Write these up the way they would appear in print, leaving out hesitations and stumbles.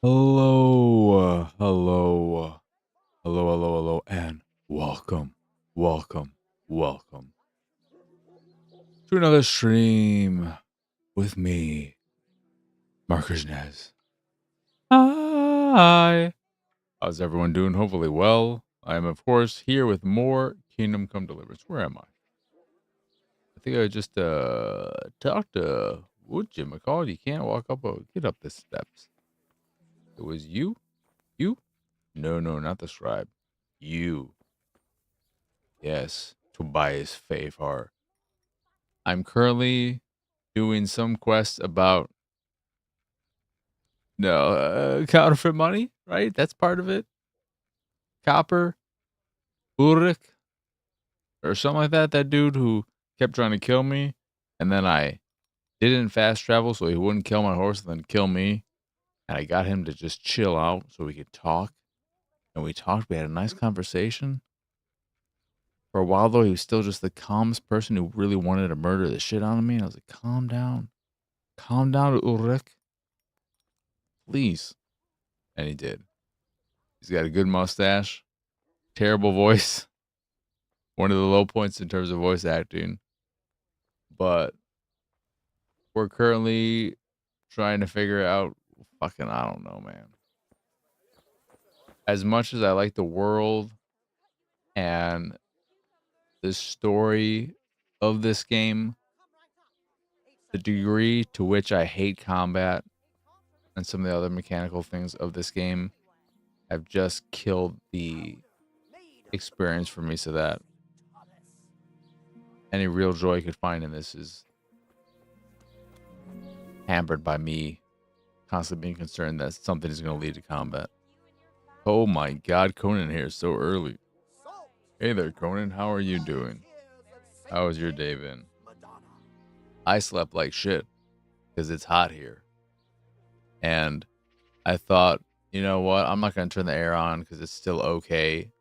Hello, and welcome, welcome to another stream with me, Marcus Nez. Hi. How's everyone doing? Hopefully well. I am, of course, here with more Kingdom Come Deliverance. Where am I? I think I just talked to Wood Jim McCall. You can't walk up, get up the steps. It was you? You? No, not the scribe. You. Yes, Tobias Favor. I'm currently doing some quest about counterfeit money, right? That's part of it. Copper, Ulrich, or something like that. That dude who kept trying to kill me, and then I didn't fast travel so he wouldn't kill my horse and then kill me. And I got him to just chill out so we could talk. And we talked. We had a nice conversation. For a while, though, he was still just the calmest person who really wanted to murder the shit out of me. And I was like, calm down. Calm down, Ulrich. Please. And he did. He's got a good mustache, terrible voice, one of the low points in terms of voice acting. But we're currently trying to figure out fucking, I don't know, man. As much as I like the world and the story of this game, the degree to which I hate combat and some of the other mechanical things of this game have just killed the experience for me, so that any real joy I could find in this is hampered by me constantly being concerned that something is going to lead to combat. Oh my god, Conan here so early. Hey there, Conan. How are you doing? How was your day been? I slept like shit because it's hot here. And I thought, you know what? I'm not going to turn the air on because it's still okay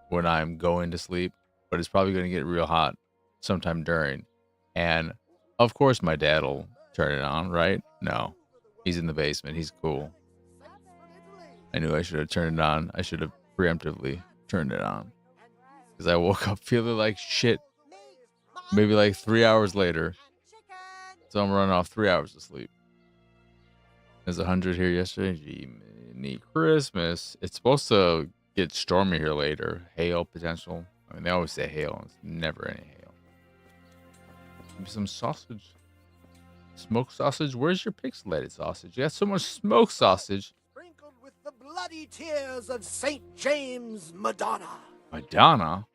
when I'm going to sleep, but it's probably going to get real hot sometime during. And of course, my dad will turn it on, right? No, he's in the basement. He's cool. I knew I should have turned it on. I should have preemptively turned it on because I woke up feeling like shit. Maybe like 3 hours later. So I'm running off 3 hours of sleep. There's 100 here yesterday. Gee, neat Christmas. It's supposed to get stormy here later. Hail potential. I mean, they always say hail. It's never any hail. Maybe some sausage. Smoked sausage? Where's your pixelated sausage? You got so much smoked sausage. Sprinkled with the bloody tears of St. James Madonna. Madonna?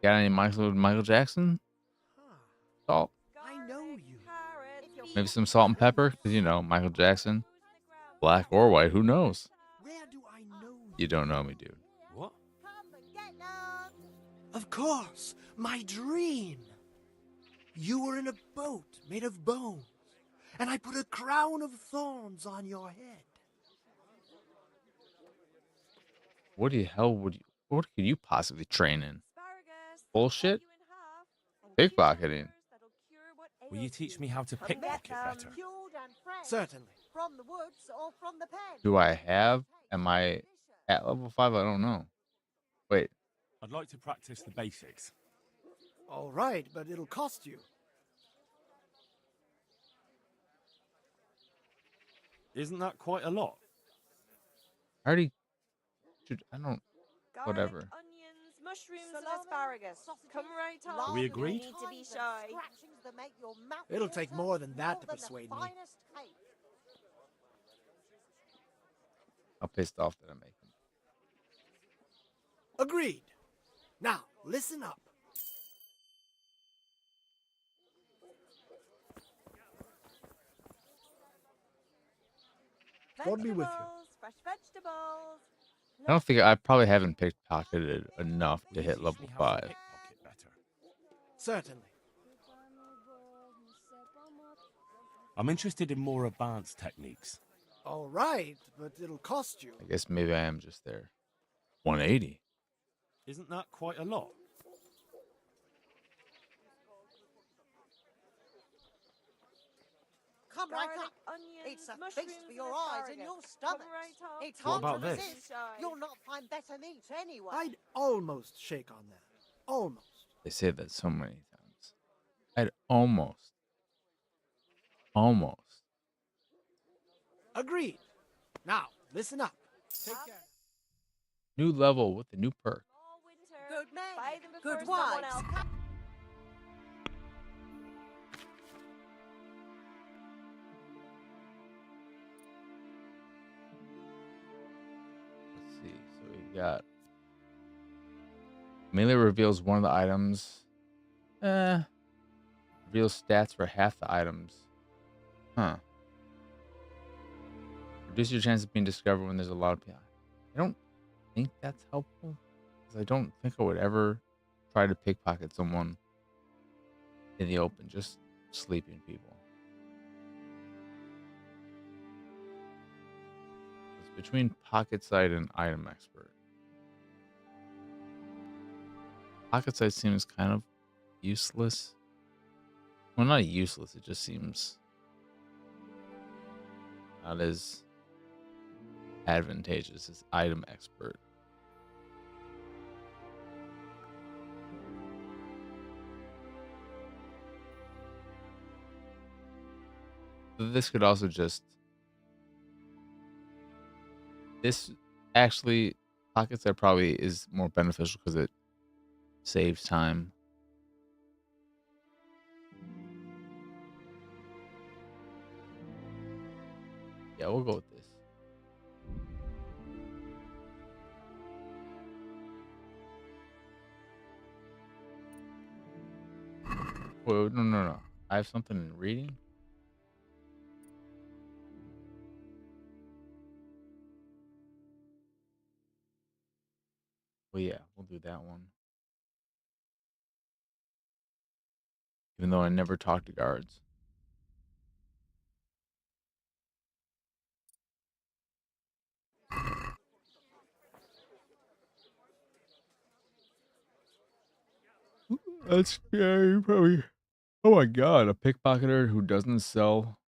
Got any Michael Jackson? Salt? I know you. Maybe some salt and pepper? Because, you know, Michael Jackson. Black or white, who knows? Where do I know you? You don't know me, dude. What? Of course, my dream. You were in a boat made of bones, and I put a crown of thorns on your head. What could you possibly train in? Bullshit? Pickpocketing. Will you teach me how to pickpocket better? Certainly. From the woods or from the pen. Do I have? Am I at level 5? I don't know. Wait. I'd like to practice the basics. All right, but it'll cost you. Isn't that quite a lot? I already. Dude, I don't. Garlic, Whatever. onions, mushrooms, and asparagus. Come right on. Are we agreed? No need to be shy. It'll take more than that to persuade me. How pissed off did I make him? Agreed. Now, listen up. God be with you. Fresh vegetables. I don't think I probably haven't pickpocketed enough to hit Teach level me how to 5. pickpocket better. Certainly. I'm interested in more advanced techniques. All right, but it'll cost you. I guess maybe I am just there. 180. Isn't that quite a lot? come right garlic, up. onions, It's a mushrooms, feast for and your eyes and asparagus. your Come stomach. right up. It's What hard to about this? resist. You'll not find better meat anywhere. I'd almost shake on that. Almost. They say that so many times. I'd almost. Agreed. Now, listen up. Take care. New level with the new perk. All winter. Good men, Buy them before good someone wives. else. Let's see. So we've got melee reveals one of the items. Reveals stats for half the items. Huh. Reduce your chance of being discovered when there's a lot of people. I don't think that's helpful. Because I don't think I would ever try to pickpocket someone in the open. Just sleeping people. It's between pocket sight and item expert. Pocket sight seems kind of useless. Well, not useless. It just seems not as advantageous as item expert. But this could also just this actually pocket sight probably is more beneficial because it saves time. Yeah, we'll go with this. Whoa, no. I have something in reading. Well, yeah, we'll do that one. Even though I never talk to guards. That's scary, probably. Oh my god, a pickpocketer who doesn't sell.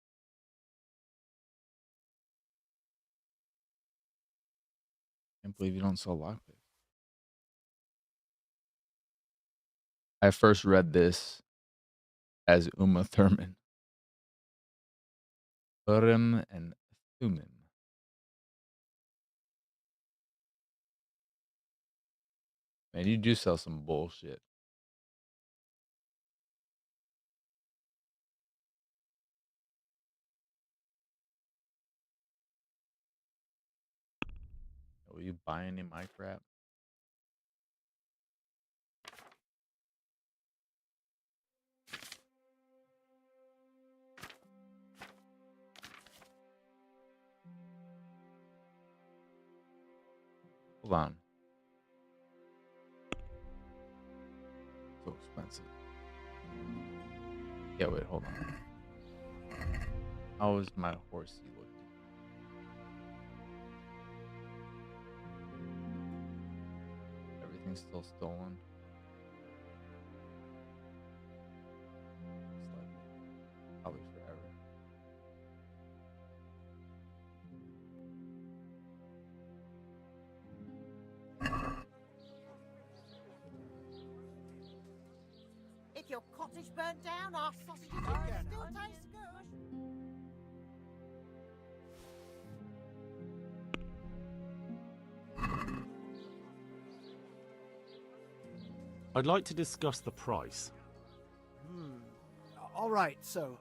Can't believe you don't sell lockpicks. I first read this as Uma Thurman. Urim and Thummim. Man, you do sell some bullshit. Will you buy any of my crap? Hold on. So expensive. Yeah, wait, hold on. How is my horsey looking? Everything's still stolen. It's like probably forever. If your cottage burned down, our sausages still taste good. I'd like to discuss the price. All right, so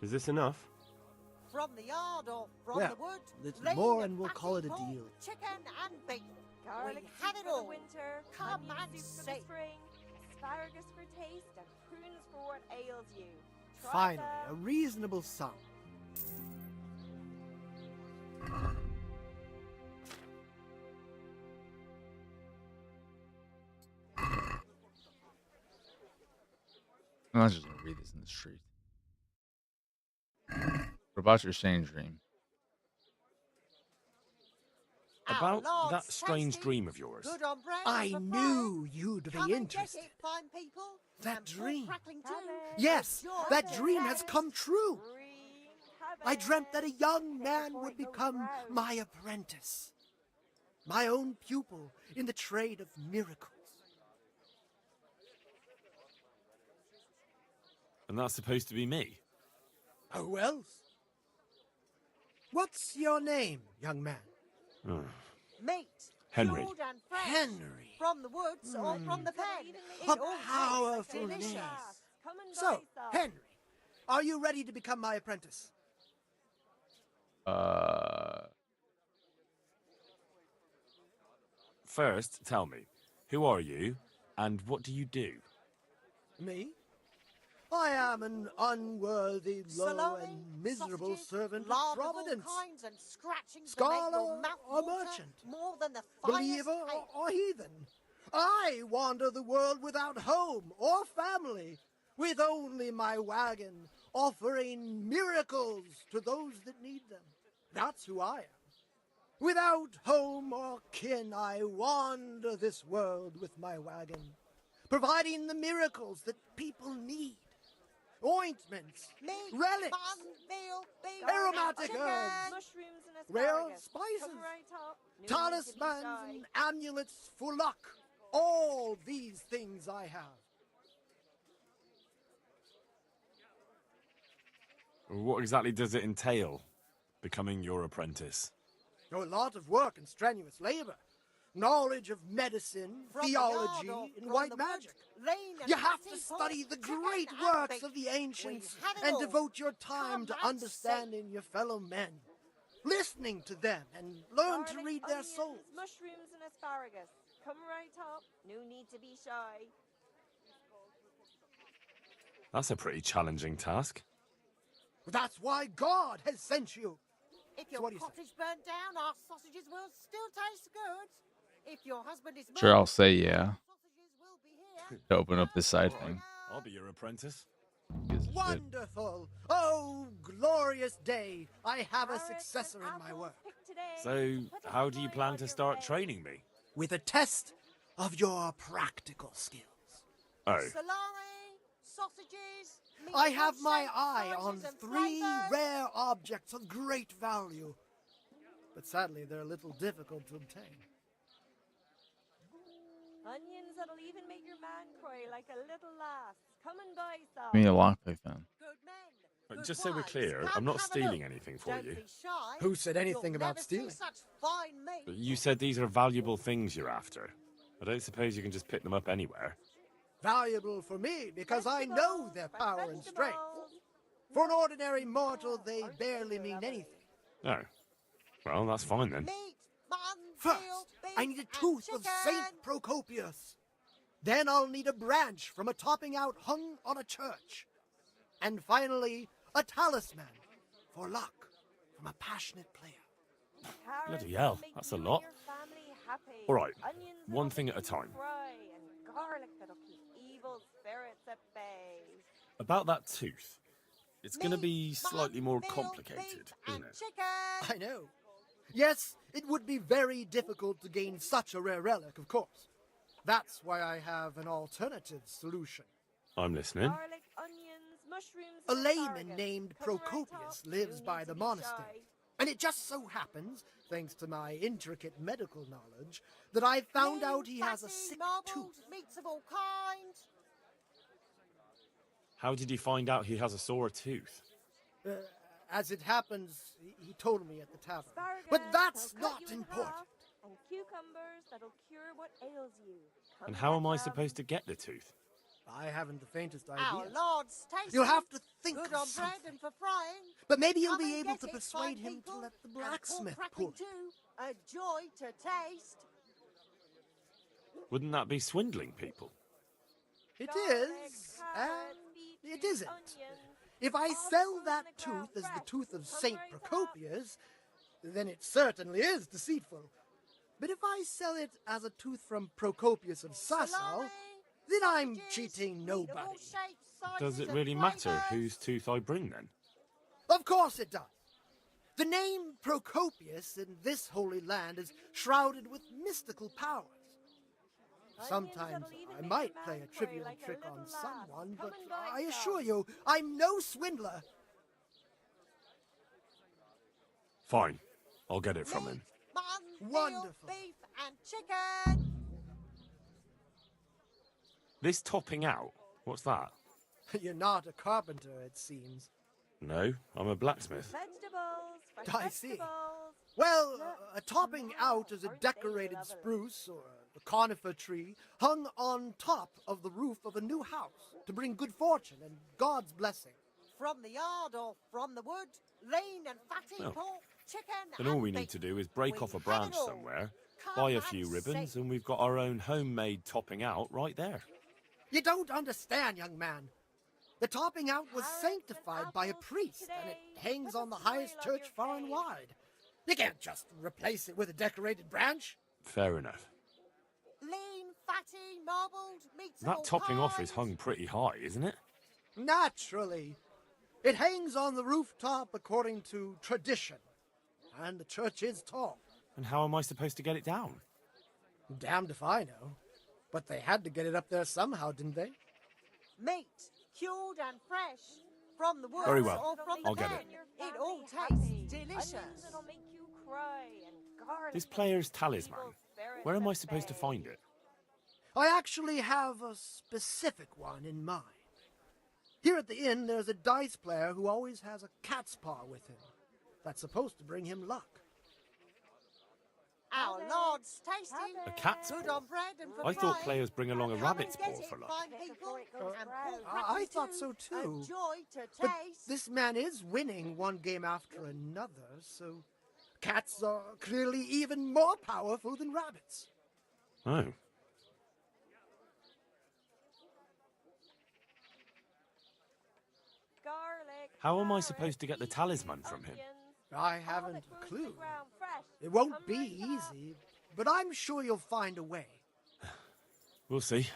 Is this enough? From the yard or from Well, the wood. little lean more and and we'll fatty call it a pork, deal. Chicken and beef. Garlic We have soup it for all. the winter. Come onion and soup for see. the spring. Asparagus for taste and prunes for what ails you. Try Finally, a them. reasonable sum. I'm not just gonna read this in the street. What about your Shane dream? About Lord's that strange tasty. dream of yours. Good on bread I and for knew frying. you'd Come be and get interested. it, fine people. That And pork dream. crackling too. Yes, A joy that to dream has taste. come true. Green I dreamt that a cabbage. young Pick man before would it goes become round. my apprentice, my own pupil in the trade of miracles. And that's supposed to be me. Who else? What's your name, young man? Meat. Henry. Cured and fresh. Henry. From the woods or from the pen. A It all tastes powerful delicious. name. Come and So, buy some. Henry, are you ready to become my apprentice? First, tell me, who are you and what do you do? Me? I am an unworthy, low Salami, and miserable sausages, servant of lard of all Providence. kinds and scratchings that Scholar make your mouth or water merchant? more than the finest Believer cake. or heathen. I wander the world without home or family, with only my wagon, offering miracles to those that need them. That's who I am. Without home or kin, I wander this world with my wagon, providing the miracles that people need. Ointments, Meat, relics, mutton, veal, beef, aromatic chicken. herbs, Mushrooms and rare asparagus. spices, Come right up. No need to be talismans shy. and amulets for luck. All these things I have. What exactly does it entail, becoming your apprentice? A lot of work and strenuous labor. Knowledge of medicine, From the theology, yard or and from white the magic. wood, lean and You have fatty to pork, study the chicken great and works beef. of the ancients We've had it and all. devote your time to Come and understanding your fellow men, listening to them, and learn to Garlic, read their onions, souls. Mushrooms and asparagus. Come right up. No need to be shy. That's a pretty challenging task. That's why God has sent you. If your what do you say? cottage burnt down, our sausages will still taste good. If your husband is Sure, I'll murdered, say yeah our sausages will be here. to open up this side Fine. thing. I'll be your apprentice. Gives a shit. Wonderful! Oh, glorious day! I have a Carrots and successor in my apples work. picked today. So, Put a how do you smile plan on to your start face. training me? With a test of your practical skills. Oh, Salami, sausages. meat I of all have my shapes, eye sizes on and 3 flavours. rare objects of great value. But sadly, they're a little difficult to obtain. Onions that'll even make your man cry like a little lass. Come and buy some. Give me a lockpick then. Good men. but good just so we're wives. clear, Come I'm not have a stealing look. anything for Don't you. be shy. Who said anything You'll about never stealing? See such fine meat. You said these are valuable things you're after. I don't suppose you can just pick them up anywhere. Valuable for me because I know their power and strength. For an ordinary mortal, they barely mean anything. Oh, well, that's fine then. Meat, mutton, First, veal, beef, I need a and tooth of Saint chicken. Procopius. Then I'll need a branch from a topping out hung on a church. And finally, a talisman for luck from a passionate player. Carrots Bloody that'll hell, make that's a you and lot. your family happy. All right, Onions one that'll thing make at a you time. cry, and garlic that'll keep evil spirits at bay. About that tooth. It's going to Meat, be slightly mutton, more veal, complicated, beef, isn't and it? Chicken. I know. Yes, it would be very difficult to gain such a rare relic, of course. That's why I have an alternative solution. I'm listening. Garlic, onions, mushrooms, A and layman asparagus. named Come right Procopius up. No lives need by to the be monastery. shy. And it just so happens, thanks to my intricate medical knowledge, that I found Lean, out he has a fatty, sick marbled, tooth. meats of all kinds. How did you find out he has a sore tooth? As it happens, he told me at the tavern. Asparagus But that's that'll cut not you in important. half, and cucumbers that'll cure what ails you. Come And how get am I them. supposed to get the tooth? I haven't the faintest Our idea. Lord's tasty. You'll have to think Good of on bread something. and for frying. But maybe you'll Come be and able get to it, persuade fine him to people. let the And pork blacksmith crackling pull it. too. A joy to taste. Wouldn't that be swindling people? It Garlic, is, carrots, and beetroot, it isn't. onions. If I all sell grown that in the ground tooth as the fresh. tooth of Come Saint right up. Procopius, then it certainly is deceitful. But if I sell it as a tooth from Procopius of Sasau, Salami, then I'm sausages, cheating meat of all nobody. shapes, Does sizes, it and really matter flavours. whose tooth I bring then? Of course it does. The name Procopius in this holy land is shrouded with mystical powers. Sometimes I might play a trivial trick on someone, but I assure you, I'm no swindler. Fine. I'll get it from him. Mutton, veal, Wonderful. beef, and chicken. This topping out? What's that? You're not a carpenter, it seems. No, I'm a blacksmith. Vegetables, fresh I see. vegetables. Well, a topping out is a decorated spruce or a conifer tree hung on top of the roof of a new house to bring good fortune and God's blessing. From the yard or from the wood, lean and fatty Oh. pork, chicken, Then all and we need beef. to do is break We off a have branch it all. somewhere, Come buy a and few see. ribbons, and we've got our own homemade topping out right there. You don't understand, young man. The topping out was sanctified by a priest, and it hangs on the highest church far and wide. You can't just replace it with a decorated branch. Fair enough. Lean, fatty, marbled, meats of That all topping off is kinds. hung pretty high, isn't it? Naturally. It hangs on the rooftop according to tradition, and the church is tall. And how am I supposed to get it down? Damned if I know. But they had to get it up there somehow, didn't they? Meat, cured and fresh, from the woods Very well. or from I'll the get pen. it. It all Happy. tastes Onions delicious. that'll make you cry and garlic This that'll player's keep talisman. evil spirits Where am I at supposed to bay. find it? I actually have a specific one in mind. Here at the inn, there's a dice player who always has a cat's paw with him. That's supposed to bring him luck. Our Lord's tasty. A cat's Good paw? on bread and for I thought frying. players bring along a Come rabbit's and get paw it, for luck. fine Better people, before it goes and brown. pork I crackers thought too. so too. A joy to But taste. this man is winning one game after another, so cats are clearly even more powerful than rabbits. Oh. Garlic, How am I carrot, supposed to get the peas, talisman from him? onions, I all haven't that a grows to clue. ground fresh. It won't Come be right up. easy, but I'm sure you'll find a way. We'll see.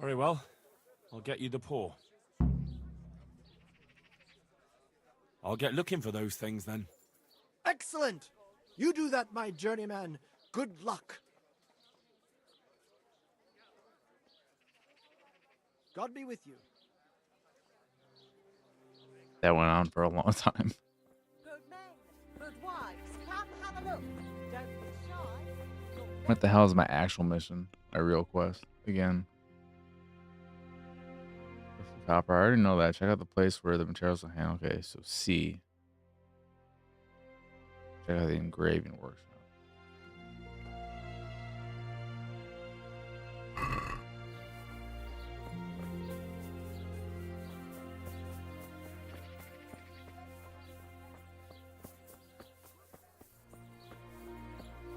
Very well. I'll get you the paw. I'll get looking for those things then. Excellent! You do that, my journeyman. Good luck. God be with you. That went on for a long time. Good men, good wives, come have a look. Don't be shy. What the hell is my actual mission? My real quest? Again. Copper. I already know that. Check out the place where the materials are handled. Okay, so C. Check out the engraving workshop.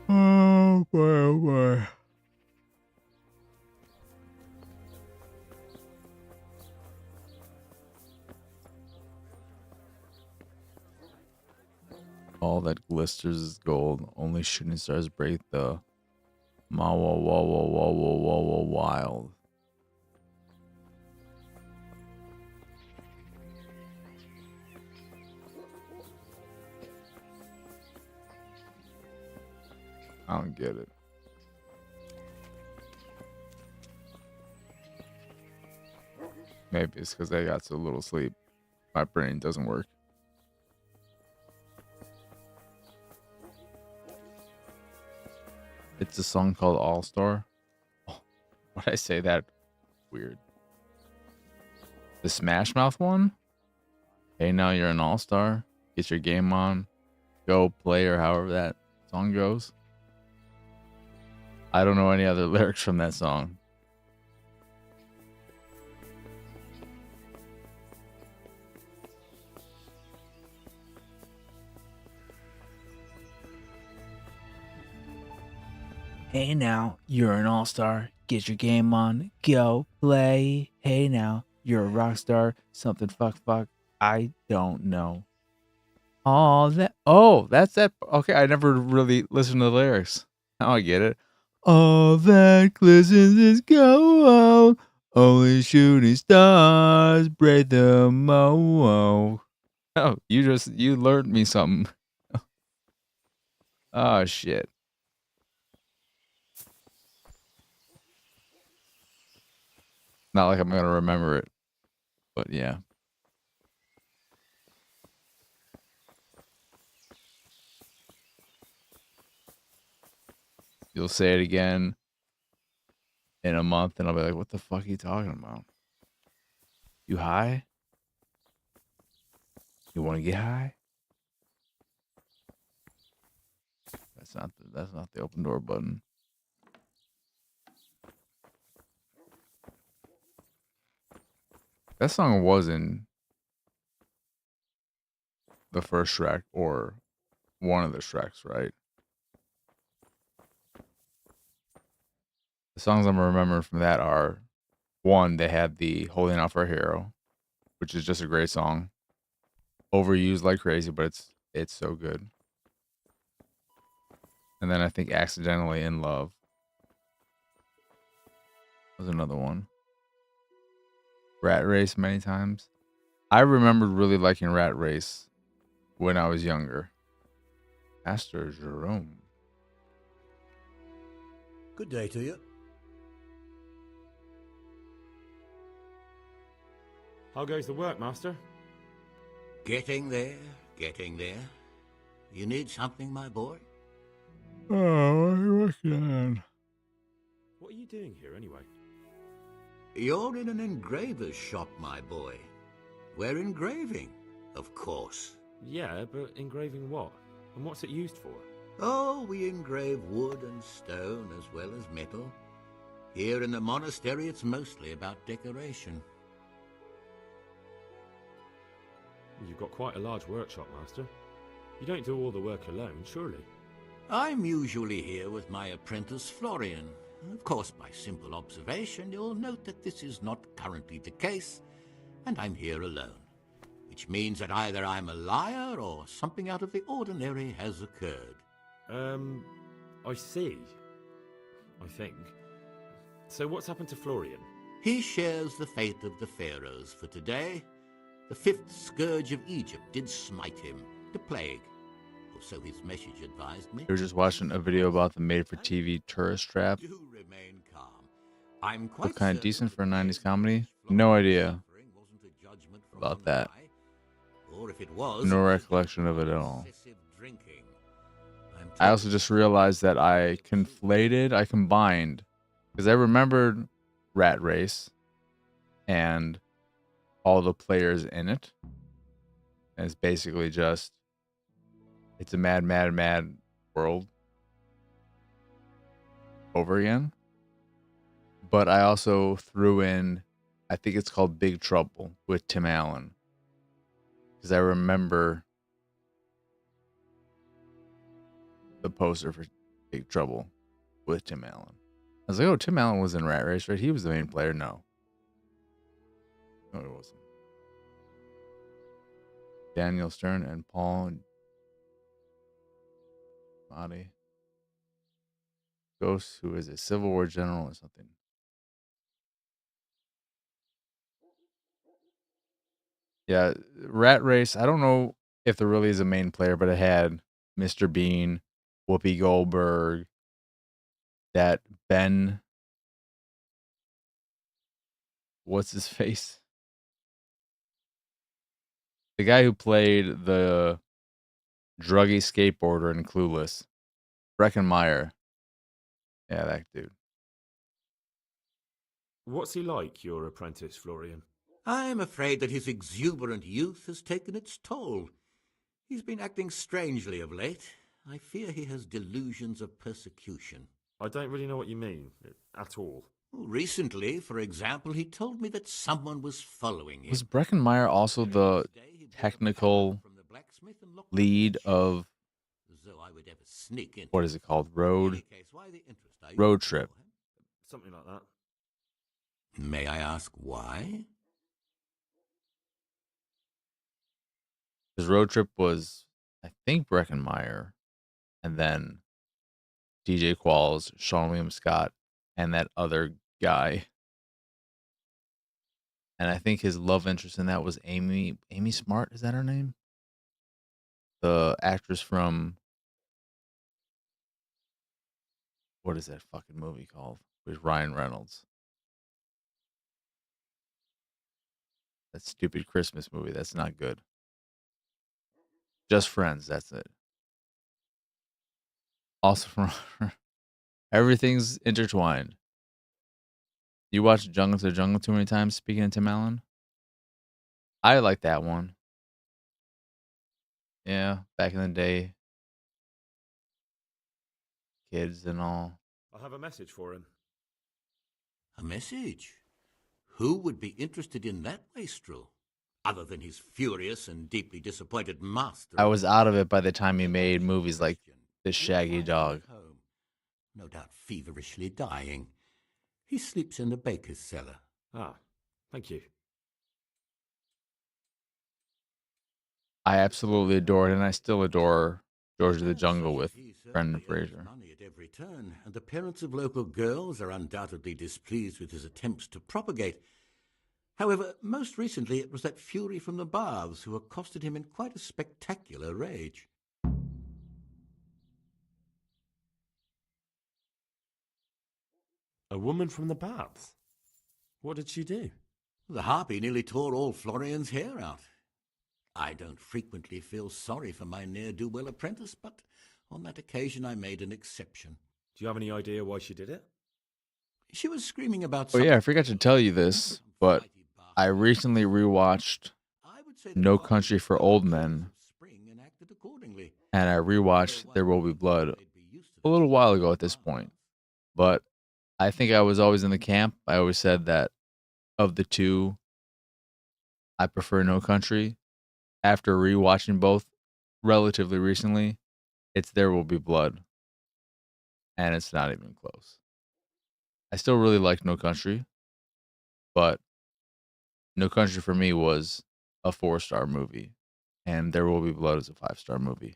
Oh boy, oh boy. All that glisters is gold. Only shooting stars break the wild. I don't get it. Maybe it's because I got so little sleep. My brain doesn't work. It's a song called All Star. Oh, why'd I say that? Weird. The Smash Mouth one? Hey, now you're an all star. Get your game on. Go play, or however that song goes. I don't know any other lyrics from that song. Hey now, you're an all-star. Get your game on. Go play. Hey now, you're a rock star. Something fuck. I don't know. That's that. Okay, I never really listened to the lyrics. Now I get it. All that glistens is gold. Only shooting stars break the mold. Oh, you learned me something. Oh shit. Not like I'm gonna remember it, but yeah. You'll say it again in a month, and I'll be like, "What the fuck are you talking about? You high? You want to get high?" That's not the open door button. That song was in the first Shrek or one of the Shreks, right? The songs I'm remembering from that are one, they had the Holding Out for a Hero, which is just a great song. Overused like crazy, but it's so good. And then I think Accidentally in Love was another one. Rat Race many times. I remembered really liking Rat Race when I was younger. Pastor Jerome. Good day to you. How goes the work, Master? Getting there, getting there. You need something, my boy? Oh, What are you doing here, anyway? You're in an engraver's shop, my boy. We're engraving, of course. Yeah, but engraving what? And what's it used for? Oh, we engrave wood and stone as well as metal. Here in the monastery, it's mostly about decoration. You've got quite a large workshop, Master. You don't do all the work alone, surely? I'm usually here with my apprentice, Florian. Of course, by simple observation, you'll note that this is not currently the case, and I'm here alone. Which means that either I'm a liar or something out of the ordinary has occurred. I see. I think. So what's happened to Florian? He shares the fate of the pharaohs for today. The fifth scourge of Egypt did smite him, the plague. Or so his message advised me. We were just watching a video about the made-for-TV tourist trap. Do remain calm. I'm quite Looked kind of certain decent that for a the 90s fact comedy. that No Florian's idea suffering wasn't a judgment from about on that. high, or if it was, No it was recollection of it at all. excessive drinking. I'm I also told just realized that I combined, because I remembered Rat Race and all the players in it. And it's basically just, it's a mad, mad, mad world over again. But I also threw in, I think it's called Big Trouble with Tim Allen. Because I remember the poster for Big Trouble with Tim Allen. I was like, oh, Tim Allen was in Rat Race, right? He was the main player. No, he wasn't. Daniel Stern and Paul Giamatti. Ghost, who is a Civil War general or something. Yeah, Rat Race. I don't know if there really is a main player, but it had Mr. Bean, Whoopi Goldberg, that Ben. What's his face? The guy who played the druggy skateboarder in Clueless. Breckenmeyer. Yeah, that dude. What's he like, your apprentice, Florian? I'm afraid that his exuberant youth has taken its toll. He's been acting strangely of late. I fear he has delusions of persecution. I don't really know what you mean, at all. Recently, for example, he told me that someone was following him. Was Breckenmeyer also the technical lead of, what is it called? Road Trip. Something like that. May I ask why? His Road Trip was, I think, Breckenmeyer, and then DJ Qualls, Sean William Scott, and that other guy. And I think his love interest in that was Amy Smart. Is that her name? the actress from what is that fucking movie called? With Ryan Reynolds. That stupid Christmas movie. That's not good. Just Friends. That's it. Also from everything's intertwined. You watched Jungle to Jungle too many times. Speaking of Tim Allen, I like that one. Yeah, back in the day, kids and all. I have a message for him. A message? Who would be interested in that wastrel? Other than his furious and deeply disappointed master. I was out of it by the time he made Without movies like question, The you'll Shaggy find him Dog. at home, no doubt feverishly dying. He sleeps in the baker's cellar. Ah, thank you. I absolutely adored, and I still adore George of the And Jungle such as with he Brendan certainly earns Fraser. money at every turn, and the parents of local girls are undoubtedly displeased with his attempts to propagate. However, most recently it was that fury from the baths who accosted him in quite a spectacular rage. A woman from the baths? What did she do? The harpy nearly tore all Florian's hair out. I don't frequently feel sorry for my ne'er-do-well apprentice, but on that occasion I made an exception. Do you have any idea why she did it? She was screaming about Oh yeah, I something- forgot to tell you this, but I recently rewatched I would say the No gods Country for Old Men, of spring enacted accordingly. and I rewatched There Will Be Blood a little while ago at this point. But I think I was always in the camp. I always said that of the two, I prefer No Country. After rewatching both relatively recently, it's There Will Be Blood, and it's not even close. I still really like No Country, but No Country for me was a 4-star movie, and There Will Be Blood is a 5-star movie.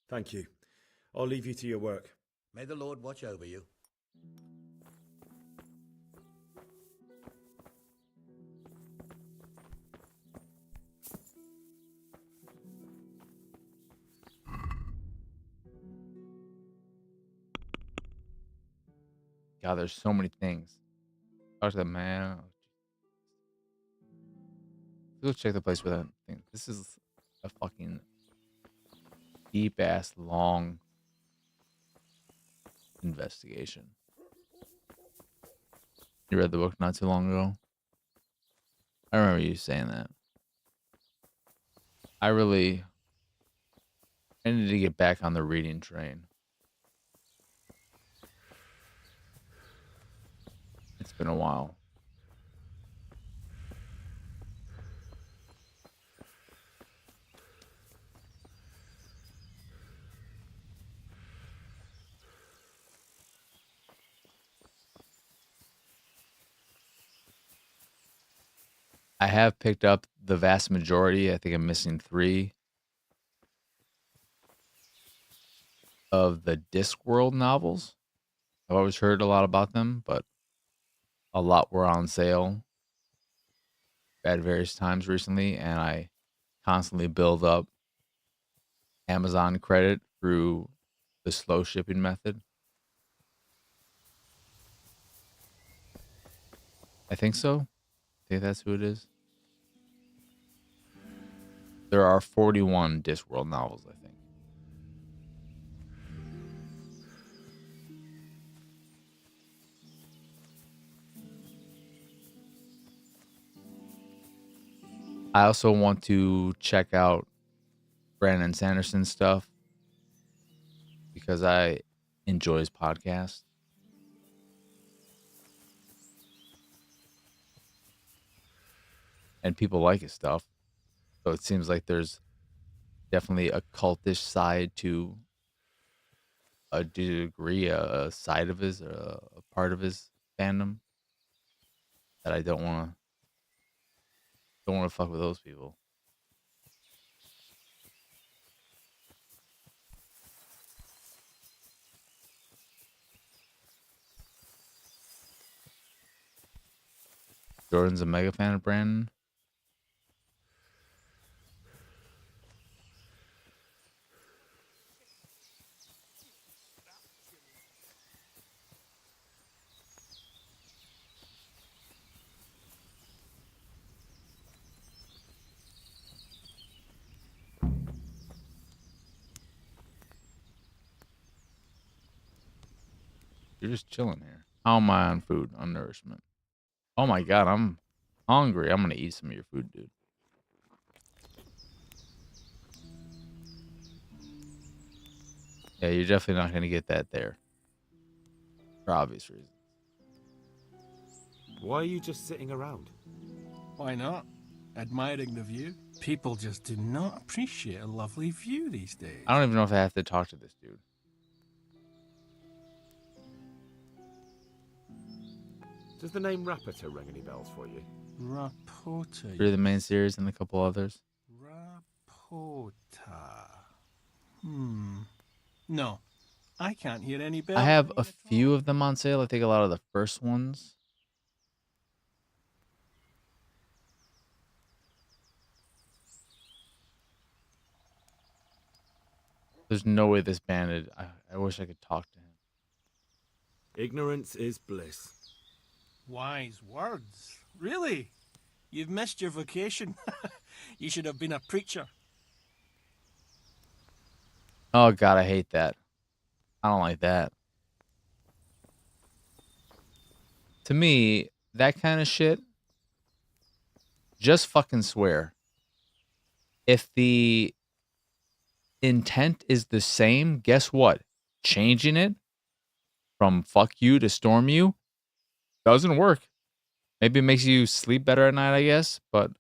Thank you. I'll leave you to your work. May the Lord watch over you. God, there's so many things. Talk to the man. Go check the place for that thing. This is a fucking deep ass long investigation. You read the book not too long ago? I remember you saying that. I need to get back on the reading train. It's been a while. I have picked up the vast majority. I think I'm missing 3 of the Discworld novels. I've always heard a lot about them, but a lot were on sale at various times recently, and I constantly build up Amazon credit through the slow shipping method. I think so. I think that's who it is. There are 41 Discworld novels, I think. I also want to check out Brandon Sanderson's stuff because I enjoy his podcast. And people like his stuff. So it seems like there's definitely a cultish side to a degree, a side of his, a part of his fandom that I don't want to fuck with those people. Jordan's a mega fan of Brandon. You're just chilling here. How am I on food, on nourishment? Oh my god, I'm hungry. I'm gonna eat some of your food, dude. Yeah, you're definitely not gonna get that there. For obvious reasons. Why are you just sitting around? Why not? Admiring the view? People just do not appreciate a lovely view these days. I don't even know if I have to talk to this dude. Does the name Rapita ring any bells for you? Rapota. Through the main series and a couple others. Rapota. No, I can't hear any bells. I have a ringing at few all. of them on sale. I think a lot of the first ones. There's no way this bandit. I wish I could talk to him. Ignorance is bliss. Wise words. Really? You've missed your vocation. You should have been a preacher. Oh god, I hate that. I don't like that. To me, that kind of shit, just fucking swear. If the intent is the same, guess what? Changing it from fuck you to storm you doesn't work. Maybe it makes you sleep better at night, I guess, but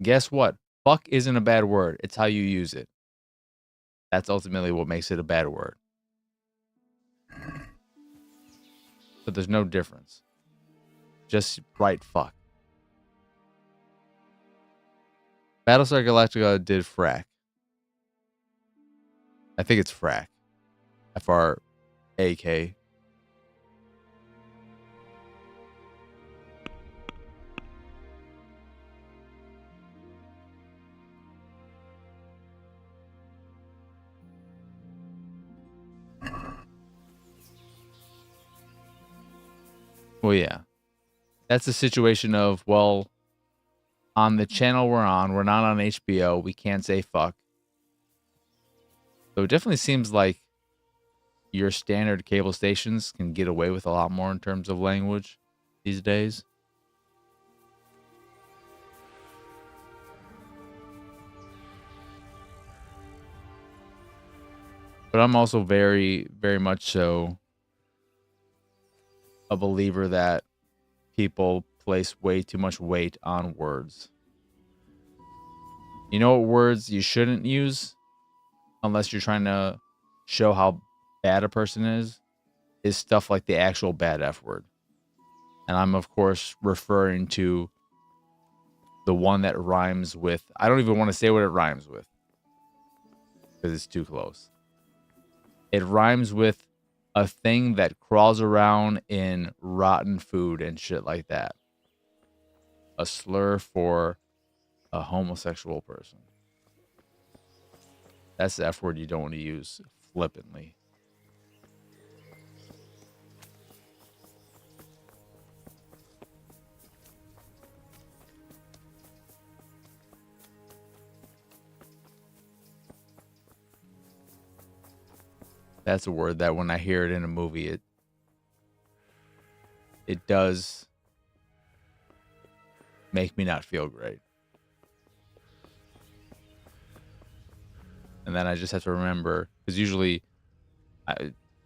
guess what? Fuck isn't a bad word. It's how you use it. That's ultimately what makes it a bad word. But there's no difference. Just right fuck. Battlestar Galactica did frack. I think it's frack. F-R-A-K. Well, yeah. That's a situation of, well, on the channel we're not on HBO. We can't say fuck. So it definitely seems like your standard cable stations can get away with a lot more in terms of language these days. But I'm also very, very much so a believer that people place way too much weight on words. You know what words you shouldn't use unless you're trying to show how bad a person is stuff like the actual bad F word. And I'm, of course, referring to the one that rhymes with... I don't even want to say what it rhymes with because it's too close. It rhymes with a thing that crawls around in rotten food and shit like that. A slur for a homosexual person. That's the F word you don't want to use flippantly. That's a word that when I hear it in a movie, it does make me not feel great. And then I just have to remember, because usually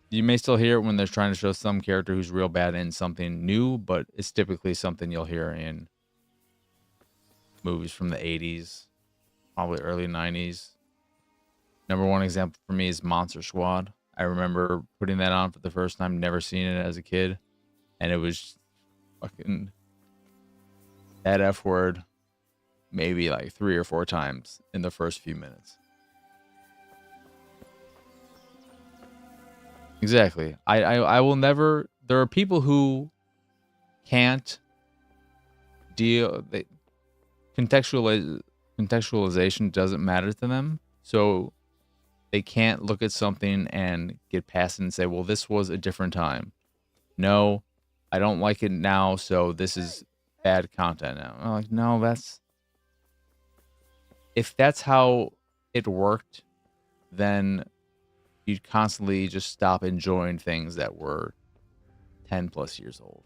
you may still hear it when they're trying to show some character who's real bad in something new, but it's typically something you'll hear in movies from the 80s, probably early 90s. Number one example for me is Monster Squad. I remember putting that on for the first time, never seen it as a kid, and it was fucking that F word maybe like 3 or 4 times in the first few minutes. Exactly. I will never... There are people who can't deal. Contextualization doesn't matter to them, so they can't look at something and get past it and say, well, this was a different time. No, I don't like it now, so this is bad content now. I'm like, no, if that's how it worked, then you'd constantly just stop enjoying things that were 10 plus years old.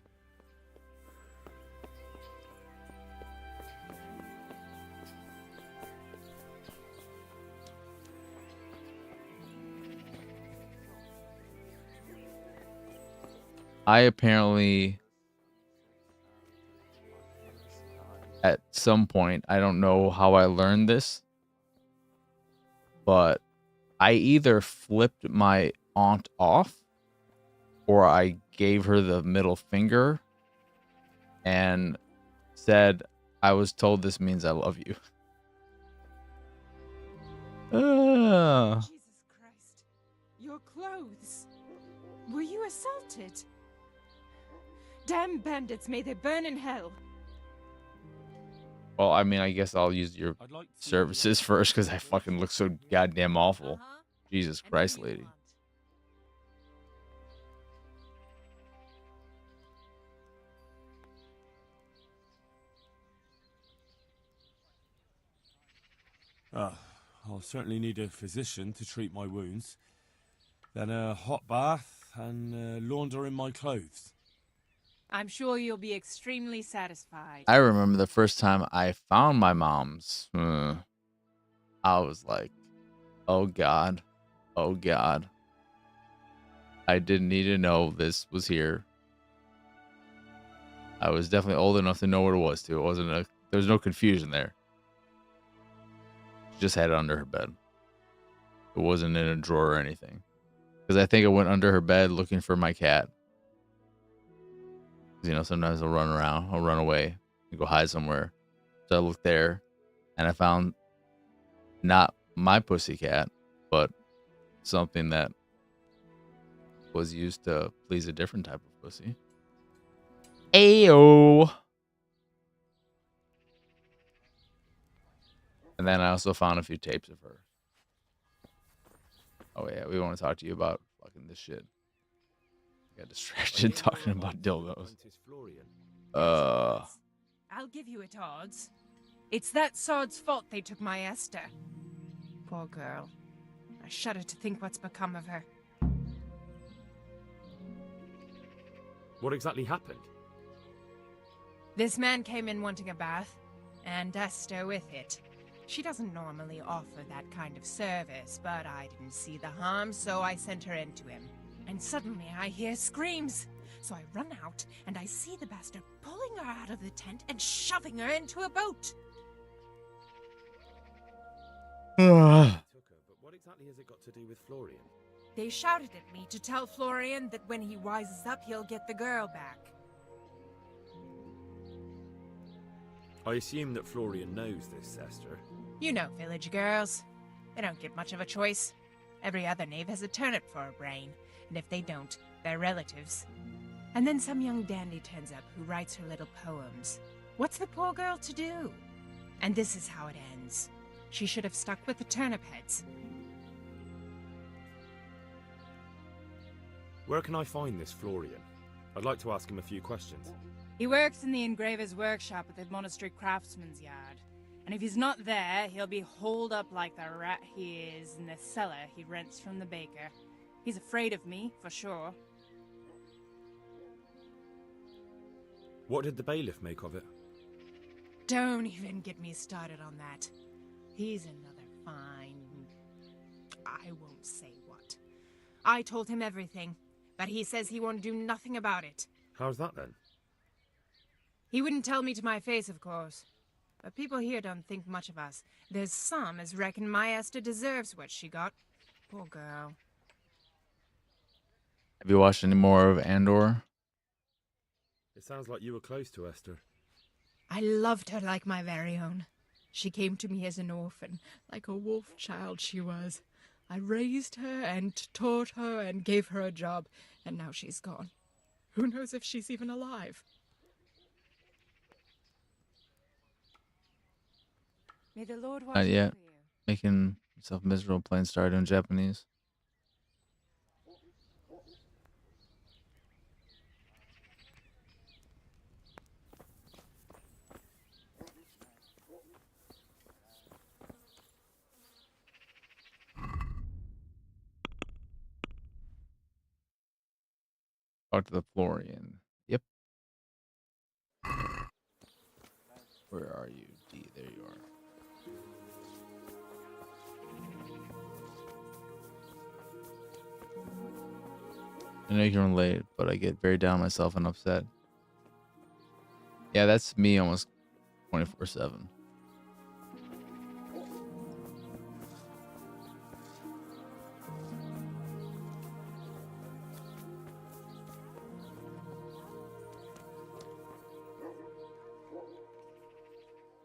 I apparently, at some point, I don't know how I learned this, but I either flipped my aunt off or I gave her the middle finger and said, I was told this means I love you. Jesus Christ. Your clothes. Were you assaulted? Damn bandits, may they burn in hell. Well, I mean, I guess I'll use your I'd like to services first because I fucking look so goddamn awful. Jesus Christ, lady. I'll certainly need a physician to treat my wounds. Then a hot bath and laundering my clothes. I'm sure you'll be extremely satisfied. I remember the first time I found my mom's. I was like, oh God. Oh God. I didn't need to know this was here. I was definitely old enough to know what it was too. There was no confusion there. She just had it under her bed. It wasn't in a drawer or anything. Because I think I went under her bed looking for my cat. You know, sometimes I'll run around, I'll run away and go hide somewhere. So I looked there and I found not my pussycat, but something that was used to please a different type of pussy. Ayo. And then I also found a few tapes of her. Oh yeah, we want to talk to you about fucking this shit. Got distracted talking about dildos. I'll give you it, odds. It's that sod's fault they took my Esther. Poor girl. I shudder to think what's become of her. What exactly happened? This man came in wanting a bath, and Esther with it. She doesn't normally offer that kind of service, but I didn't see the harm, so I sent her in to him. And suddenly I hear screams. So I run out, and I see the bastard pulling her out of the tent and shoving her into a boat. But what exactly has it got to do with Florian? They shouted at me to tell Florian that when he wises up, he'll get the girl back. I assume that Florian knows this, Esther. You know village girls. They don't get much of a choice. Every other knave has a turnip for a brain, and if they don't, they're relatives. And then some young dandy turns up who writes her little poems. What's the poor girl to do? And this is how it ends. She should have stuck with the turnip heads. Where can I find this Florian? I'd like to ask him a few questions. He works in the engraver's workshop at the monastery craftsman's yard. And if he's not there, he'll be holed up like the rat he is in the cellar he rents from the baker. He's afraid of me, for sure. What did the bailiff make of it? Don't even get me started on that. He's another fine... I won't say what. I told him everything, but he says he won't do nothing about it. How's that then? He wouldn't tell me to my face, of course. But people here don't think much of us. There's some as reckon my Esther deserves what she got. Poor girl. Have you watched any more of Andor? It sounds like you were close to Esther. I loved her like my very own. She came to me as an orphan, like a wolf child she was. I raised her and taught her and gave her a job, and now she's gone. Who knows if she's even alive? May the Lord watch Not yet. over you. Making myself miserable playing Stardew in Japanese. Talk to the Florian. Yep. Where are you, D? There you are. I know you can relate, but I get very down on myself and upset. Yeah, that's me almost 24/7.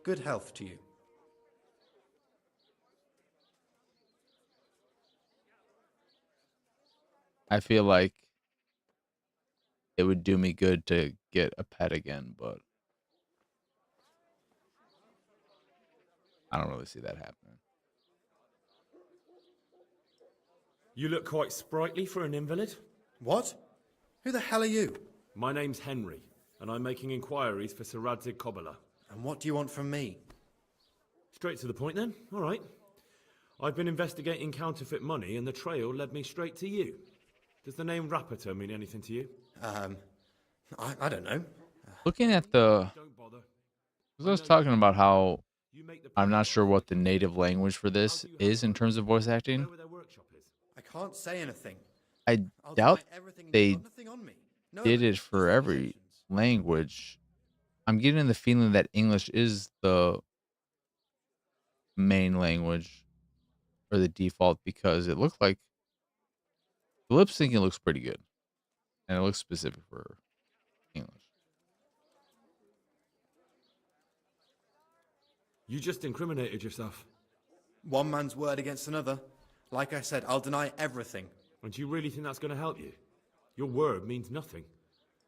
Good health to you. I feel like it would do me good to get a pet again, but I don't really see that happening. You look quite sprightly for an invalid. What? Who the hell are you? My name's Henry, and I'm making inquiries for Sir Radzig Kobyla. And what do you want from me? Straight to the point then. All right. I've been investigating counterfeit money, and the trail led me straight to you. Does the name Rapiter mean anything to you? I don't know. Looking at the, Don't bother. 'cause I was talking about how I'm not sure what the native language for this is in terms of voice acting. Know where their workshop is? I can't say anything. I I'll doubt deny everything and they you've got nothing on me. No did it evidence, for just every accusations. language. I'm getting the feeling that English is the main language or the default because it looked like the lip syncing looks pretty good and it looks specific for English. You just incriminated yourself. One man's word against another. Like I said, I'll deny everything. And do you really think that's going to help you? Your word means nothing.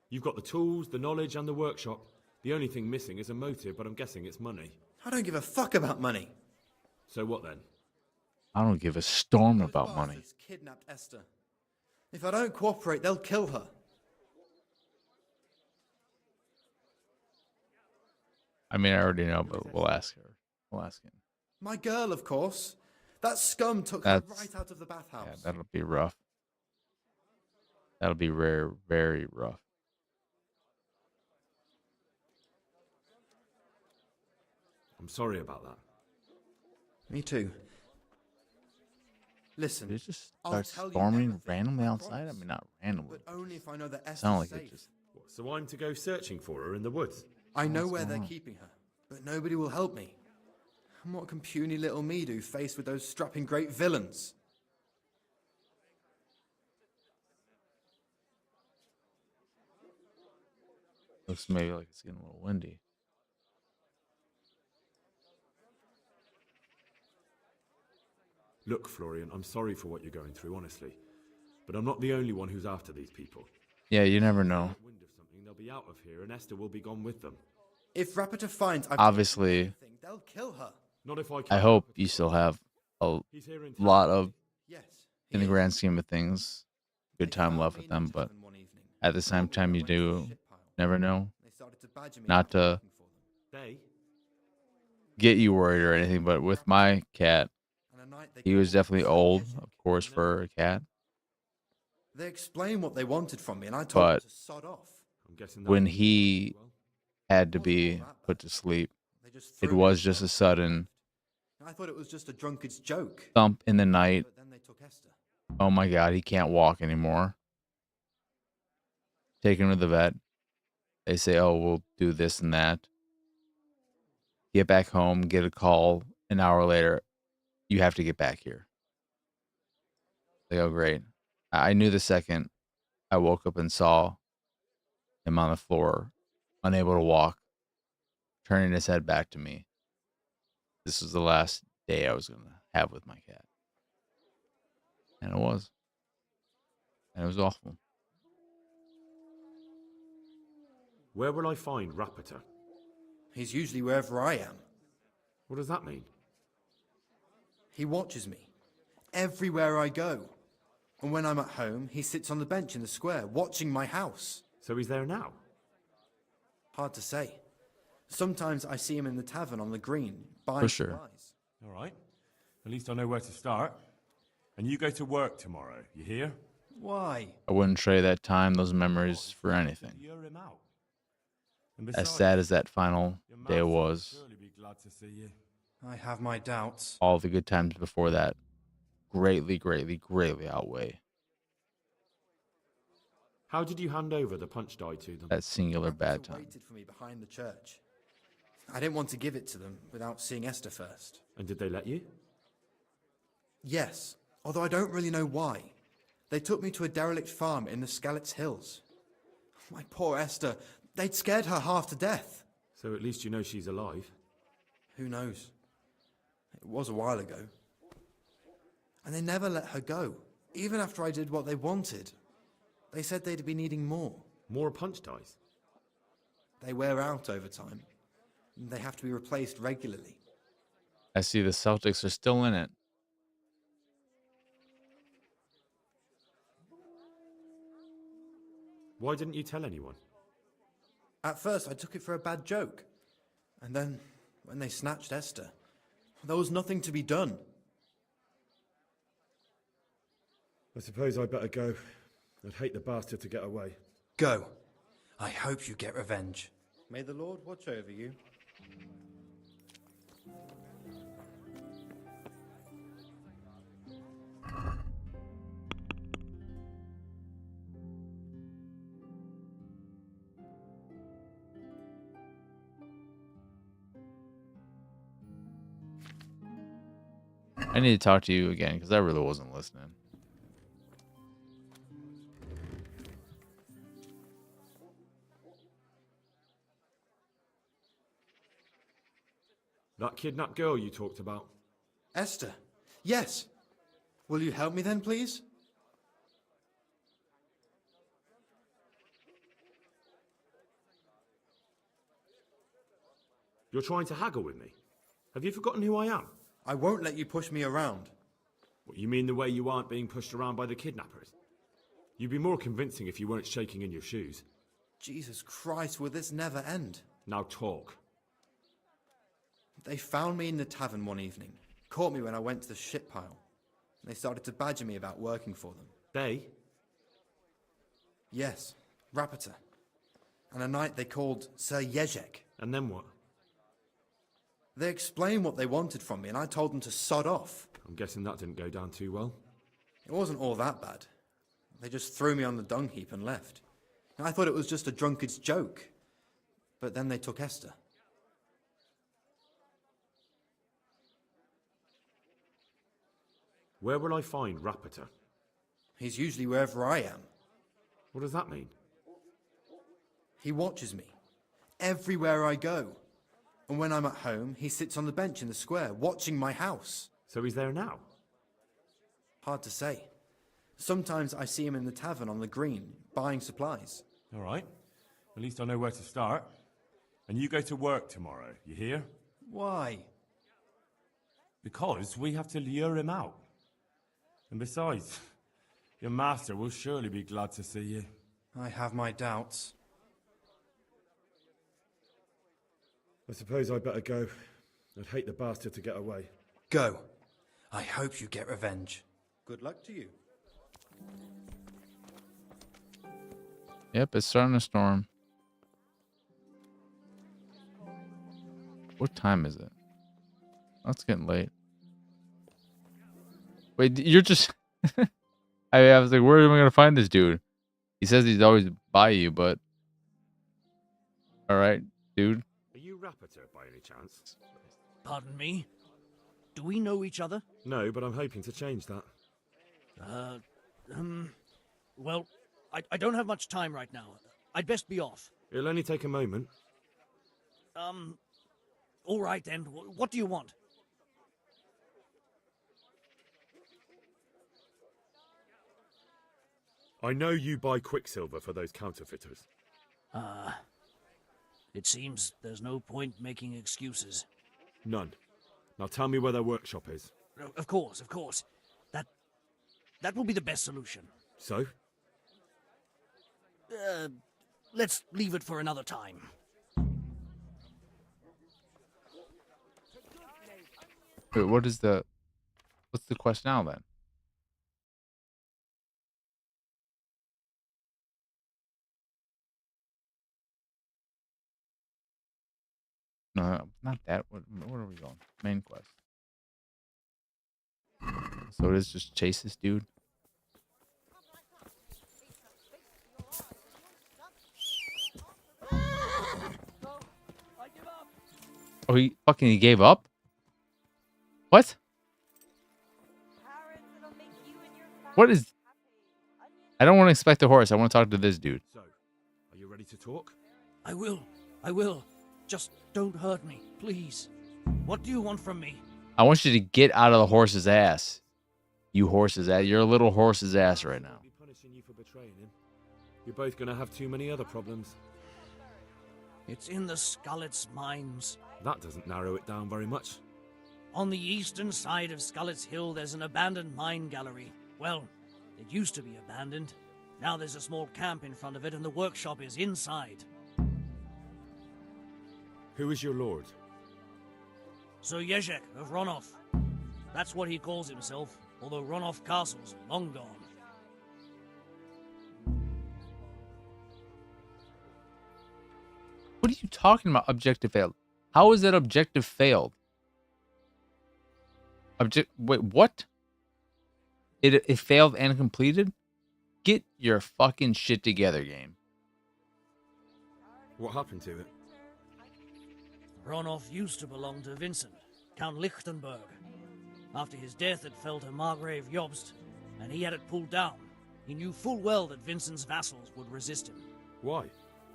You've got the tools, the knowledge, and the workshop. The only thing missing is a motive, but I'm guessing it's money. I don't give a fuck about money. So what then? I don't give a storm Those about money. bastards kidnapped Esther. If I don't cooperate, they'll kill her. I mean, I already know, but we'll ask her. We'll ask him. My girl, of course. That scum took That's- her right out of the bathhouse. Yeah, that'll be rough. That'll be very rough. I'm sorry about that. Me too. Listen, Did it just I'll start tell you storming everything, randomly I outside? I promise. mean, not randomly. but only if I know that Esther's Sound like safe. it just. What, so I'm to go searching for her in the woods? I know What's where going they're on? keeping her, but nobody will help me. And what can puny little me do faced with those strapping great villains? Looks maybe like it's getting a little windy. Look, Florian, I'm sorry for what you're going through, honestly. But I'm not the only one who's after these people. Yeah, you never know. Get wind of something, they'll be out of here, and Esther will be gone with them. If Rapiter finds I've Obviously, done anything, they'll kill her. Not if I I can't hope help it. you still have a He's here in town. lot of, Yes. in the he grand is. scheme of things, good They time found left me with in a them. But tavern one evening. at the same Told me time, I you went to the do shit pile. never know. They started to badger me Not about to working for them. They? get you worried or anything, but with my cat, And a night they he was called me definitely so old, epic. of course, for a cat. They explained what they wanted from me, and I told them But to sod off. I'm guessing that when means he well, had to Wasn't be all that put bad. to sleep, They just it threw me was in just a front sudden I thought it was just a drunkard's joke. thump in the night. But then they took Esther. Oh my God, he can't walk anymore. Take him to the vet. They say, oh, we'll do this and that. Get back home, get a call an hour later. You have to get back here. They go, great. I knew the second I woke up and saw him on the floor, unable to walk, turning his head back to me. This was the last day I was going to have with my cat. And it was. And it was awful. where will I find Rapiter? He's usually wherever I am. What does that mean? He watches me everywhere I go. And when I'm at home, he sits on the bench in the square, watching my house. So he's there now? Hard to say. Sometimes I see him in the tavern on the green, buying For sure. supplies. All right. At least I know where to start. And you go to work tomorrow, you hear? Why? I wouldn't trade that time, those memories, for anything. Lure him out. And As besides, sad as that final your day master will was, surely be glad to see you. I have my doubts. all the good times before that greatly, greatly, greatly outweigh How did you hand over the punch die to them? that singular bad Raptor time. waited for me behind the church. I didn't want to give it to them without seeing Esther first. And did they let you? Yes, although I don't really know why. They took me to a derelict farm in the Skalitz Hills. My poor Esther, they'd scared her half to death. So at least you know she's alive. Who knows? It was a while ago. And they never let her go, even after I did what they wanted. They said they'd be needing more. More punch dice? They wear out over time. And they have to be replaced regularly. I see the Celtics are still in it. Why didn't you tell anyone? At first, I took it for a bad joke. And then, when they snatched Esther, there was nothing to be done. I suppose I'd better go. I'd hate the bastard to get away. Go. I hope you get revenge. May the Lord watch over you. I need to talk to you again because I really wasn't listening. That kidnapped girl you talked about? Esther. Yes. Will you help me then, please? You're trying to haggle with me? Have you forgotten who I am? I won't let you push me around. What, you mean the way you aren't being pushed around by the kidnappers? You'd be more convincing if you weren't shaking in your shoes. Jesus Christ, will this never end? Now talk. They found me in the tavern one evening, caught me when I went to the shit pile. They started to badger me about working for them. They? Yes, Raptor. And a knight they called Sir Jezek. And then what? They explained what they wanted from me, and I told them to sod off. I'm guessing that didn't go down too well. It wasn't all that bad. They just threw me on the dung heap and left. I thought it was just a drunkard's joke. But then they took Esther. Where will I find Raptor? He's usually wherever I am. What does that mean? He watches me everywhere I go. And when I'm at home, he sits on the bench in the square, watching my house. So he's there now? Hard to say. Sometimes I see him in the tavern on the green, buying supplies. All right. At least I know where to start. And you go to work tomorrow, you hear? Why? Because we have to lure him out. And besides, your master will surely be glad to see you. I have my doubts. I suppose I'd better go. I'd hate the bastard to get away. Go. I hope you get revenge. Good luck to you. Yep, it's starting to storm. What time is it? Oh, it's getting late. Wait, you're just... I was like, where am I going to find this dude? He says he's always by you, but... Alright, dude. Are you Raptor by any chance? Pardon me? Do we know each other? No, but I'm hoping to change that. Well, I don't have much time right now. I'd best be off. It'll only take a moment. All right then. What do you want? I know you buy Quicksilver for those counterfeiters. It seems there's no point making excuses. None. Now tell me where their workshop is. Of course, of course. That will be the best solution. So? Let's leave it for another time. Wait, what's the quest now then? No, not that. Where are we going? Main quest. So it is just chase this dude. Oh, he gave up? What? What is... I don't want to expect a horse. I want to talk to this dude. So, are you ready to talk? I will. Just don't hurt me, please. What do you want from me? I want you to get out of the horse's ass. You horse's ass. You're a little horse's ass right now. I'll be punishing you for betraying him. You're both going to have too many other problems. It's in the Skullet's mines. That doesn't narrow it down very much. On the eastern side of Skullet's Hill, there's an abandoned mine gallery. Well, it used to be abandoned. Now there's a small camp in front of it, and the workshop is inside. Who is your lord? Sir Jezek of Ronov. That's what he calls himself, although Ronov Castle's long gone. What are you talking about? Objective failed. How is that objective failed? Wait, what? It failed and completed? Get your fucking shit together, game. What happened to it? Ronov used to belong to Vincent, Count Lichtenberg. After his death, it fell to Margrave Jobst, and he had it pulled down. He knew full well that Vincent's vassals would resist him. Why?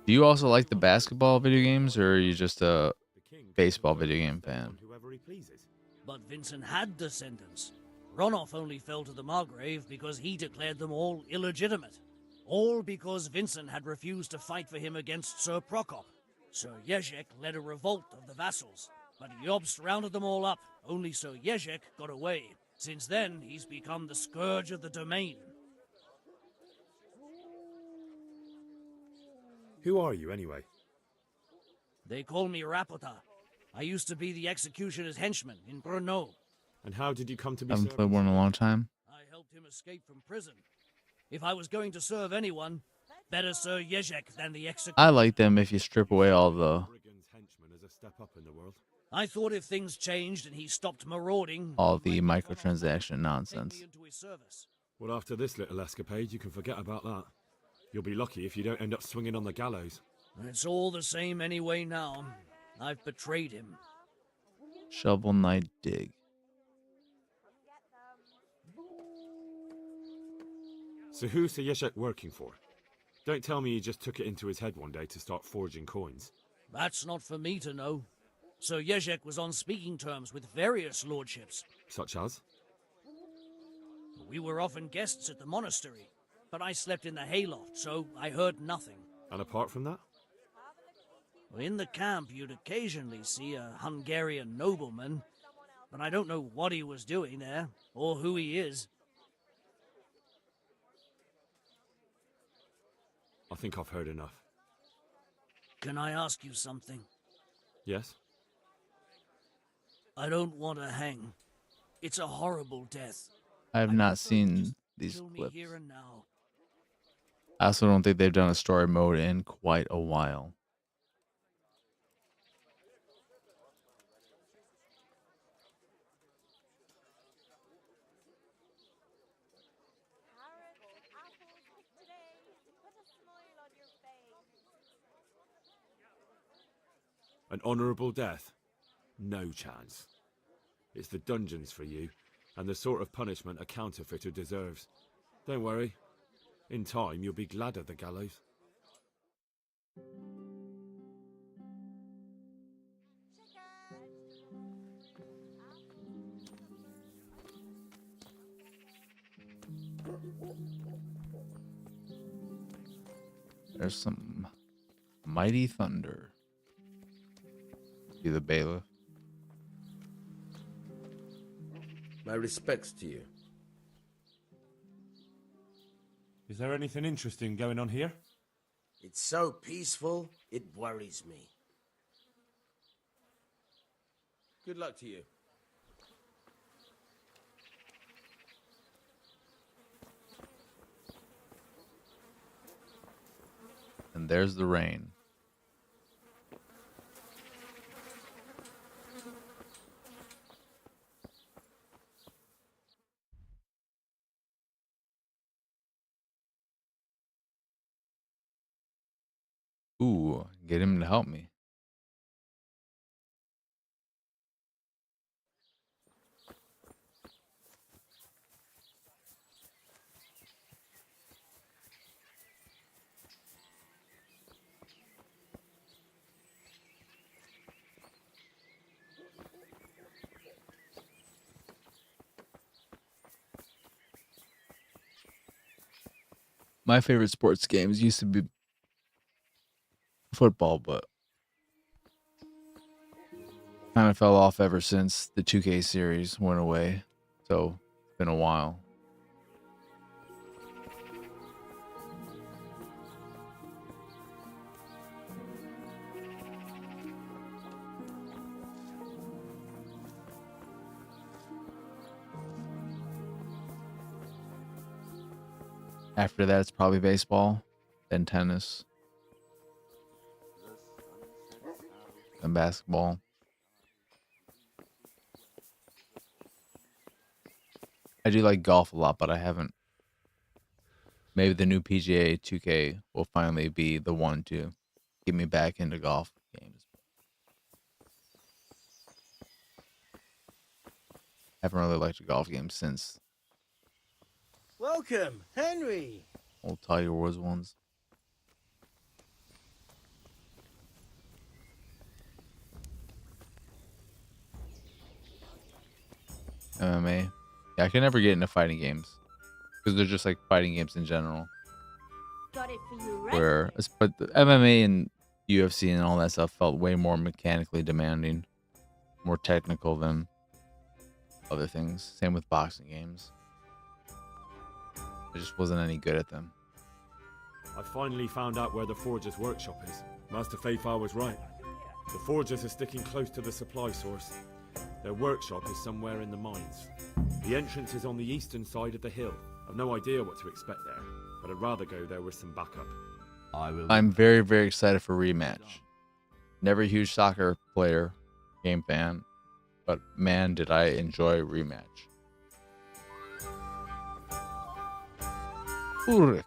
Do you also like the basketball video games, or are you just a baseball video game fan? Whoever he pleases. But Vincent had descendants. Ronov only fell to the Margrave because he declared them all illegitimate. All because Vincent had refused to fight for him against Sir Prokop. Sir Jezek led a revolt of the vassals, but Jobst rounded them all up. Only Sir Jezek got away. Since then, he's become the scourge of the domain. Who are you, anyway? They call me Rapota. I used to be the executioner's henchman in Brno. And how did you come to be I haven't served? played one in a long time. I helped him escape from prison. If I was going to serve anyone, better Sir Jezek than the executioner. I like them if you strip away all the... Brigand's henchman is a step up in the world. I thought if things changed and he stopped marauding... all the microtransaction nonsense. Take me into his service. Well, after this little escapade, you can forget about that. You'll be lucky if you don't end up swinging on the gallows. It's all the same anyway now. I've betrayed him. Shovel Knight dig. So who's Sir Jezek working for? Don't tell me he just took it into his head one day to start forging coins. That's not for me to know. Sir Jezek was on speaking terms with various lordships. Such as? We were often guests at the monastery, but I slept in the hayloft, so I heard nothing. And apart from that? In the camp, you'd occasionally see a Hungarian nobleman, but I don't know what he was doing there, or who he is. I think I've heard enough. Can I ask you something? Yes? I don't want to hang. It's a horrible death. I have not seen these Kill me clips. here and now. I also don't think they've done a story mode in quite a while. An honourable death? No chance. It's the dungeons for you, and the sort of punishment a counterfeiter deserves. Don't worry. In time, you'll be glad of the gallows. There's some mighty thunder. Be the bailiff. My respects to you. Is there anything interesting going on here? It's so peaceful, it worries me. Good luck to you. And there's the rain. Ooh, get him to help me. My favorite sports games used to be football, but kind of fell off ever since the 2K series went away. So it's been a while. After that, it's probably baseball, then tennis, then basketball. I do like golf a lot, but I haven't. Maybe the new PGA 2K will finally be the one to get me back into golf games. Haven't really liked a golf game since Welcome, Henry. old Tiger Woods ones. MMA. Yeah, I can never get into fighting games because they're just like fighting games in general. Got it for you, But the MMA and UFC and all that stuff felt way more mechanically demanding, more technical than other things. Same with boxing games. I just wasn't any good at them. I finally found out where the Forger's workshop is. Master Faithfar was right. The Forgers are sticking close to the supply source. Their workshop is somewhere in the mines. The entrance is on the eastern side of the hill. I've no idea what to expect there, but I'd rather go there with some backup. I'm very, very excited for Rematch. Never a huge soccer player, game fan, but man, did I enjoy Rematch. Ulrich.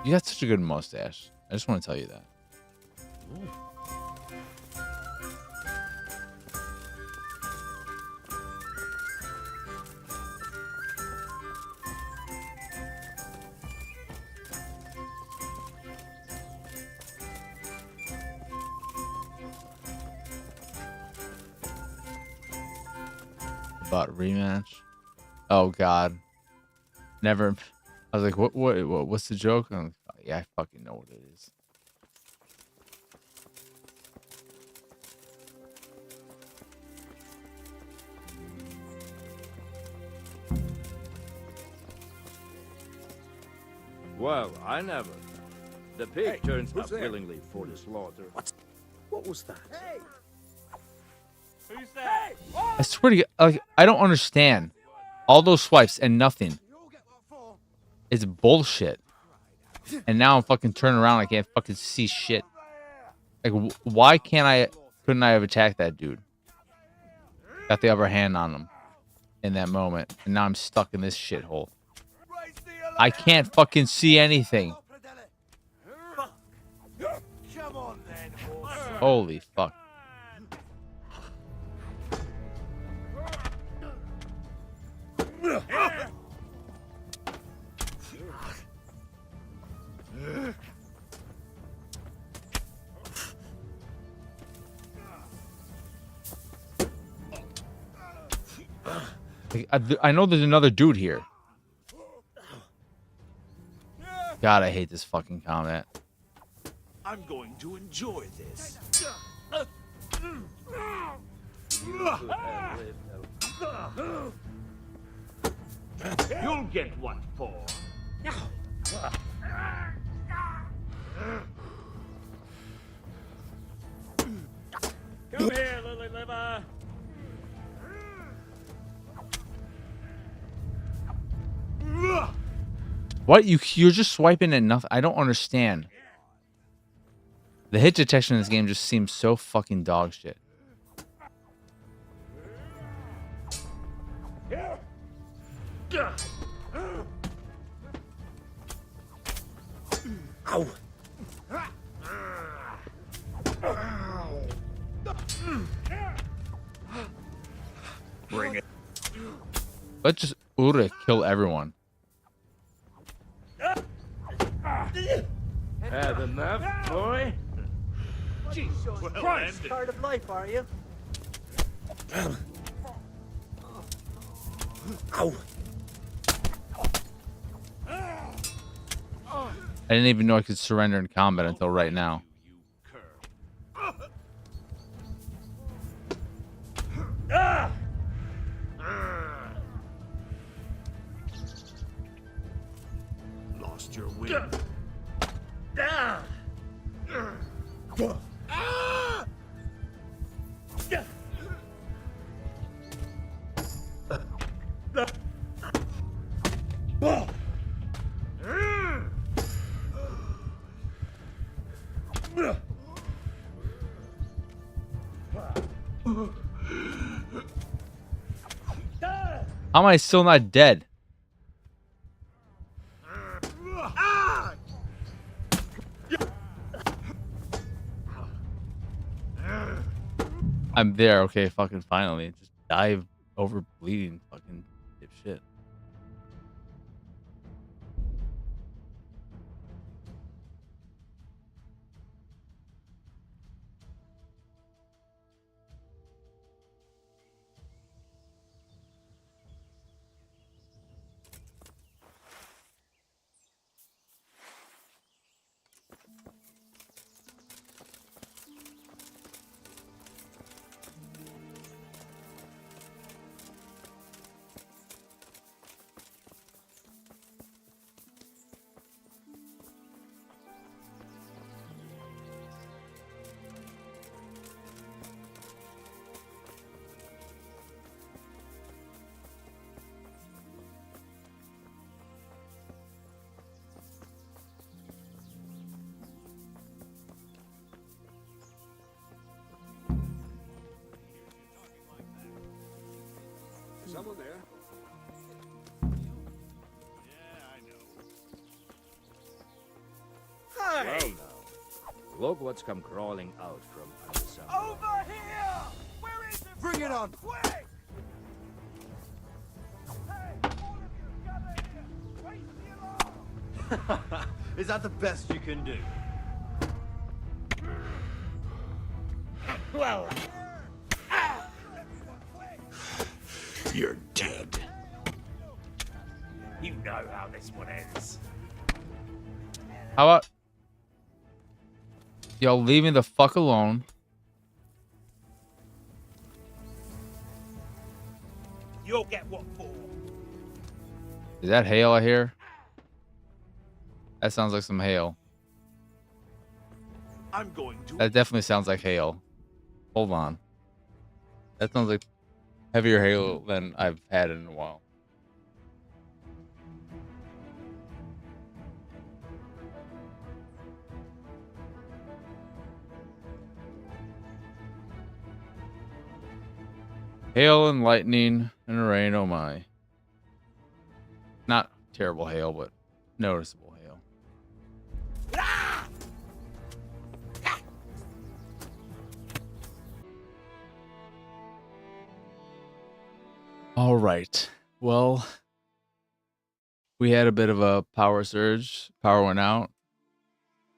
You got such a good mustache. I just want to tell you that. About Rematch. Oh God. Never. I was like, what's the joke? I'm like, yeah, I fucking know what it is. Well, I never. The pig turns up willingly for the slaughter. What was that? Hey! Who's that? I swear to God, like, I don't understand. All those swipes and nothing. It's bullshit. And now I'm fucking turning around. I can't fucking see shit. Like, why couldn't I have attacked that dude? Got the upper hand on him in that moment. And now I'm stuck in this shithole. I can't fucking see anything. Come on then, horse. Holy fuck. I know there's another dude here. God, I hate this fucking combat. I'm going to enjoy this. You'll get what for. Come here, lily liver. What? You're just swiping at nothing. I don't understand. The hit detection in this game just seems so fucking dog shit. Ow. Bring it. Let's just Ulrich kill everyone. Had enough, boy? Jesus Christ! Part of life, are you? Ow. I didn't even know I could surrender in combat until right now. Lost your wind. How am I still not dead? I'm there. Okay, fucking finally. Just dive over bleeding. Fucking shit. Someone there? Well, now, look what's come crawling out from under some. Over here! Where is it? Bring it on! Quick! Hey, all of you, gather here! Raise the alarm! Is that the best you can do? Well, You're dead. you know how this one ends. How about y'all leave me the fuck alone? You'll get what for. Is that hail I hear? That sounds like some hail. I'm going to. That definitely sounds like hail. Hold on. That sounds like heavier hail than I've had in a while. Hail and lightning and rain, oh my. Not terrible hail, but noticeable hail. All right. Well, we had a bit of a power surge. Power went out.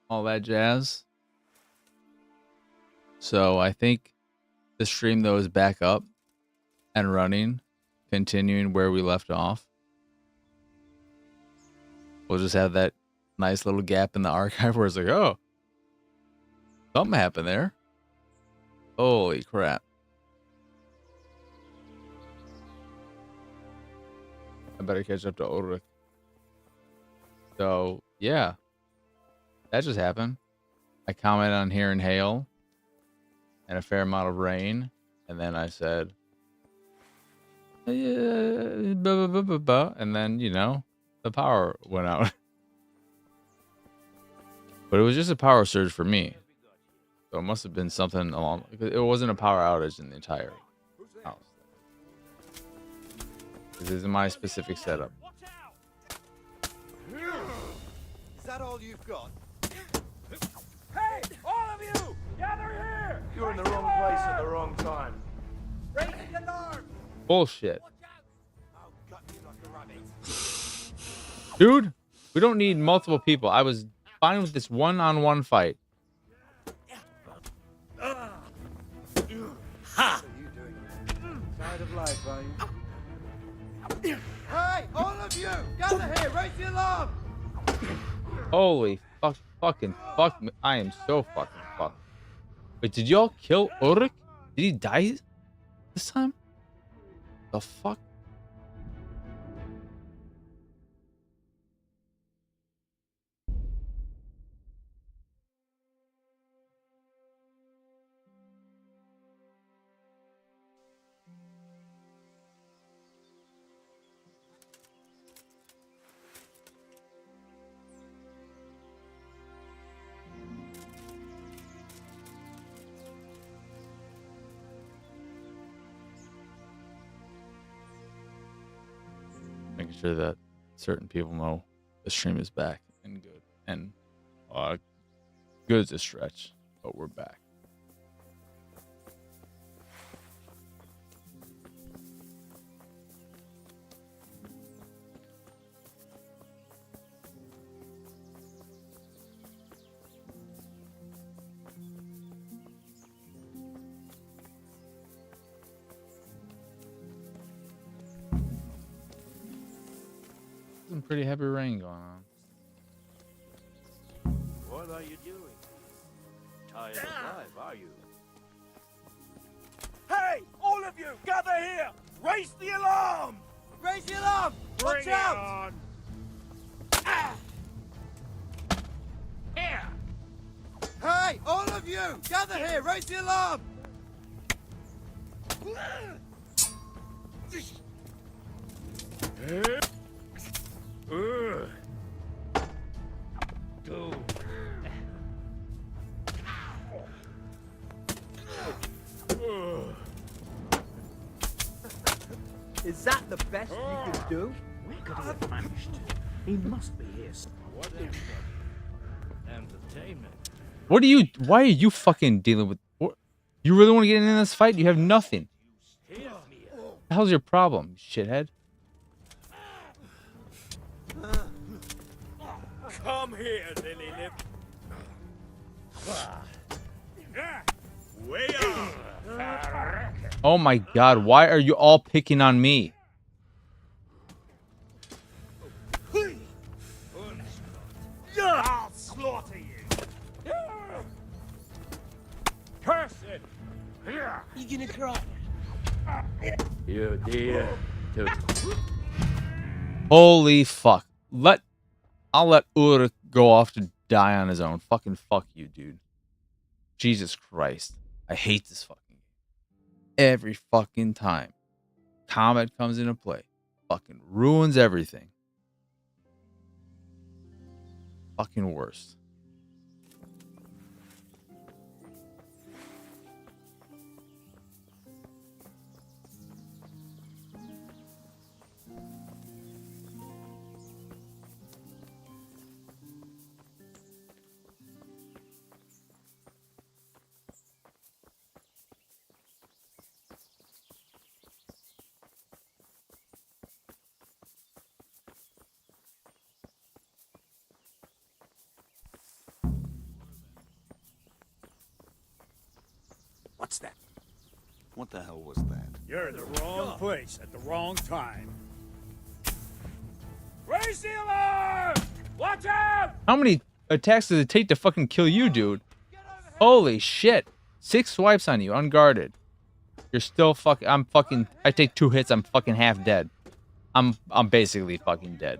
All that jazz. So I think the stream, though, is back up and running, continuing where we left off. We'll just have that nice little gap in the archive where it's like, oh, something happened there. Holy crap. I better catch up to Ulrich. So, yeah. That just happened. I commented on hearing hail and a fair amount of rain. And then I said, yeah, blah, blah, blah, blah, blah. And then, you know, the power went out. But it was just a power surge for me. So it must have been something along... It wasn't a power outage in the entire house. This is my specific setup. Is that all you've got? Hey, all of you, gather here! You're in the wrong place at the wrong time. Raise the alarm! Bullshit. I'll gut you like a rabbit. Dude, we don't need multiple people. I was fine with this one-on-one fight. Ha! What are you doing? Tired of life, are you? Hey, all of you, gather here! Raise the alarm! Holy fucking fuck me. I am so fucking fucked. Wait, did y'all kill Ulrich? Did he die this time? The fuck? Making sure that certain people know the stream is back and good. And good is a stretch, but we're back. Some pretty heavy rain going on. What are you doing? Tired of life, are you? Hey, all of you, gather here! Raise the alarm! Raise the alarm! Watch out! On. Ah. Here! Hey, all of you, gather here! Raise the alarm! Go. Is that the best you could do? Where could he have managed? He must be here. What entertainment? What are you? Why are you fucking dealing with? What, you really want to get in this fight? You have nothing. What the hell's your problem, shithead? Come here, Lily Lip. Way up! Oh my god, why are you all picking on me? I'll slaughter you! Curse it! You gonna cry? You dear. Holy fuck. I'll let Ulrich go off to die on his own. Fucking fuck you, dude. Jesus Christ. I hate this fucking game. Every fucking time Comet comes into play. Fucking ruins everything. Fucking worst. What's that? What the hell was that? You're in the wrong place at the wrong time. Raise the alarm! Watch out! How many attacks does it take to fucking kill you, dude? Holy shit. 6 swipes on you, unguarded. You're still I take 2 hits, I'm fucking half dead. I'm basically fucking dead.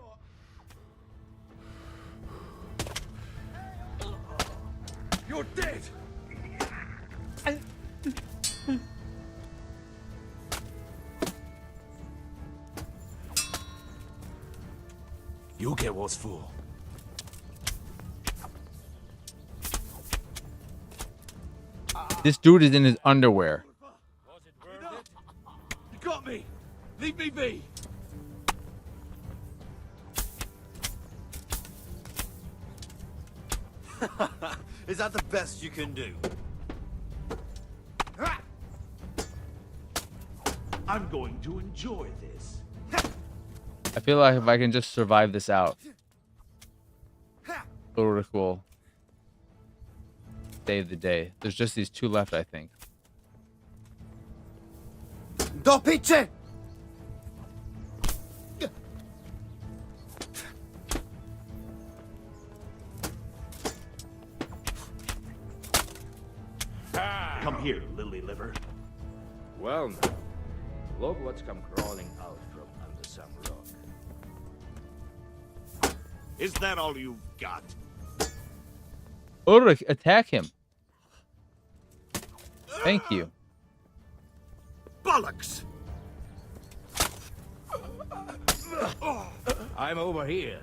You're dead! You'll get what's for. This dude is in his underwear. You got me! Leave me be! Is that the best you can do? I'm going to enjoy this. I feel like if I can just survive this out, it'll be cool. Save the day. There's just these two left, I think. Do picie! Come here, lily liver. Well, now, look what's come crawling out from under some rock. Is that all you've got? Ulrich, attack him. Thank you. Bollocks! I'm over here.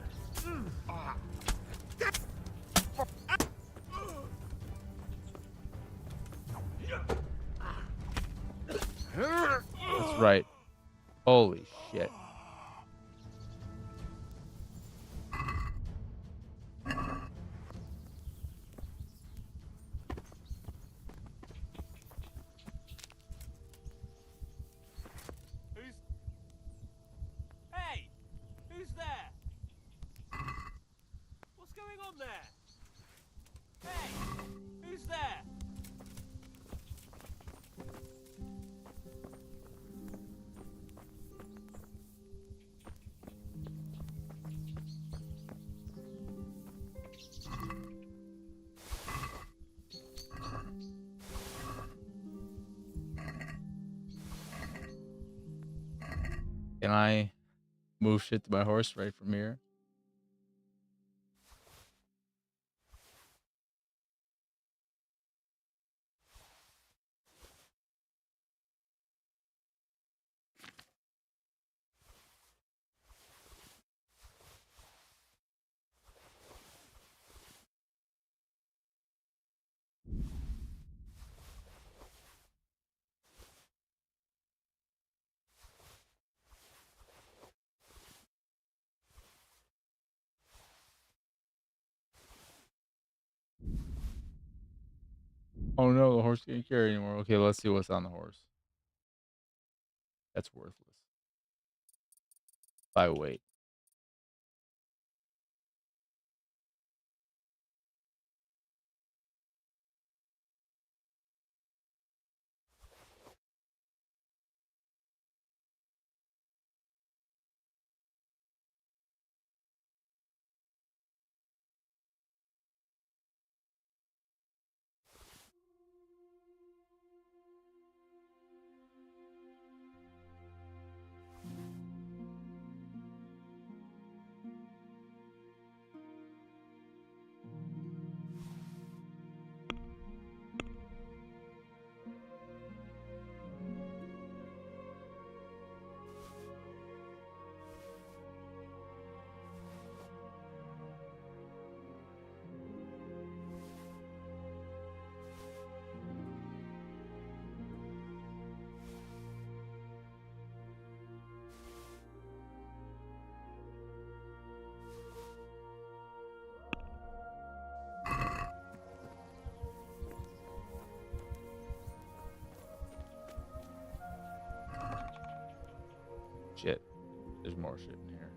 That's right. Holy shit. Hey! Who's there? What's going on there? Hey! Who's there? Can I move shit to my horse right from here? Oh no, the horse can't carry anymore. Okay, let's see what's on the horse. That's worthless. By weight. Shit. There's more shit in here.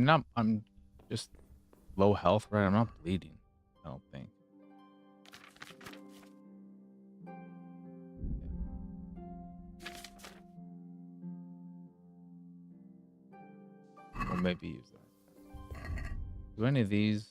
Not. I'm just low health, right? I'm not bleeding. I don't think. Or maybe use that. Do any of these?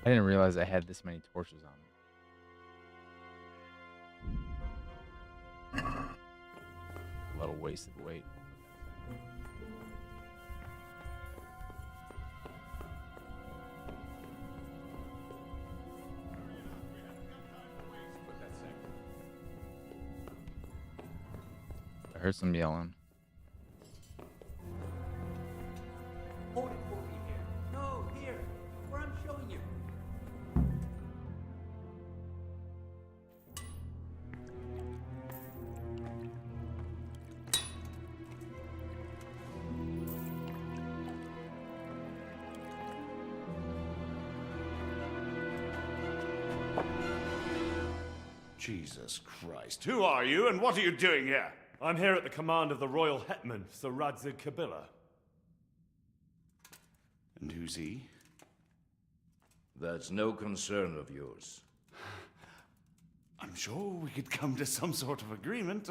I didn't realize I had this many torches on me. A little wasted weight. I heard some yelling. Hold it for me here. No, here, where I'm showing you. Jesus Christ. Who are you and what are you doing here? I'm here at the command of the royal hetman, Sir Radzig Kabila. And who's he? That's no concern of yours. I'm sure we could come to some sort of agreement.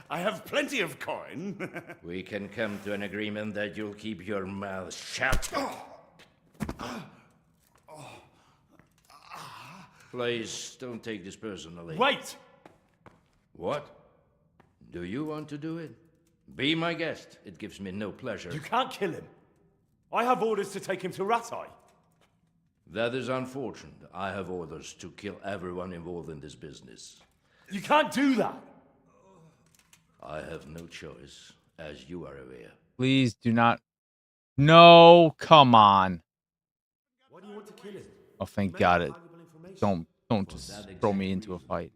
I have plenty of coin. We can come to an agreement that you'll keep your mouth shut. Please, don't take this personally. Wait! What? Do you want to do it? Be my guest. It gives me no pleasure. You can't kill him. I have orders to take him to Ratai. That is unfortunate. I have orders to kill everyone involved in this business. You can't do that. I have no choice, as you are aware. Please do not. No, come on. Why do you want to kill him? Oh, thank God it. Don't just throw me into a fight.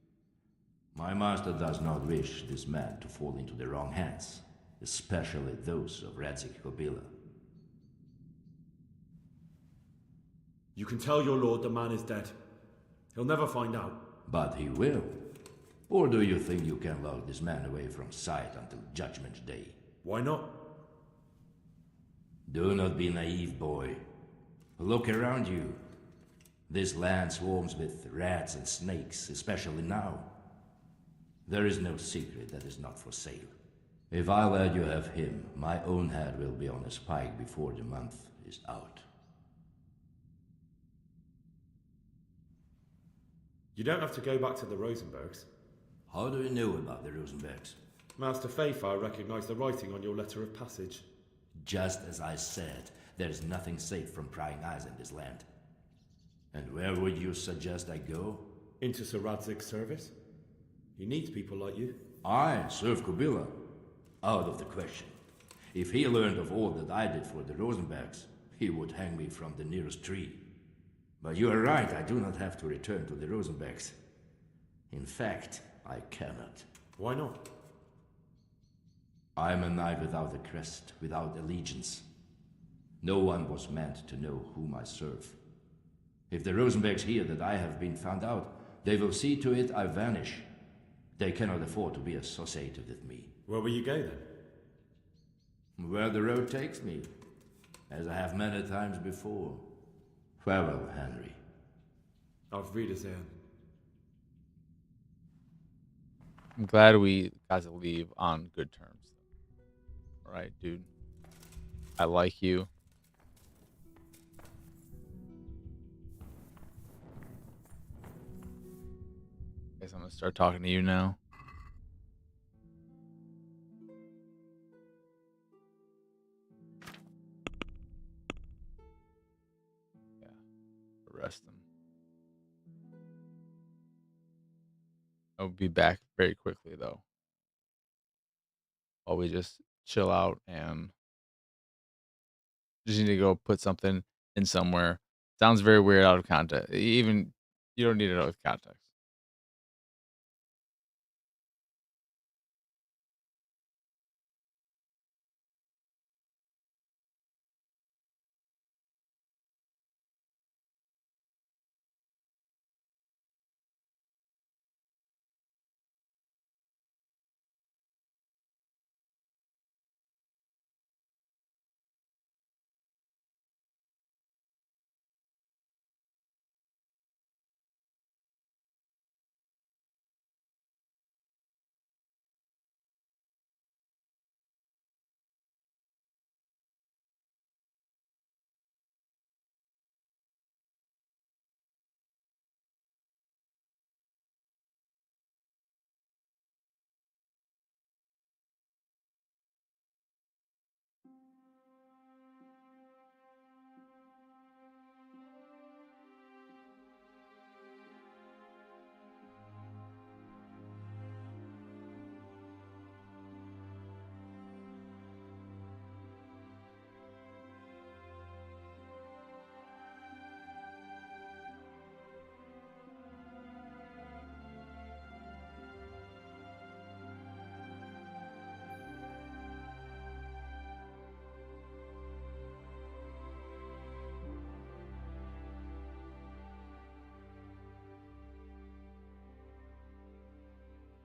My master does not wish this man to fall into the wrong hands, especially those of Radzig Kabila. You can tell your lord the man is dead. He'll never find out. But he will. Or do you think you can lock this man away from sight until Judgment Day? Why not? Do not be naive, boy. Look around you. This land swarms with rats and snakes, especially now. There is no secret that is not for sale. If I let you have him, my own head will be on a spike before the month is out. You don't have to go back to the Rosenbergs. How do you know about the Rosenbergs? Master Fayfire recognized the writing on your letter of passage. Just as I said, there's nothing safe from prying eyes in this land. And where would you suggest I go? Into Sir Radzig's service. He needs people like you. I serve Kabila. Out of the question. If he learned of all that I did for the Rosenbergs, he would hang me from the nearest tree. But you are right, I do not have to return to the Rosenbergs. In fact, I cannot. Why not? I am a knight without a crest, without allegiance. No one was meant to know whom I serve. If the Rosenbergs hear that I have been found out, they will see to it I vanish. They cannot afford to be associated with me. Where will you go then? Where the road takes me, as I have many times before. Farewell, Henry. Auf Wiedersehen. I'm glad we got to leave on good terms. All right, dude. I like you. Guess I'm gonna start talking to you now. Yeah. Arrest him. I'll be back very quickly though. While we just chill out and just need to go put something in somewhere. Sounds very weird out of context. Even you don't need it out of context.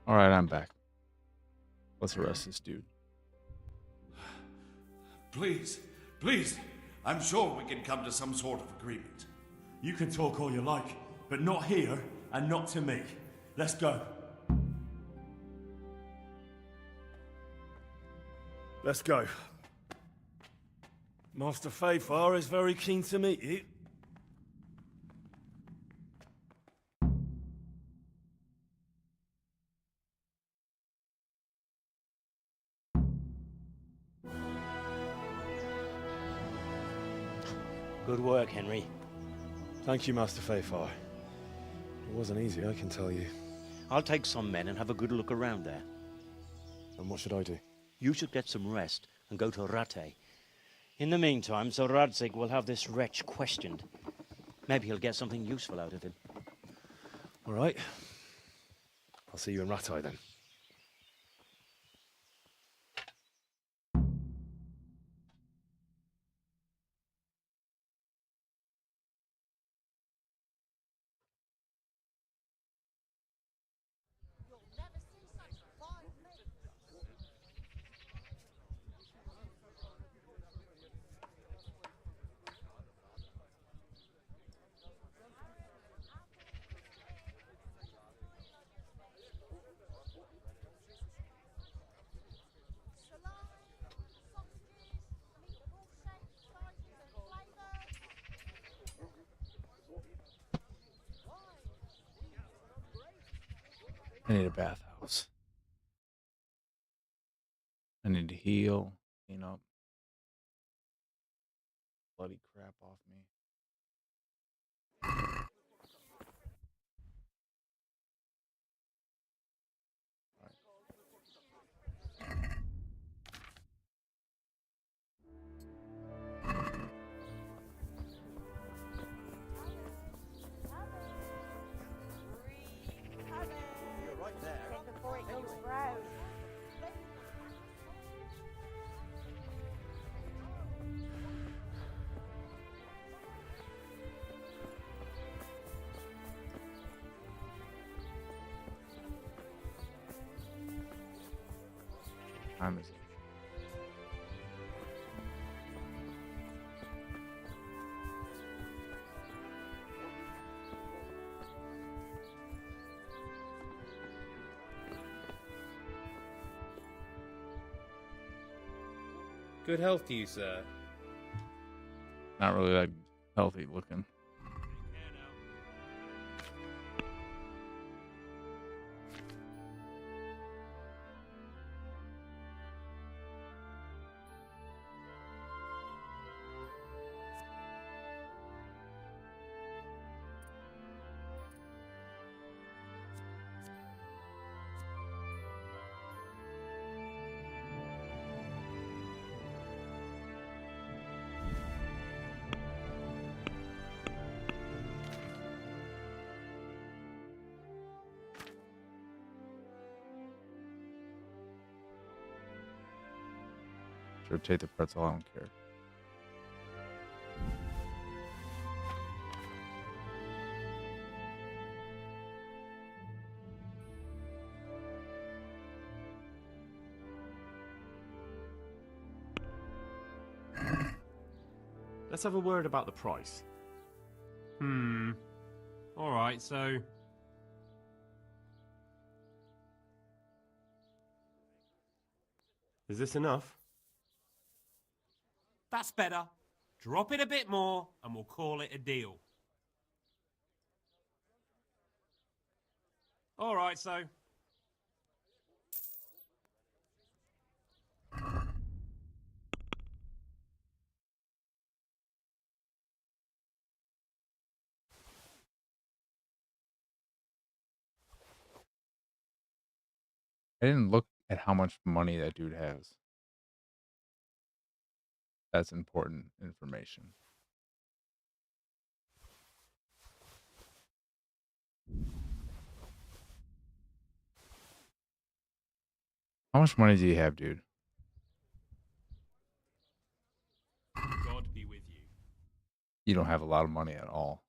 All right, I'm back. Let's arrest this dude. Please, please, I'm sure we can come to some sort of agreement. You can talk all you like, but not here and not to me. Let's go. Let's go. Master Fayfar is very keen to meet you. Good work, Henry. Thank you, Master Fayfar. It wasn't easy, I can tell you. I'll take some men and have a good look around there. And what should I do? You should get some rest and go to Rattay. In the meantime, Sir Radzig will have this wretch questioned. Maybe he'll get something useful out of him. All right. I'll see you in Rattay then. I need a bathhouse. I need to heal, clean up bloody crap off me. You're right there. Before it goes brown. Time is it? Good health to you, sir. Not really that healthy looking. Sure, take the pretzel. I don't care. Let's have a word about the price. Alright, so... Is this enough? That's better. Drop it a bit more, and we'll call it a deal. Alright, so... I didn't look at how much money that dude has. That's important information. How much money do you have, dude? God be with you. You don't have a lot of money at all.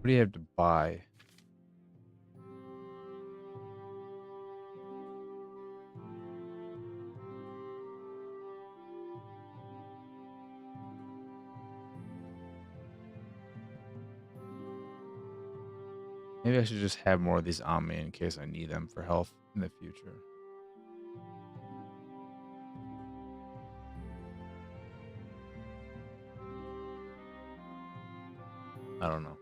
What do you have to buy? Maybe I should just have more of these on me in case I need them for health in the future. I don't know.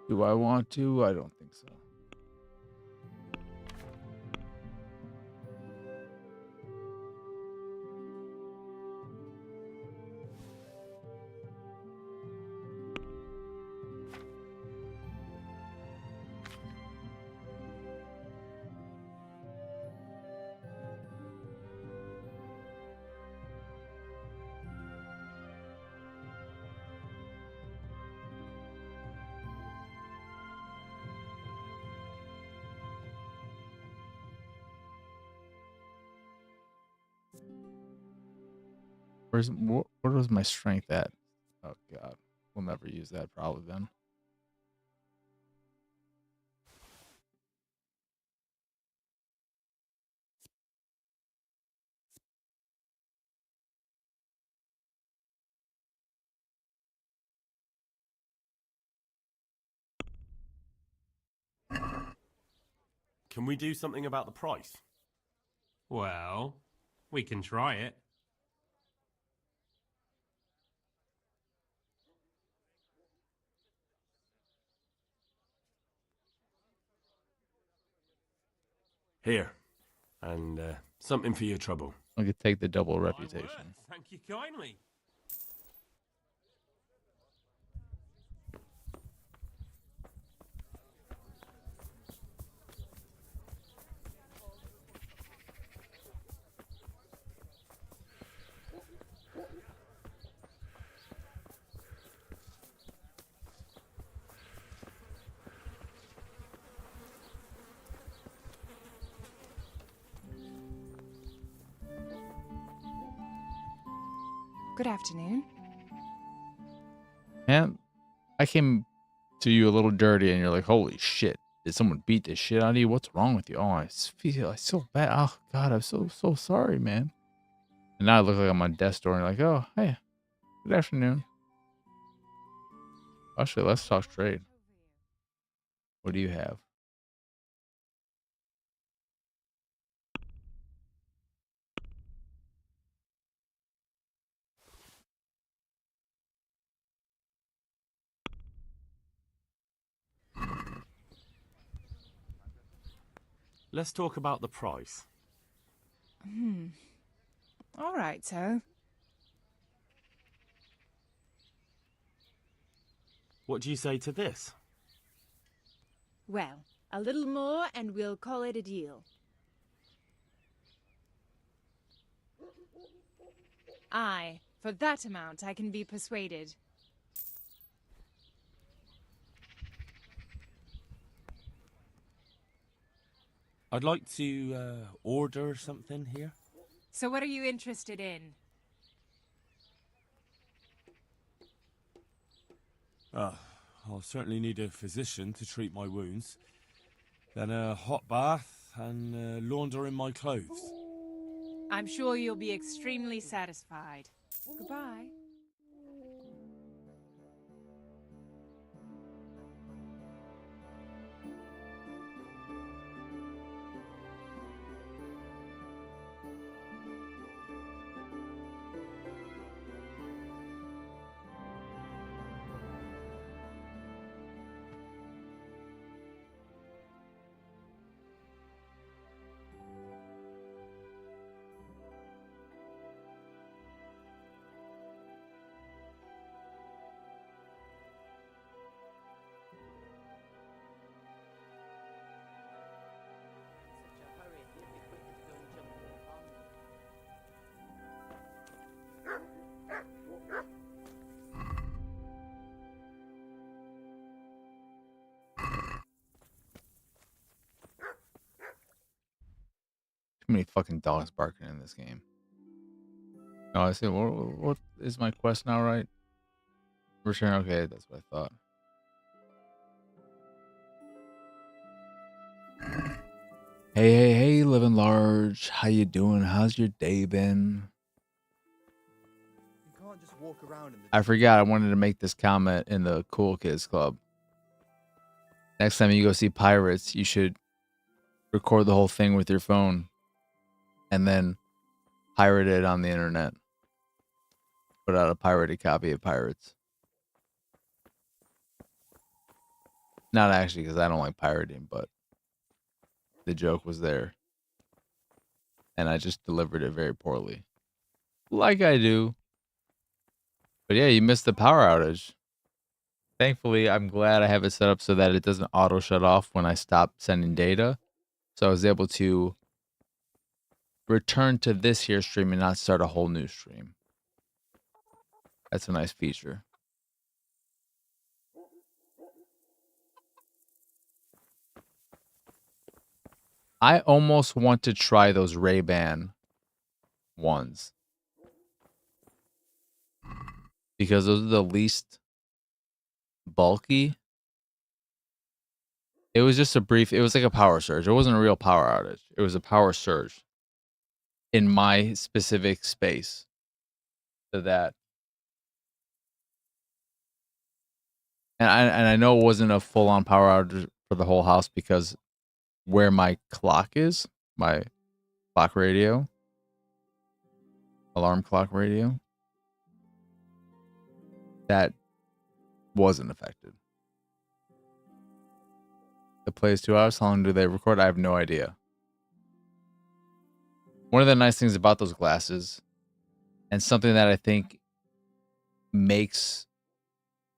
Do I want to? I don't think so. What was my strength at? Oh god, we'll never use that probably then. Can we do something about the price? Well, we can try it. Here. And something for your trouble. I could take the double reputation. Thank you kindly. Good afternoon. Man, I came to you a little dirty and you're like, holy shit. Did someone beat the shit out of you? What's wrong with you? Oh, I so bad. Oh god, I'm so sorry, man. And now I look like I'm on death's door and you're like, oh, hey, good afternoon. Actually, let's talk straight. What do you have? let's talk about the price. All right, so. What do you say to this? Well, a little more and we'll call it a deal. Aye, for that amount I can be persuaded. I'd like to order something here. So what are you interested in? I'll certainly need a physician to treat my wounds. Then a hot bath and laundering my clothes. I'm sure you'll be extremely satisfied. Goodbye. Too many fucking dogs barking in this game. Oh, I see. What is my quest now, right? Return. Okay, that's what I thought. Hey, living large. How you doing? How's your day been? You can't just walk around in the I forgot I wanted to make this comment in the Cool Kids Club. Next time you go see Pirates, you should record the whole thing with your phone and then pirate it on the internet. Put out a pirated copy of Pirates. Not actually, because I don't like pirating, but the joke was there. And I just delivered it very poorly. Like I do. But yeah, you missed the power outage. Thankfully, I'm glad I have it set up so that it doesn't auto shut off when I stop sending data. So I was able to return to this here stream and not start a whole new stream. That's a nice feature. I almost want to try those Ray-Ban ones. Because those are the least bulky. It was just it was like a power surge. It wasn't a real power outage. It was a power surge in my specific space. So that. And I know it wasn't a full-on power outage for the whole house because where my clock is, my clock radio, alarm clock radio, that wasn't affected. It plays 2 hours. How long do they record? I have no idea. One of the nice things about those glasses, and something that I think makes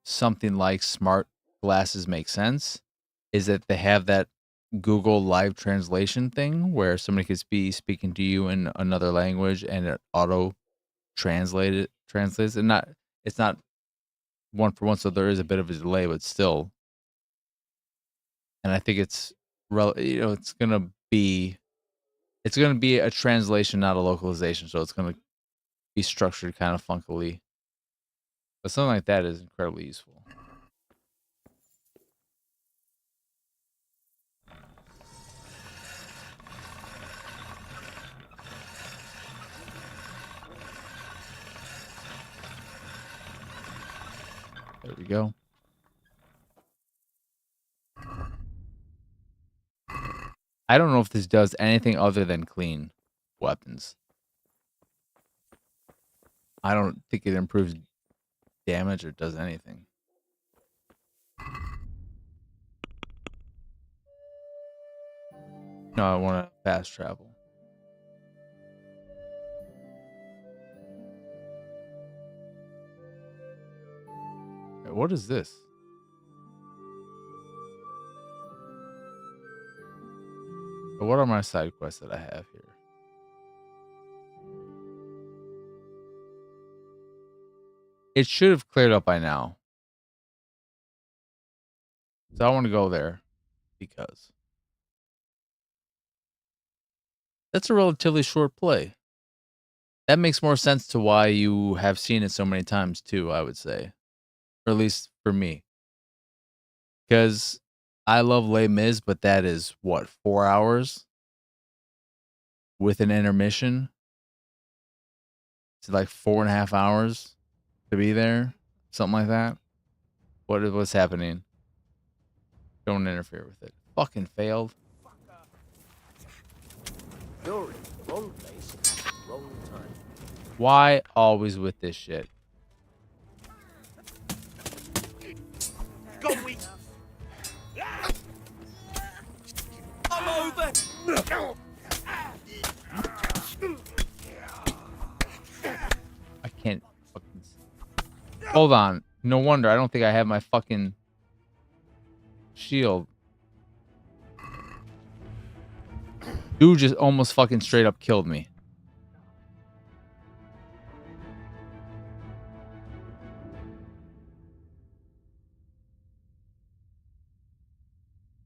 something like smart glasses make sense, is that they have that Google live translation thing where somebody could be speaking to you in another language and it auto translates it. And it's not one for one, so there is a bit of a delay, but still. And I think it's it's gonna be a translation, not a localization, so it's gonna be structured kind of funkily. But something like that is incredibly useful. There we go. I don't know if this does anything other than clean weapons. I don't think it improves damage or does anything. No, I want to fast travel. Wait, what is this? What are my side quests that I have here? It should have cleared up by now. So I want to go there because that's a relatively short play. That makes more sense to why you have seen it so many times too, I would say. Or at least for me. Because I love Les Mis, but that is what, 4 hours? With an intermission? It's like 4.5 hours to be there? Something like that. What's happening? Don't interfere with it. Fucking failed. You're in the wrong place at the wrong time. Why always with this shit? Got me. I'm over. I can't fucking... Hold on. No wonder. I don't think I have my fucking shield. Dude just almost fucking straight up killed me.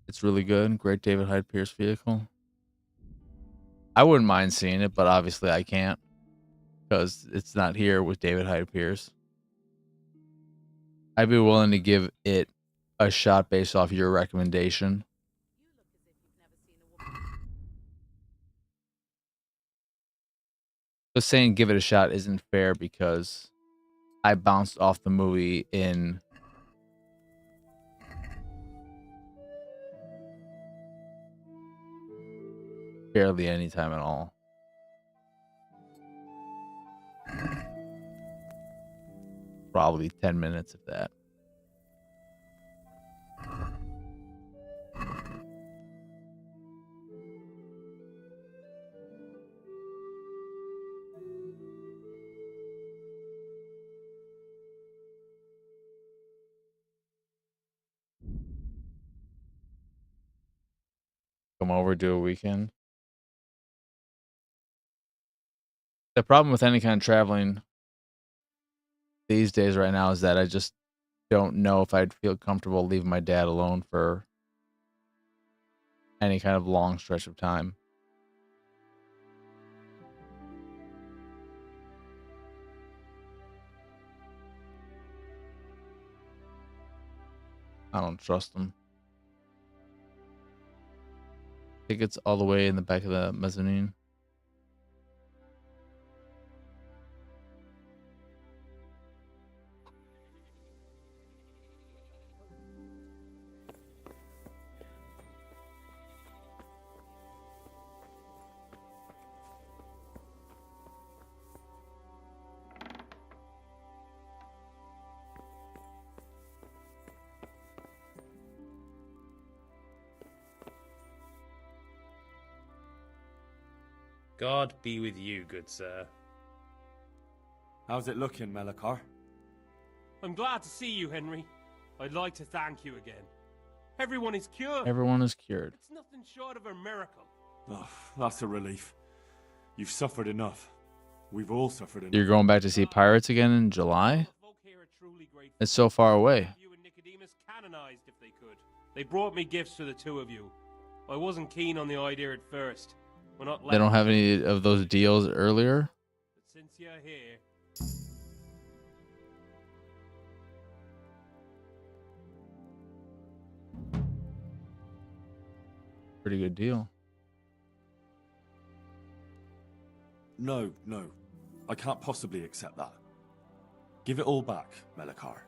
It's really good. Great David Hyde Pierce vehicle. I wouldn't mind seeing it, but obviously I can't. Because it's not here with David Hyde Pierce. I'd be willing to give it a shot based off your recommendation. Just saying give it a shot isn't fair because I bounced off the movie in barely any time at all. Probably 10 minutes if that. Come over, do a weekend. The problem with any kind of traveling these days right now is that I just don't know if I'd feel comfortable leaving my dad alone for any kind of long stretch of time. I don't trust him. Tickets all the way in the back of the mezzanine. God be with you, good sir. How's it looking, Melikar? I'm glad to see you, Henry. I'd like to thank you again. Everyone is cured. Everyone is cured. It's nothing short of a miracle. Oh, that's a relief. You've suffered enough. We've all suffered enough. You're going back to see Pirates again in July? It's so far away. You and Nicodemus canonized if they could. They brought me gifts for the two of you. I wasn't keen on the idea at first. We're not They don't have any of those deals earlier? But since you're here, Pretty good deal. No. I can't possibly accept that. Give it all back, Melikar.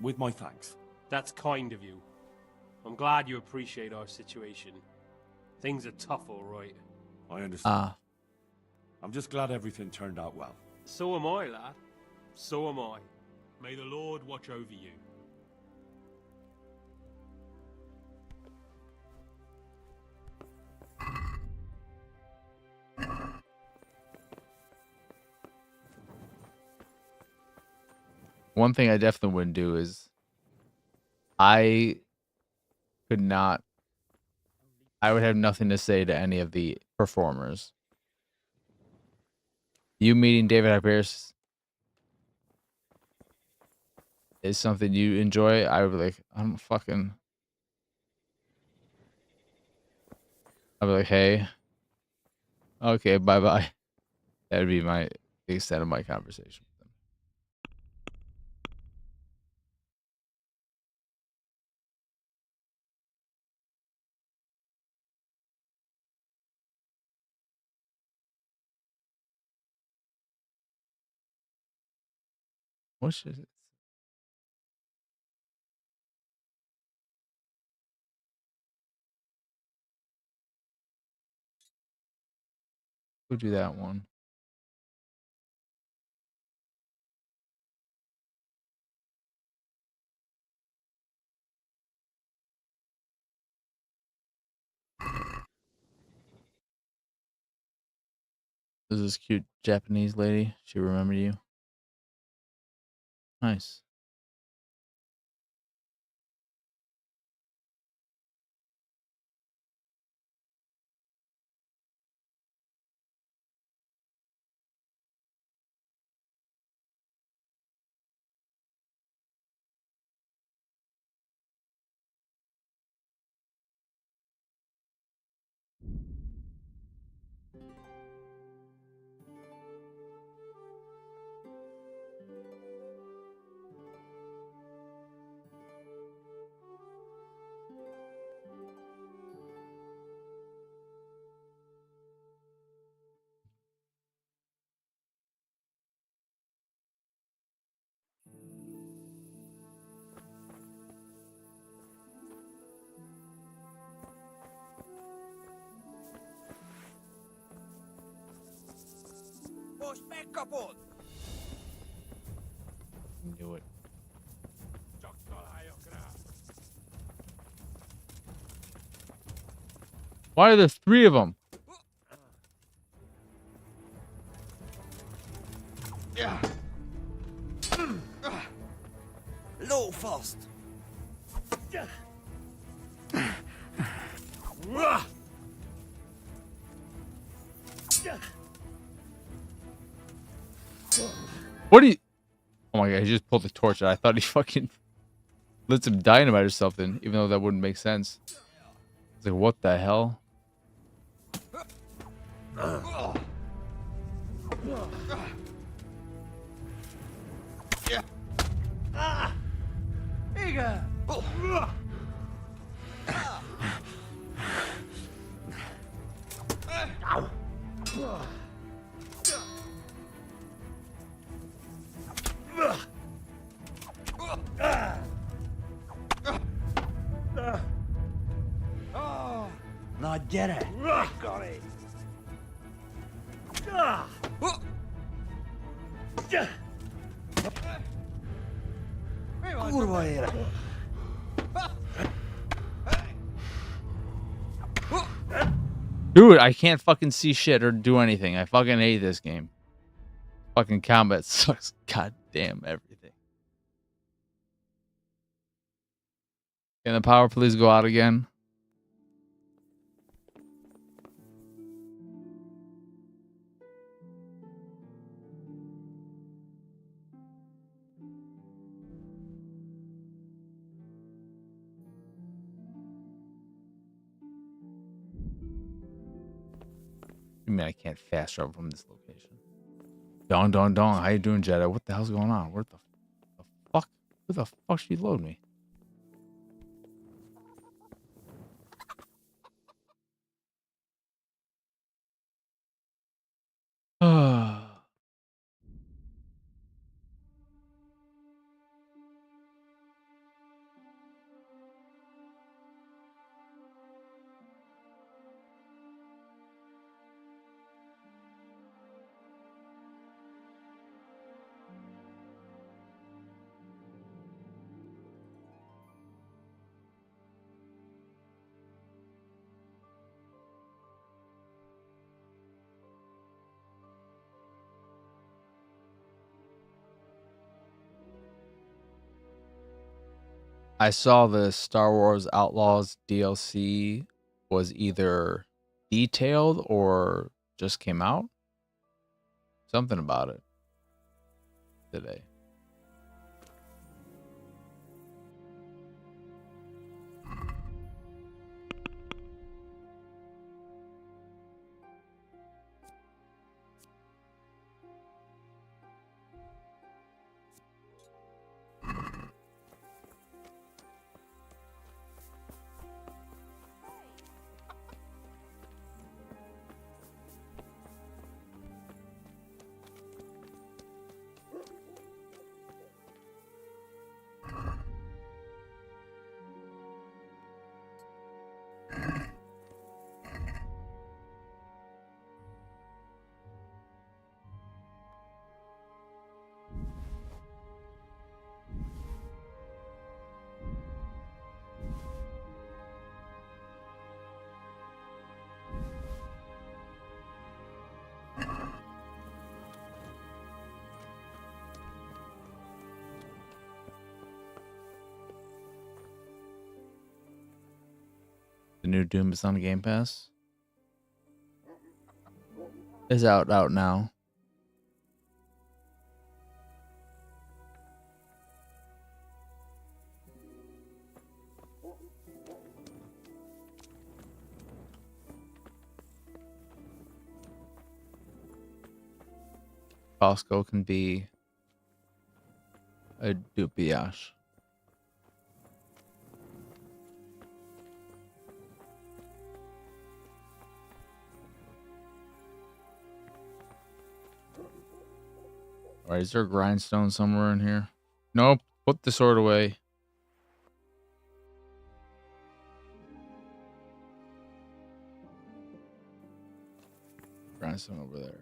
With my thanks. that's kind of you. I'm glad you appreciate our situation. Things are tough, all right. I understand. Ah. I'm just glad everything turned out well. So am I, lad. So am I. May the Lord watch over you. One thing I definitely wouldn't do is I could not. I would have nothing to say to any of the performers. You meeting David Hyperius is something you enjoy. I would be like, I'm fucking. I'd be like, hey, okay, bye bye. That'd be the extent of my conversation with them. What should it? We'll do that one. There's this cute Japanese lady. She remembered you. Nice. Knew it. Why are there 3 of them? Yeah. Low fast. What do you? Oh my god! He just pulled the torch out. I thought he fucking lit some dynamite or something, even though that wouldn't make sense. It's like, what the hell? Yeah. Ah. Eager. Ow. Now get it. Got it. Kurva era. Dude, I can't fucking see shit or do anything. I fucking hate this game. Fucking combat sucks. God damn everything. Can the power please go out again? I mean, I can't fast travel from this location. Dong, dong, dong. How you doing, Jedi? What the hell's going on? Where the fuck? Where the fuck should you load me? I saw the Star Wars Outlaws DLC was either detailed or just came out. Something about it today. The new Doom is on Game Pass. Is out now. Costco can be a dupiage. Alright, is there a grindstone somewhere in here? Nope. Put the sword away. Grindstone over there.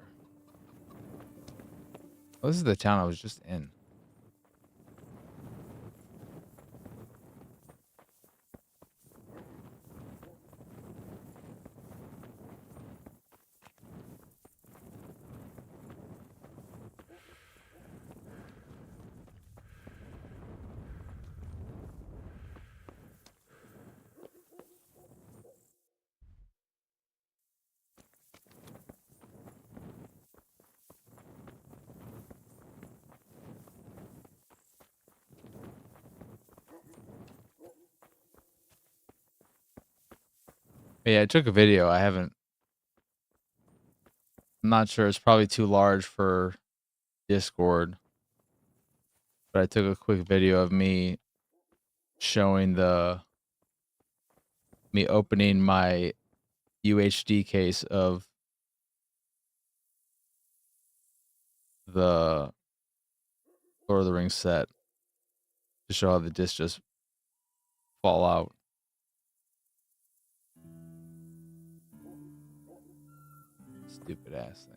Oh, this is the town I was just in. Yeah, I took a video. I'm not sure. It's probably too large for Discord. But I took a quick video of me showing me opening my UHD case of the Lord of the Rings set to show how the discs just fall out. Stupid ass thing.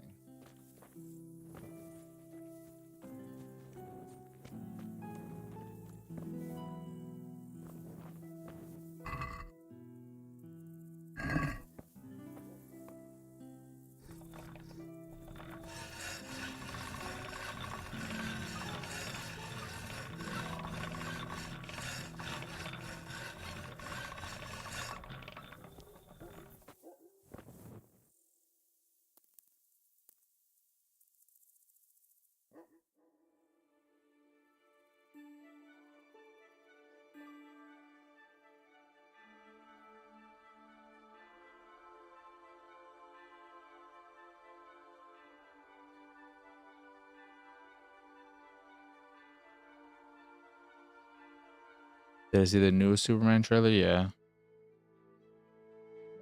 Did I see the newest Superman trailer? Yeah.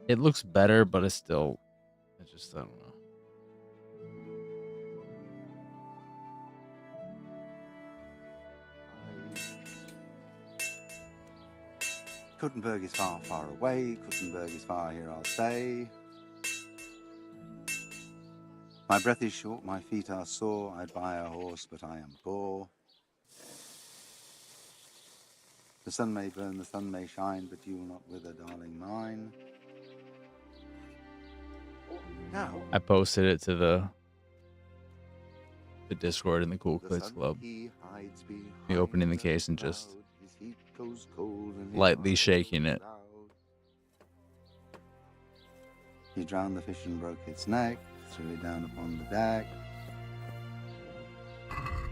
It looks better, but it's still, I don't know. Kuttenberg is far, far away. Kuttenberg is far, here I'll stay. My breath is short, my feet are sore. I'd buy a horse, but I am poor. The sun may burn, the sun may shine, but you will not wither, darling mine. Now, I posted it to the Discord in the Cool Kids Club. Me opening the case and just goes cold and your Lightly heart shaking goes it. out. He drowned the fish and broke its neck, threw it down upon the deck.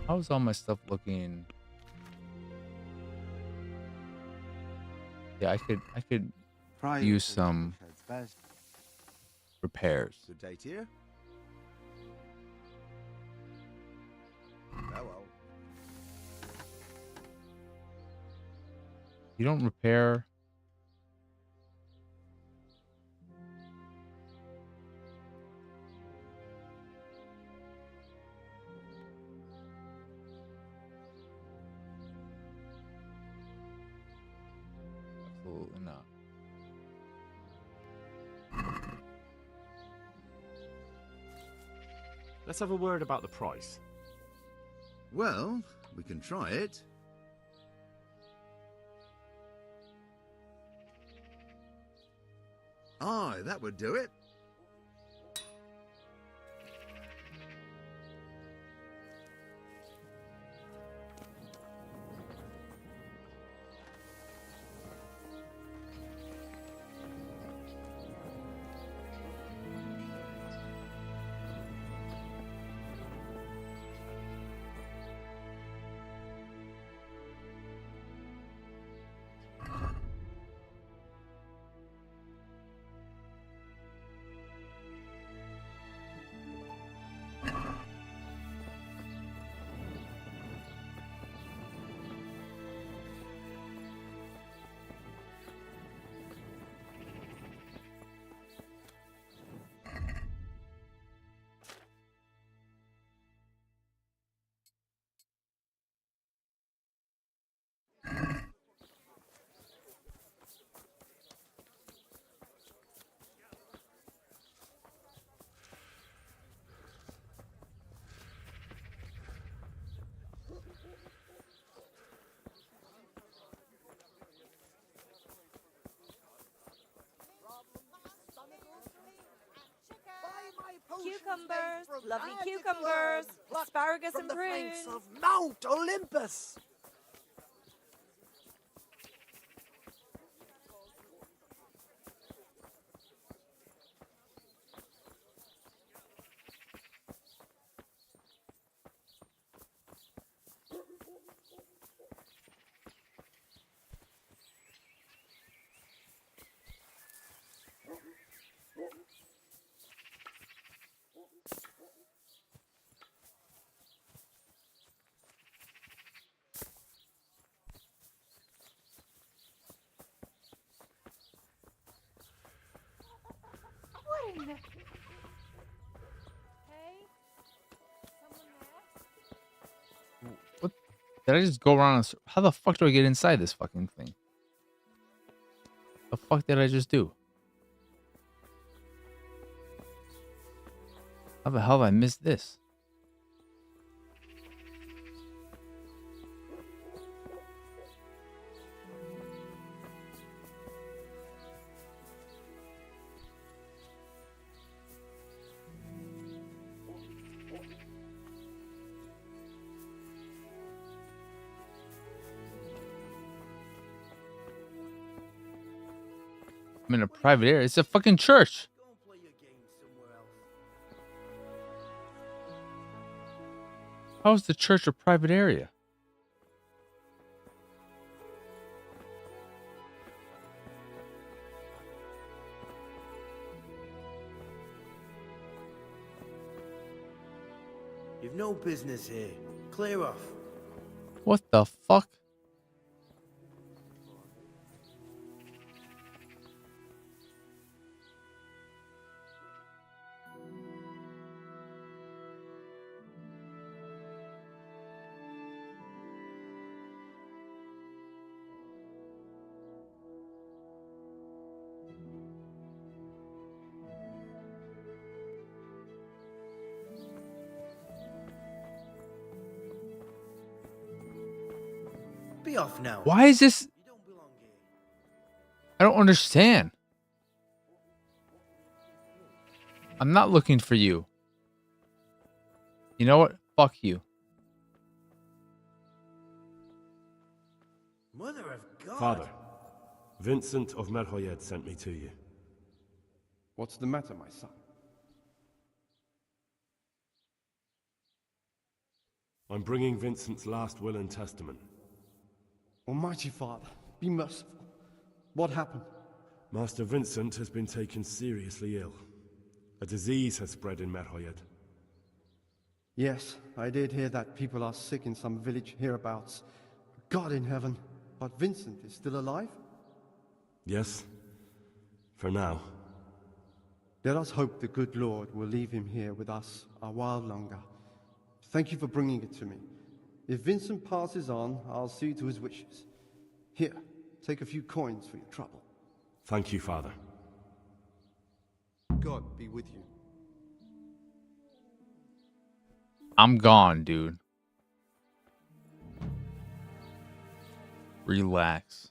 How's all my stuff looking? Yeah, I could Private use is some Bushhead's best. repairs. Good day to you. Farewell. You don't repair. Absolutely not. Let's have a word about the price. Well, we can try it. Aye, that would do it. Cucumbers, lovely cucumbers, asparagus from and the flanks prunes. of Mount Olympus. What in the... Hey? Someone there? What? Did I just go around? How the fuck do I get inside this fucking thing? The fuck did I just do? How the hell have I missed this? I'm in a private area. It's a fucking church. How is the church a private area? You've no business here. Clear off. What the fuck? Be off now. Why is this? I don't understand. I'm not looking for you. You know what? Fuck you. Mother of Father, Vincent of Merhoyed sent me to you. What's the matter, my son? I'm bringing Vincent's last will and testament. Almighty Father, be merciful. What happened? Master Vincent has been taken seriously ill. A disease has spread in Merhoyed. Yes, I did hear that people are sick in some village hereabouts. God in heaven, but Vincent is still alive? Yes, for now. Let us hope the good Lord will leave him here with us a while longer. Thank you for bringing it to me. If Vincent passes on, I'll see to his wishes. Here, take a few coins for your trouble. Thank you, Father. God be with you. I'm gone, dude. Relax.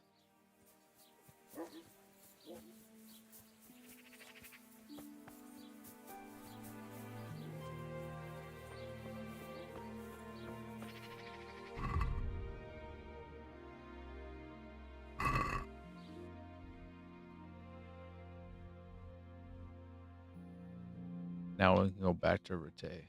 Now we can go back to Rete.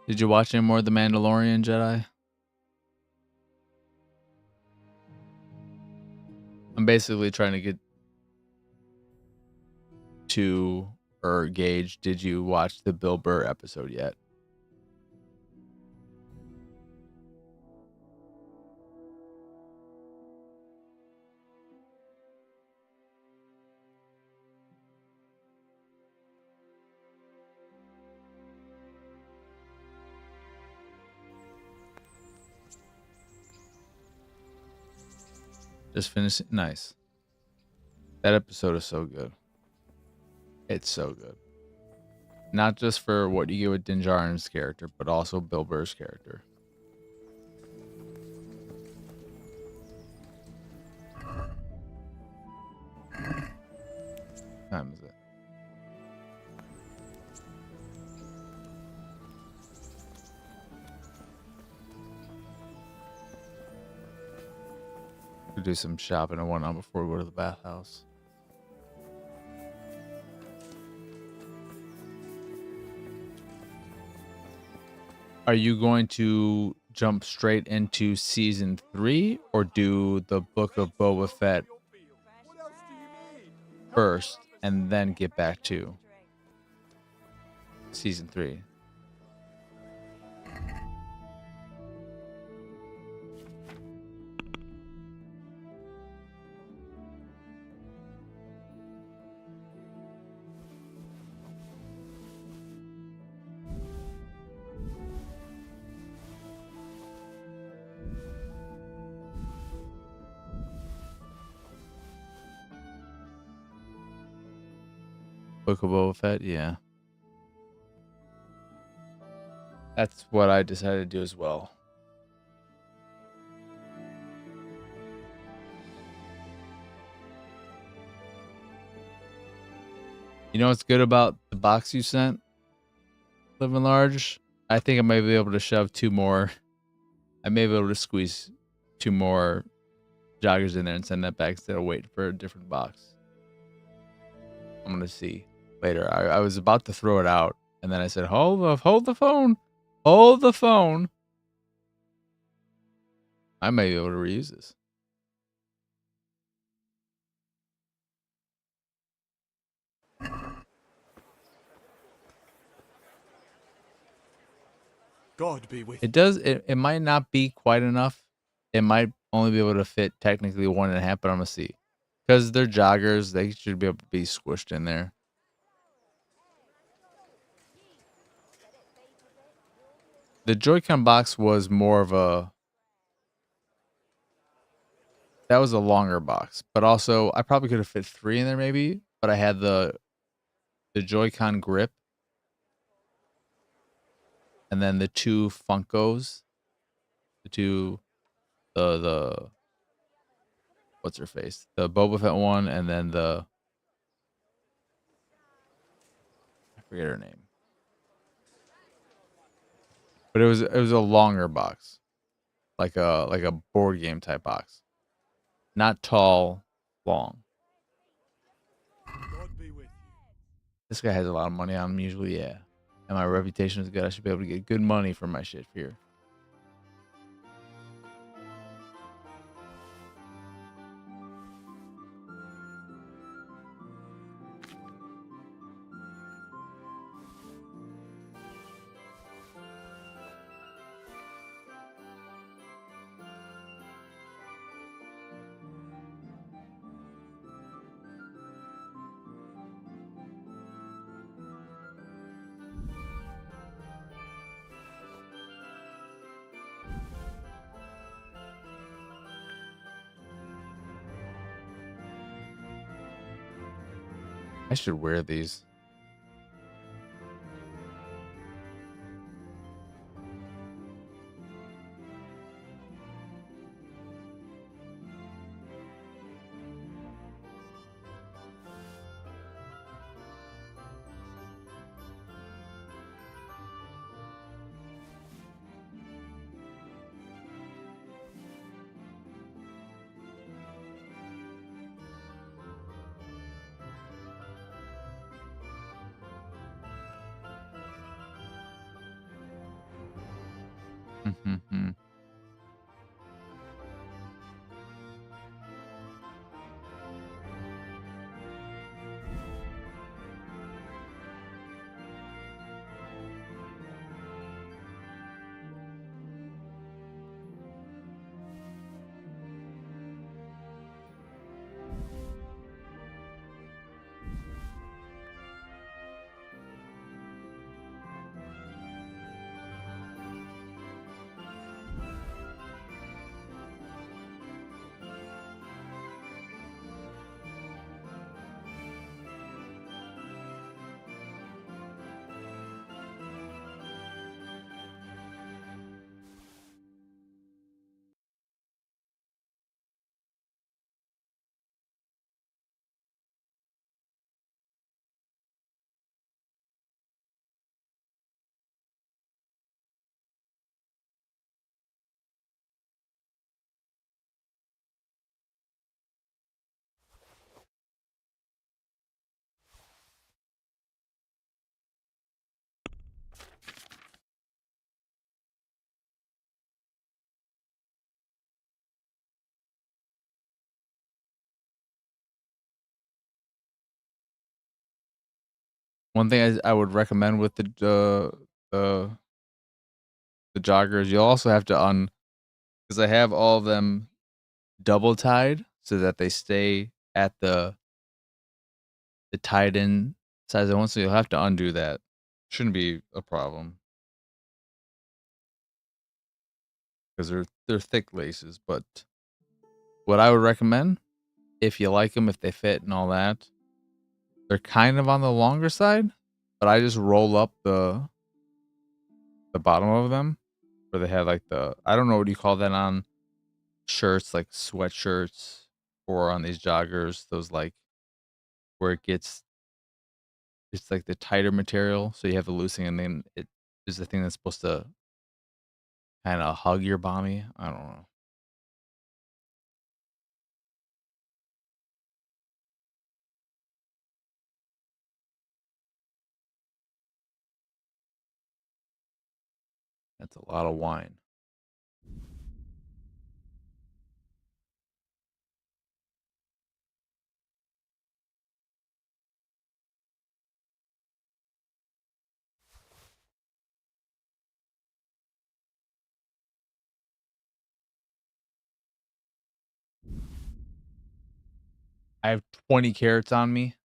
Did you watch any more of The Mandalorian, Jedi? I'm basically trying to get to or gauge. Did you watch the Bill Burr episode yet? Just finished it. Nice. That episode is so good. It's so good. Not just for what you get with Din Djarin's character, but also Bill Burr's character. What time is it? Could do some shopping and whatnot before we go to the bathhouse. Are you going to jump straight into season 3 or do the Book of Boba Fett first and then get back to season 3? Book of Boba Fett, yeah. That's what I decided to do as well. You know what's good about the box you sent, Living Large? I think I might be able to shove 2 more. I may be able to squeeze 2 more joggers in there and send that back instead of waiting for a different box. I'm going to see later. I was about to throw it out, and then I said, hold the phone. Hold the phone. I may be able to reuse this. God be with It does. It might not be quite enough. It might only be able to fit technically 1.5, but I'm going to see. Because they're joggers, they should be able to be squished in there. The Joy-Con box was more of a... That was a longer box. But also, I probably could have fit 3 in there maybe. But I had the Joy-Con grip. And then the 2 Funkos. The 2... The... What's her face? The Boba Fett one, and then the... I forget her name. But it was a longer box. Like a board game type box. Not tall, long. This guy has a lot of money on him usually, yeah. And my reputation is good. I should be able to get good money for my shit here. I should wear these. One thing I would recommend with the joggers, you'll also have to because I have all of them double tied so that they stay at the tied in size I want. So you'll have to undo that. Shouldn't be a problem because they're thick laces. But what I would recommend, if you like them, if they fit and all that, they're kind of on the longer side. But I just roll up the bottom of them, where they have like I don't know what you call that on shirts, like sweatshirts, or on these joggers, those like where it's like the tighter material, so you have the loosing, and then it is the thing that's supposed to kind of hug your bommy. I don't know. That's a lot of wine. I have 20 carrots on me.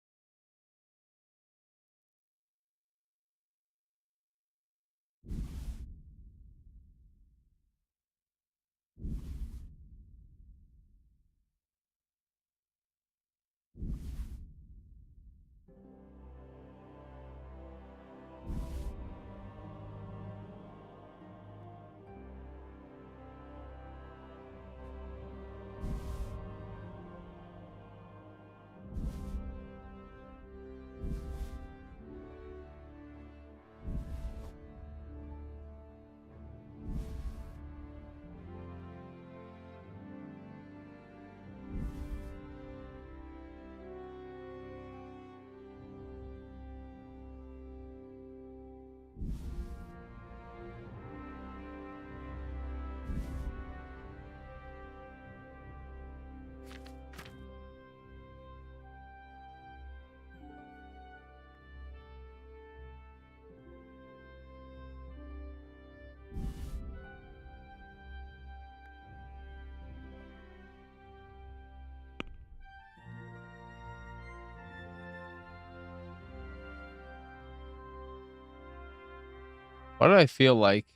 Why do I feel like?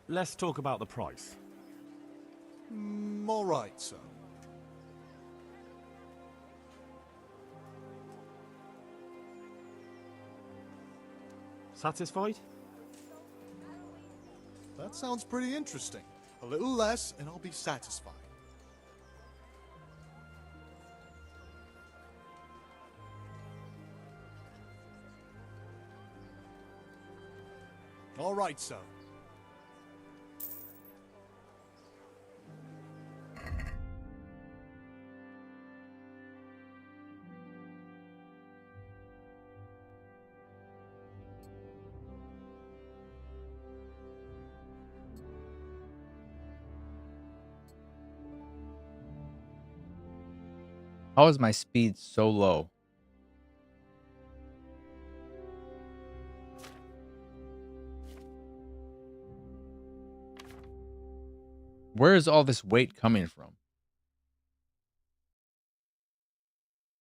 Let's talk about the price. All right, sir. Satisfied? That sounds pretty interesting. A little less, and I'll be satisfied. All right, sir. How is my speed so low? Where is all this weight coming from?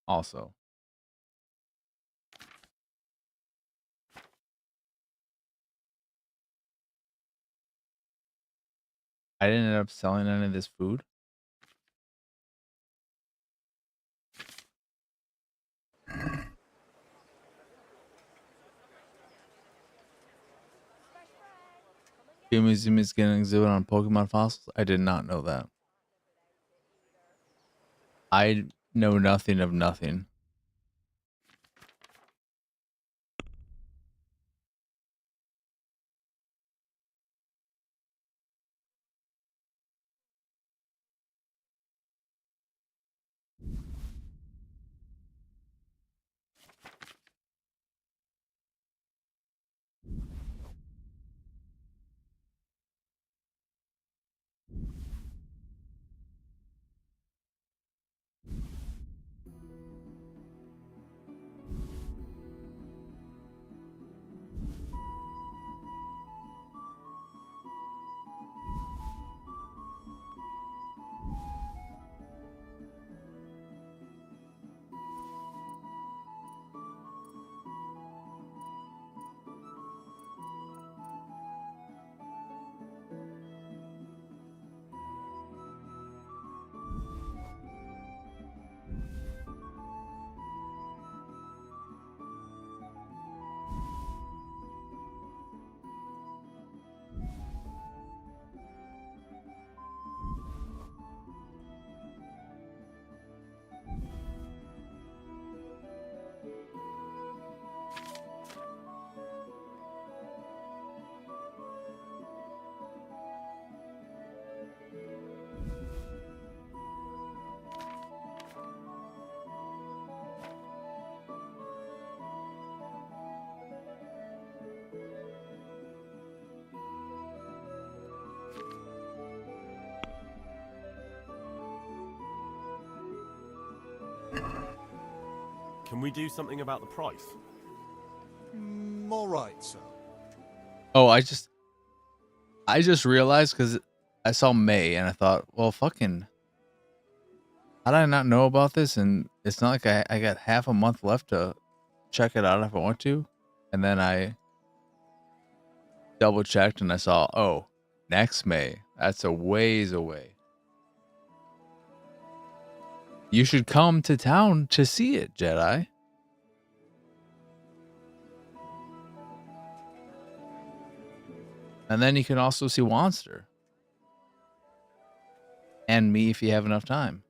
Also, I didn't end up selling any of this food. Game Museum is getting an exhibit on Pokemon fossils. I did not know that. I know nothing of nothing. Can we do something about the price? All right, sir. Oh, I just realized because I saw May and I thought, well, fucking How did I not know about this? And it's not like I got half a month left to check it out if I want to. And then I double checked and I saw, oh, next May. That's a ways away. You should come to town to see it, Jedi. And then you can also see Wanster. And me if you have enough time.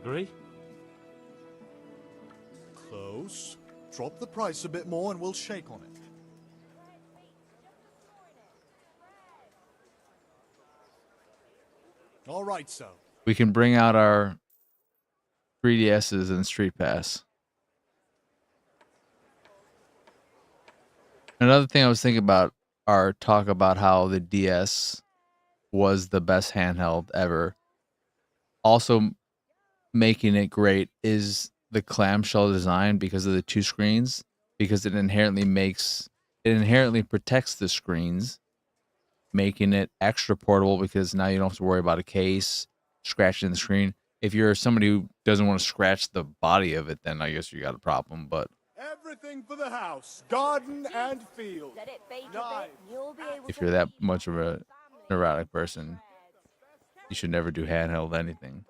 Agree? Close. Drop the price a bit more and we'll shake on it. All right, so. We can bring out our 3DSs and Street Pass. Another thing I was thinking about our talk about how the DS was the best handheld ever. Also making it great is the clamshell design because of the two screens, because it inherently protects the screens, making it extra portable because now you don't have to worry about a case scratching the screen. If you're somebody who doesn't want to scratch the body of it, then I guess you got a problem. But Everything for the house, garden and field. Let it bake a bit, you'll be able if to you're that much of a neurotic person, you should never do handheld anything.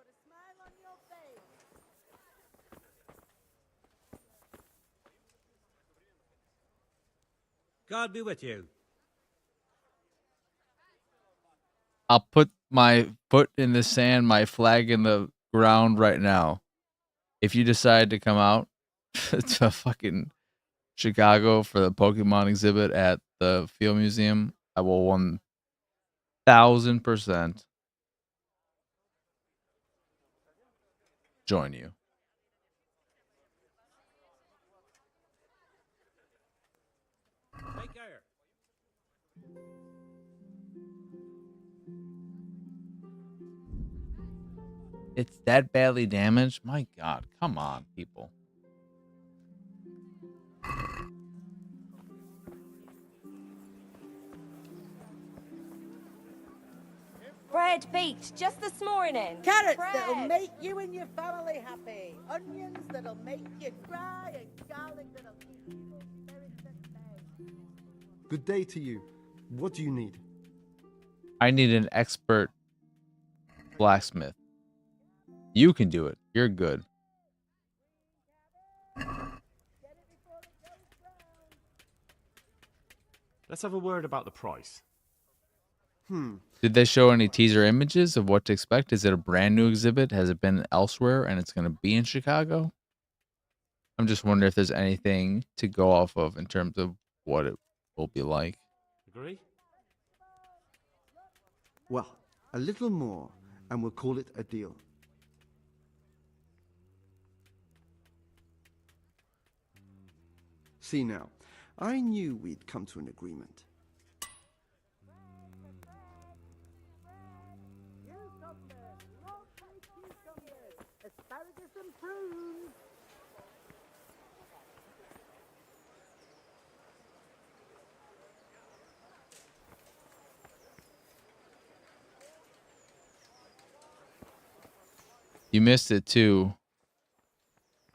God be with you. I'll put my foot in the sand, my flag in the ground right now. If you decide to come out to fucking Chicago for the Pokemon exhibit at the Field Museum, I will 1000% join you. Take care. It's that badly damaged? My God, come on, people. Bread baked just this morning. Carrots Bread. that'll make you and your family happy. Onions that'll make you cry, and garlic that'll keep evil spirits at bay. Good day to you. What do you need? I need an expert blacksmith. You can do it. You're good. Let's have a word about the price. Did they show any teaser images of what to expect? Is it a brand new exhibit? Has it been elsewhere and it's going to be in Chicago? I'm just wondering if there's anything to go off of in terms of what it will be like. Agree? Well, a little more, and we'll call it a deal. See now, I knew we'd come to an agreement. Asparagus and prunes. You missed it too,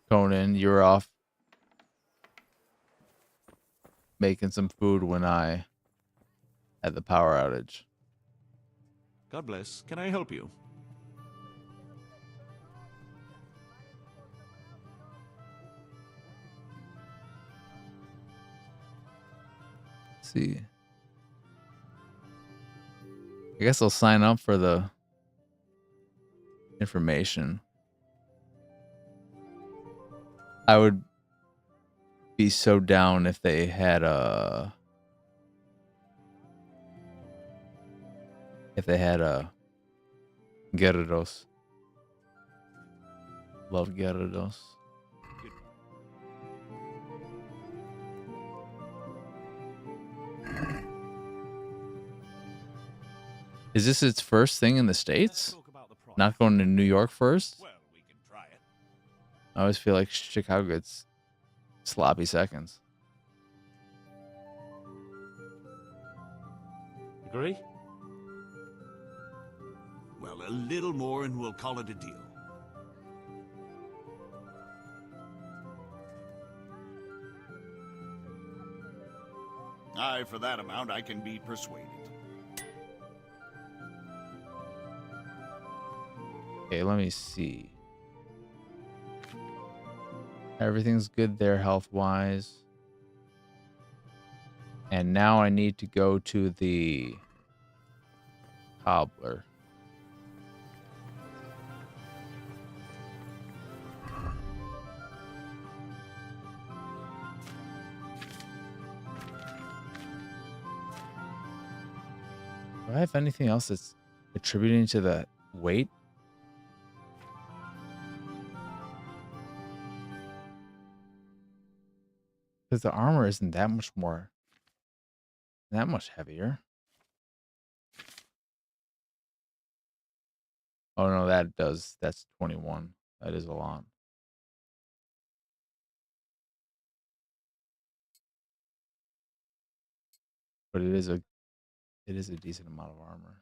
Conan. You were off making some food when I had the power outage. God bless. Can I help you? Let's see. I guess I'll sign up for the information. I would be so down if they had Gyarados. Love Gyarados. Is this its first thing in the States? Not going to New York first? I always feel like Chicago gets sloppy seconds. Agree? Well, Well, a little more and we'll call it a deal. Aye, for that amount, I can be persuaded. Okay, let me see. Everything's good there health-wise. And now I need to go to the cobbler. Do I have anything else that's attributing to the weight? Because the armor isn't that much more, that much heavier. Oh no, that's 21. That is a lot. But it is a decent amount of armor.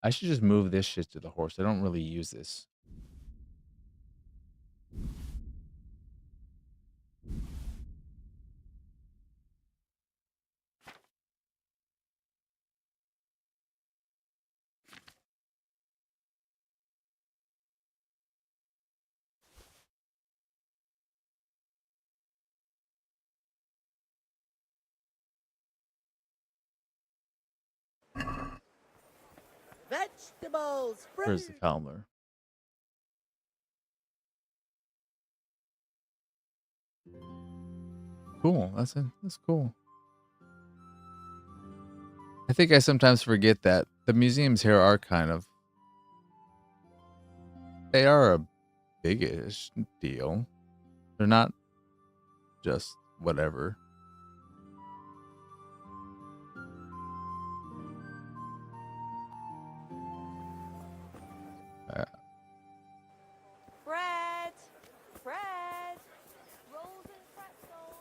I should just move this shit to the horse. I don't really use this. Vegetables, Where's the cobbler? Cool. That's it. That's cool. I think I sometimes forget that the museums here are they are a big-ish deal. They're not just whatever. Bread! Bread! Rolls and pretzels!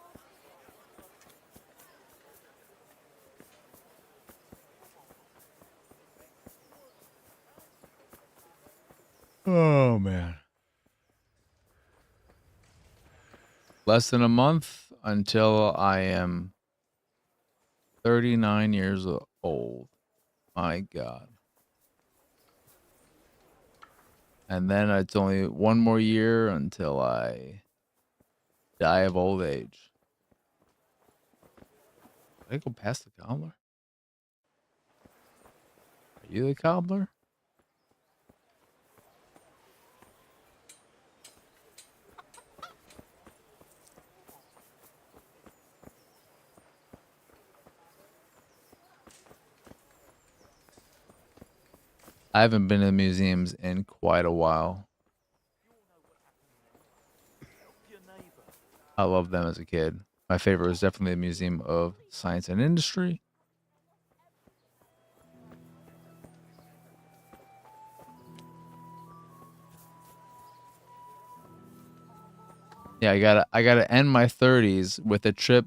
Oh man. Less than a month until I am 39 years old. My God. And then it's only one more year until I die of old age. Did I go past the cobbler? Are you the cobbler? I haven't been to museums in quite a while. I loved them as a kid. My favorite was definitely the Museum of Science and Industry. Yeah, I gotta end my 30s with a trip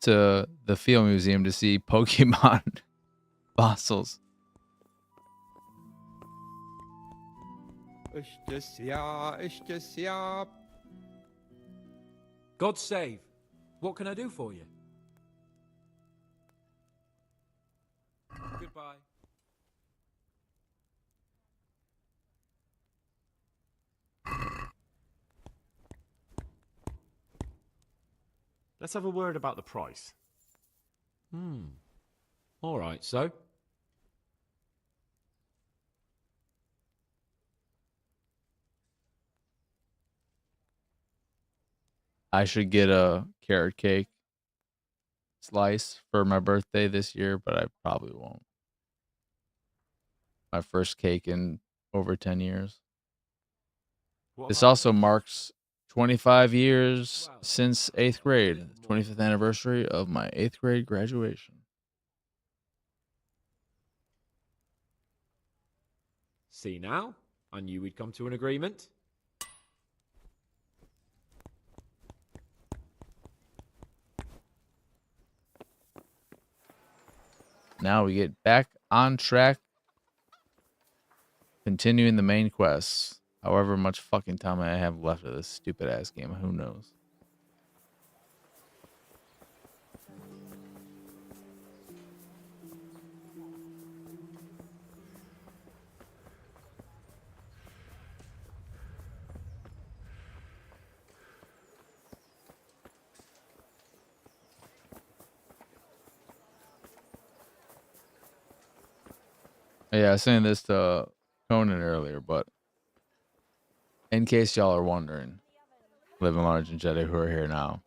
to the Field Museum to see Pokemon fossils. God save. What can I do for you? Goodbye. Let's have a word about the price. All right, so? I should get a carrot cake slice for my birthday this year, but I probably won't. My first cake in over 10 years. This also marks 25 years since 8th grade, 25th anniversary of my 8th grade graduation. See now? I knew we'd come to an agreement. now we get back on track, continuing the main quest. However much fucking time I have left of this stupid ass game, who knows? Yeah, I was saying this to Conan earlier, but in case y'all are wondering, living large and Jedi who are here now,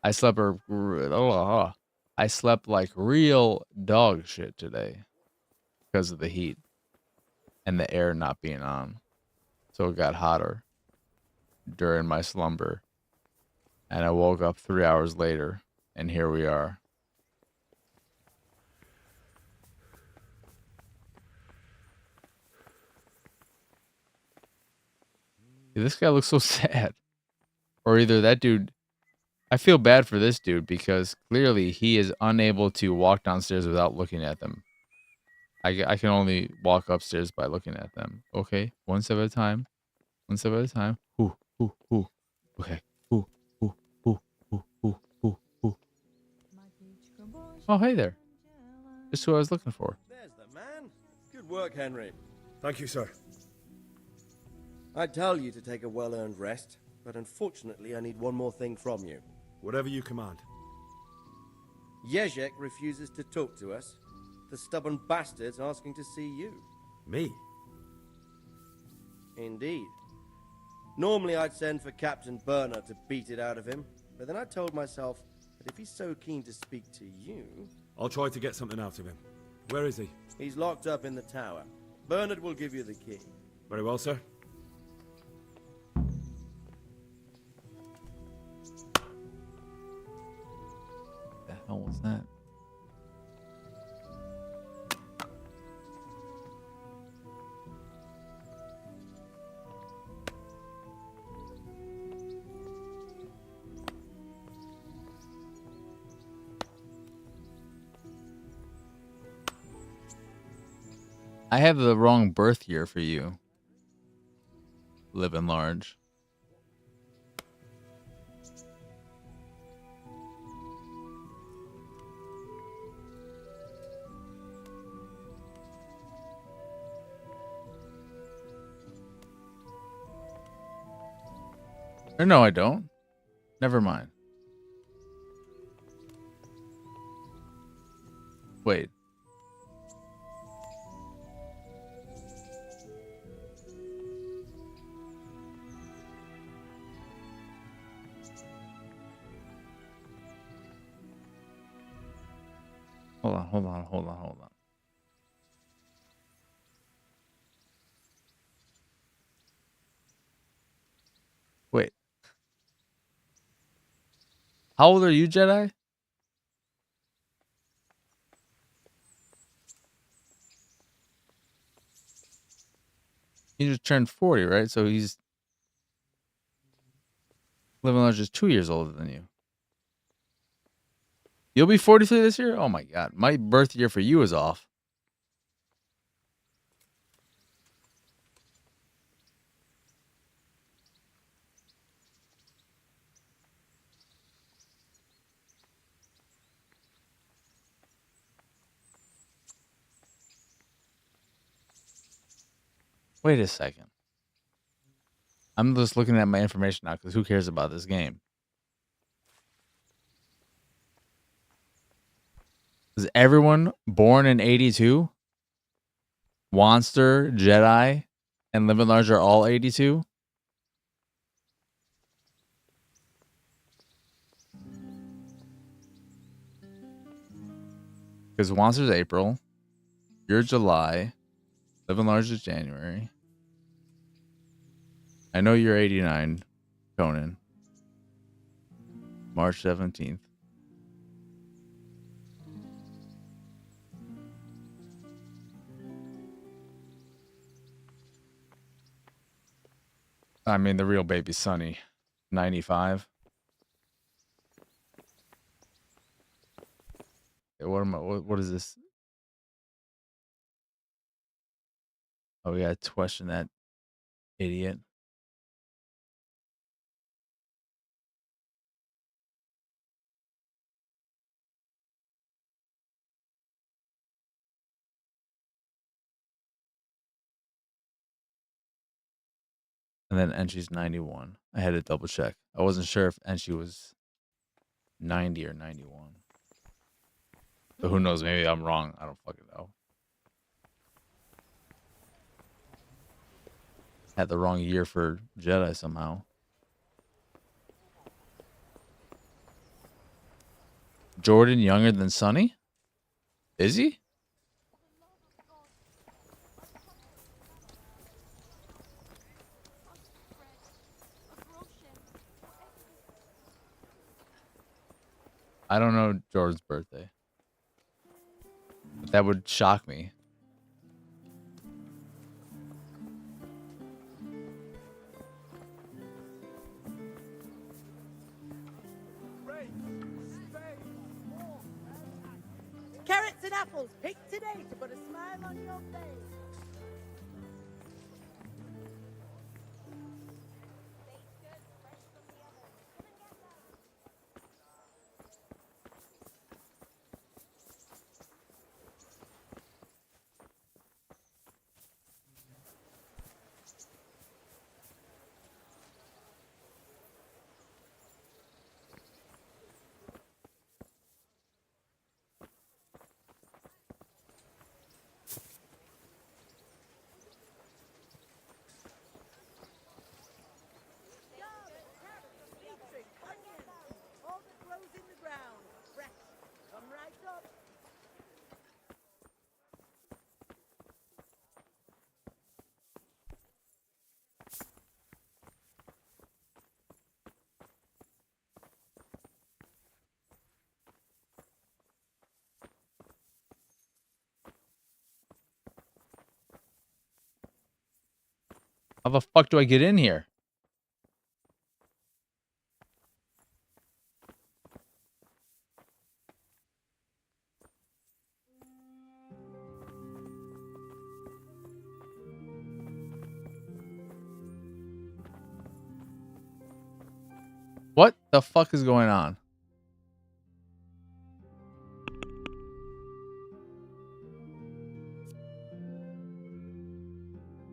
I slept I slept like real dog shit today because of the heat and the air not being on. So it got hotter during my slumber. And I woke up 3 hours later, and here we are. This guy looks so sad. Or either that dude, I feel bad for this dude because clearly he is unable to walk downstairs without looking at them. I can only walk upstairs by looking at them. Okay, one step at a time. One step at a time. Ooh, ooh, ooh. Okay. Ooh, ooh, ooh, ooh, ooh, ooh, ooh. Oh, hey there. Just who I was looking for. There's the man. Good work, Henry. Thank you, sir. I'd tell you to take a well-earned rest, but unfortunately I need one more thing from you. Whatever you command. Jezek refuses to talk to us. The stubborn bastard's asking to see you. Me? Indeed. Normally I'd send for Captain Burner to beat it out of him, but then I told myself that if he's so keen to speak to you... I'll try to get something out of him. Where is he? He's locked up in the tower. Bernard will give you the key. Very well, sir. The hell was that? I have the wrong birth year for you. Living large. Or no, I don't. Never mind. Wait. Hold on. Wait. How old are you, Jedi? He just turned 40, right? So he's living large is 2 years older than you. You'll be 43 this year? Oh my god. My birth year for you is off. Wait a second. I'm just looking at my information now because who cares about this game? Is everyone born in 82? Wanster, Jedi, and Living Large are all 82? Because Wanster's April. You're July. Living Large is January. I know you're 89, Conan. March 17th. I mean, the real baby Sonny, 95. What am I? What is this? Oh, we gotta question that idiot. And then Enchi's 91. I had to double check. I wasn't sure if Enchi was 90 or 91. But who knows? Maybe I'm wrong. I don't fucking know. Had the wrong year for Jedi somehow. Jordan younger than Sonny? Is he? I don't know Jordan's birthday. But that would shock me. Carrots and apples picked today to put a smile on your face. All that grows in the ground, fresh. Come right up. How the fuck do I get in here? What the fuck is going on?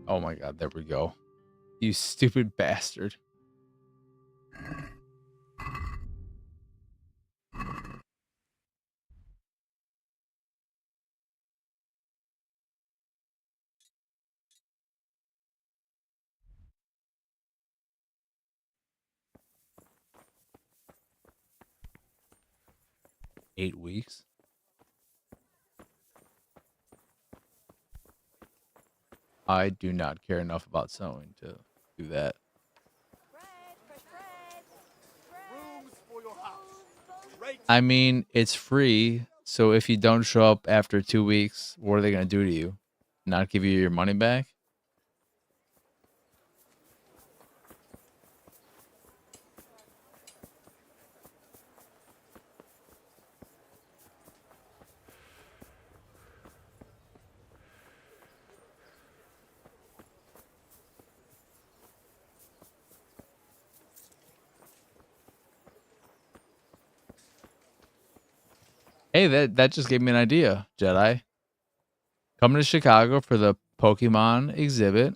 Oh my god, there we go. You stupid bastard. Eight weeks? I do not care enough about sewing to do that. I mean, it's free, so if you don't show up after 2 weeks, what are they going to do to you? Not give you your money back? Hey, that just gave me an idea, Jedi. Come to Chicago for the Pokemon exhibit,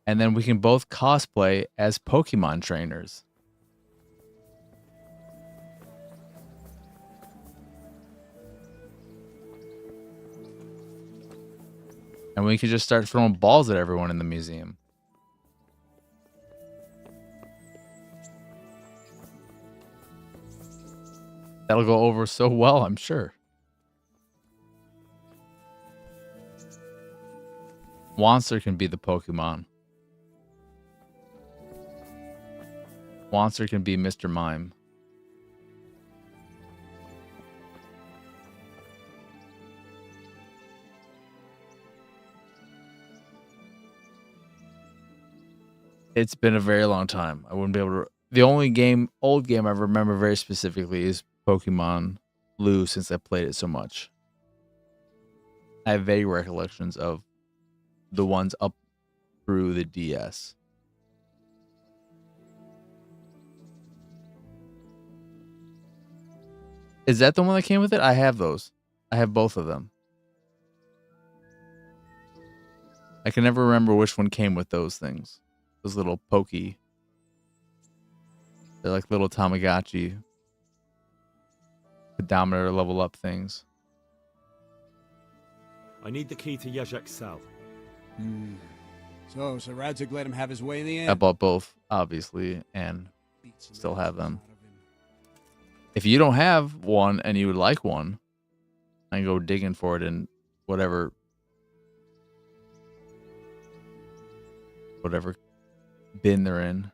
and then we can both cosplay as Pokemon trainers. And we could just start throwing balls at everyone in the museum. That'll go over so well, I'm sure. Wanser can be the Pokemon. Wanser can be Mr. Mime. It's been a very long time. I wouldn't be able to. The only old game I remember very specifically is Pokemon Blue, since I played it so much. I have vague recollections of the ones up through the DS. Is that the one that came with it? I have those. I have both of them. I can never remember which one came with those things. Those little pokey. They're like little Tamagotchi pedometer level up things. I need the key to Yezhek's cell. So Sir Radzig let him have his way in the end. I bought both, obviously, and still have them. If you don't have one and you would like one, I can go digging for it in whatever bin they're in.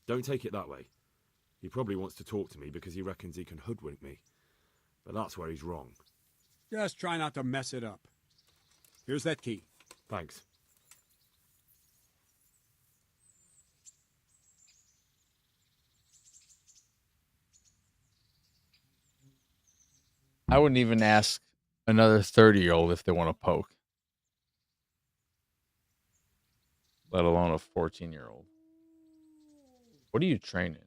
Don't take it that way. He probably wants to talk to me because he reckons he can hoodwink me. But that's where he's wrong. Just try not to mess it up. Here's that key. Thanks. I wouldn't even ask another 30-year-old if they want to poke. Let alone a 14-year-old. What are you training?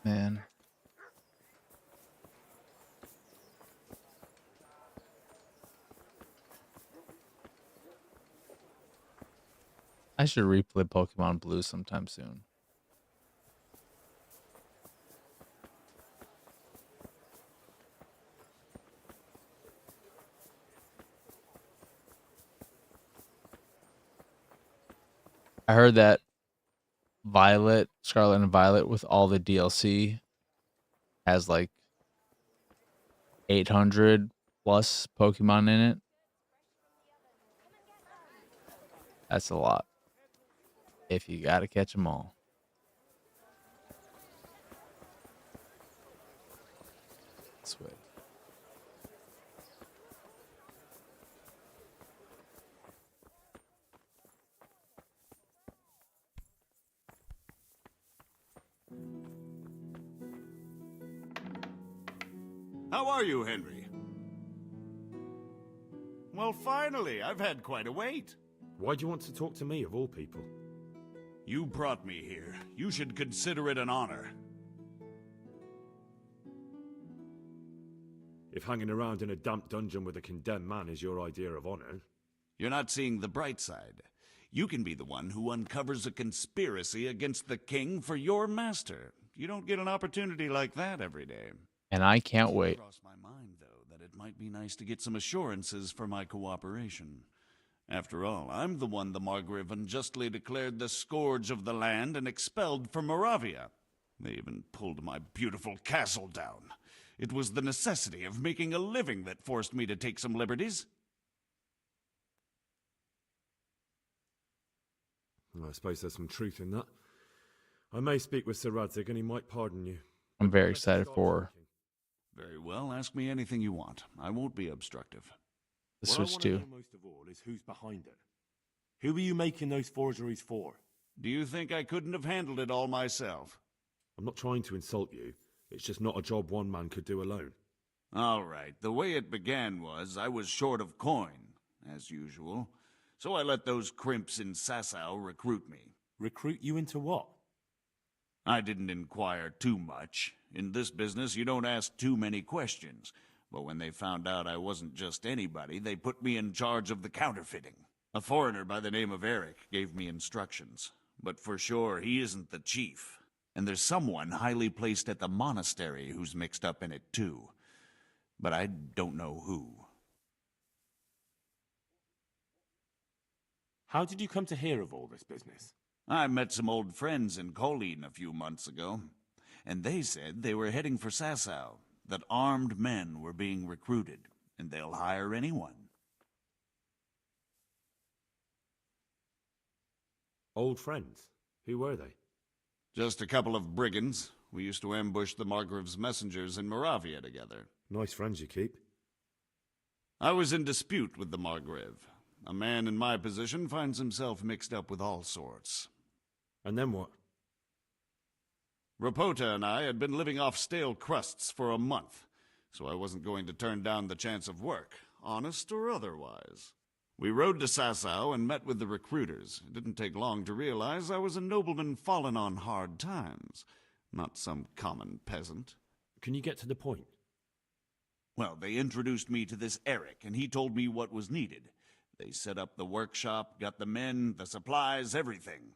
Man. I should replay Pokemon Blue sometime soon. I heard that Scarlet and Violet with all the DLC has like 800 plus Pokemon in it. That's a lot. If you gotta catch them all. Sweet. How are you, Henry? Well, finally, I've had quite a wait. Why do you want to talk to me, of all people? You brought me here. You should consider it an honor. If hanging around in a damp dungeon with a condemned man is your idea of honor... You're not seeing the bright side. You can be the one who uncovers a conspiracy against the king for your master. You don't get an opportunity like that every day. And I can't wait. It crossed my mind, though, that it might be nice to get some assurances for my cooperation. After all, I'm the one the Margrave unjustly declared the scourge of the land and expelled from Moravia. They even pulled my beautiful castle down. It was the necessity of making a living that forced me to take some liberties. Well, I suppose there's some truth in that. I may speak with Sir Radzig and he might pardon you. I'm very excited for Very well, ask me anything you want. I won't be obstructive. the What I Switch want to 2. know most of all is who's behind it. Who are you making those forgeries for? Do you think I couldn't have handled it all myself? I'm not trying to insult you. It's just not a job one man could do alone. All right, the way it began was I was short of coin, as usual. So I let those crimps in Sasau recruit me. Recruit you into what? I didn't inquire too much. In this business, you don't ask too many questions. But when they found out I wasn't just anybody, they put me in charge of the counterfeiting. A foreigner by the name of Eric gave me instructions. But for sure, he isn't the chief. And there's someone highly placed at the monastery who's mixed up in it too. But I don't know who. How did you come to hear of all this business? I met some old friends in Colleen a few months ago, and they said they were heading for Sasau, that armed men were being recruited, and they'll hire anyone. Old friends? Who were they? Just a couple of brigands. We used to ambush the Margrave's messengers in Moravia together. Nice friends you keep. I was in dispute with the Margrave. A man in my position finds himself mixed up with all sorts. And then what? Rapota and I had been living off stale crusts for a month, so I wasn't going to turn down the chance of work, honest or otherwise. We rode to Sasau and met with the recruiters. It didn't take long to realize I was a nobleman fallen on hard times, not some common peasant. Can you get to the point? Well, they introduced me to this Eric, and he told me what was needed. They set up the workshop, got the men, the supplies, everything.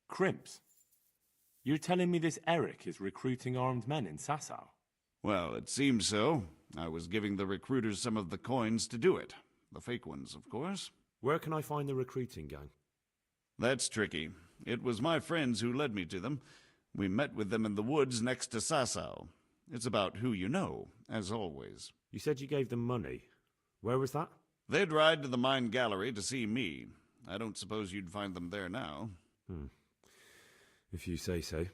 Crimps? You're telling me this Eric is recruiting armed men in Sasau? Well, it seems so. I was giving the recruiters some of the coins to do it. The fake ones, of course. Where can I find the recruiting gang? That's tricky. It was my friends who led me to them. We met with them in the woods next to Sasau. It's about who you know, as always. You said you gave them money. Where was that? They'd ride to the mine gallery to see me. I don't suppose you'd find them there now. If you say so.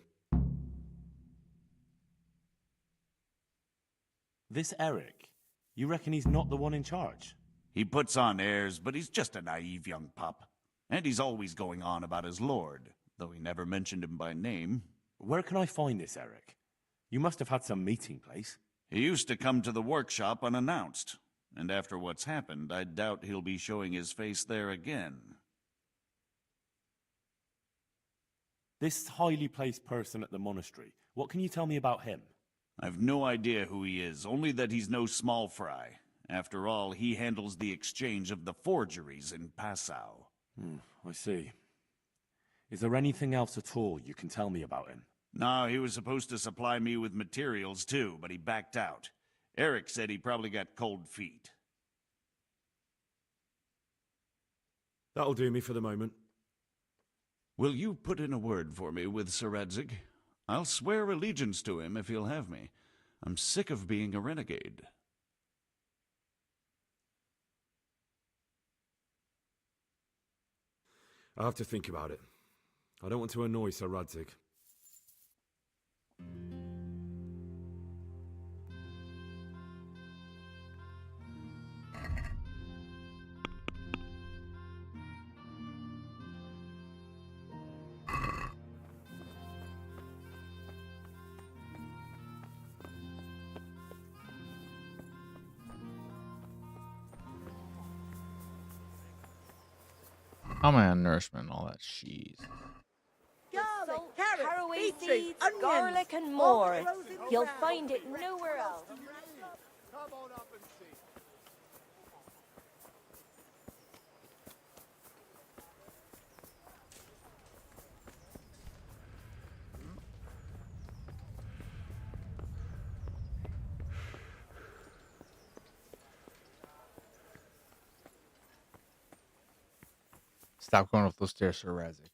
This Eric, you reckon he's not the one in charge? He puts on airs, but he's just a naive young pup. And he's always going on about his lord, though he never mentioned him by name. Where can I find this Eric? You must have had some meeting place. He used to come to the workshop unannounced. And after what's happened, I doubt he'll be showing his face there again. This highly placed person at the monastery, what can you tell me about him? I've no idea who he is, only that he's no small fry. After all, he handles the exchange of the forgeries in Passau. I see. Is there anything else at all you can tell me about him? No, he was supposed to supply me with materials too, but he backed out. Eric said he probably got cold feet. That'll do me for the moment. Will you put in a word for me with Sir Radzig? I'll swear allegiance to him if he'll have me. I'm sick of being a renegade. I'll have to think about it. I don't want to annoy Sir Radzig. How am I on nourishment and all that cheese? Garlic, Salt, carrots, caraway beetroot, seeds, onions, garlic, and all more. grows in You'll ground. find it nowhere else. Come on up and see. Stop going up those stairs, Sir Radzig.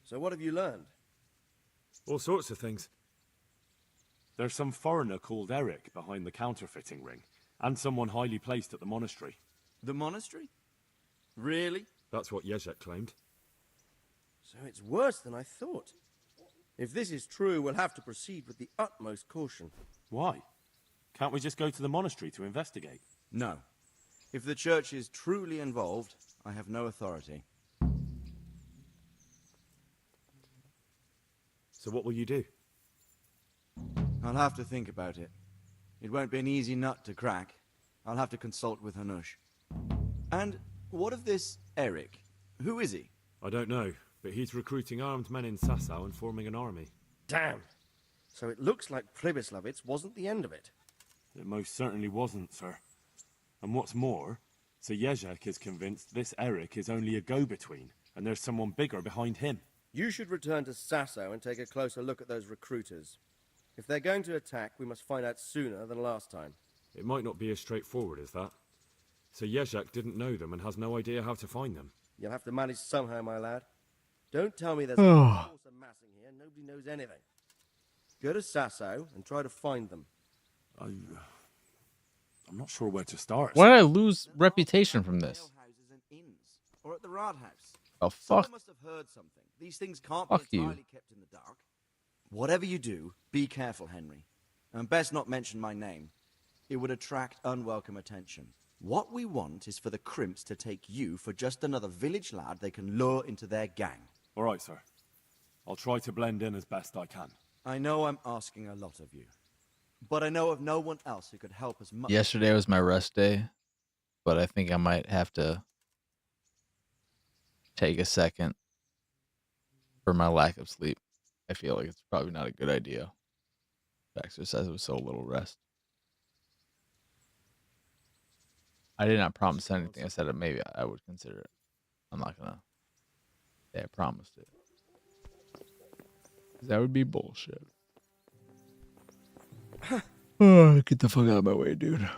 So what have you learned? All sorts of things. There's some foreigner called Eric behind the counterfeiting ring, and someone highly placed at the monastery. The monastery? Really? That's what Jezek claimed. So it's worse than I thought. If this is true, we'll have to proceed with the utmost caution. Why? Can't we just go to the monastery to investigate? No. If the church is truly involved, I have no authority. So what will you do? I'll have to think about it. It won't be an easy nut to crack. I'll have to consult with Hanush. And what of this Eric? Who is he? I don't know, but he's recruiting armed men in Sasau and forming an army. Damn! So it looks like Pribyslavitz wasn't the end of it. It most certainly wasn't, sir. And what's more, Sir Jezek is convinced this Eric is only a go-between, and there's someone bigger behind him. You should return to Sasau and take a closer look at those recruiters. If they're going to attack, we must find out sooner than last time. It might not be as straightforward as that. Sir Jezek didn't know them and has no idea how to find them. You'll have to manage somehow, my lad. Don't tell me there's a force amassing here and nobody knows anything. Go to Sasau and try to find them. I'm not sure where to start. Why did I lose reputation from this? Or at the Rathaus. Oh, Someone fuck. must have heard something. These things can't Fuck be you. entirely kept in the dark. Whatever you do, be careful, Henry. And best not mention my name. It would attract unwelcome attention. What we want is for the Crimps to take you for just another village lad they can lure into their gang. All right, sir. I'll try to blend in as best I can. I know I'm asking a lot of you. But I know of no one else who could help as much. Yesterday was my rest day, but I think I might have to take a second for my lack of sleep. I feel like it's probably not a good idea to exercise with so little rest. I did not promise anything. I said that maybe I would consider it. I'm not gonna say I promised it. 'Cause that would be bullshit. Oh, get the fuck out of my way, dude.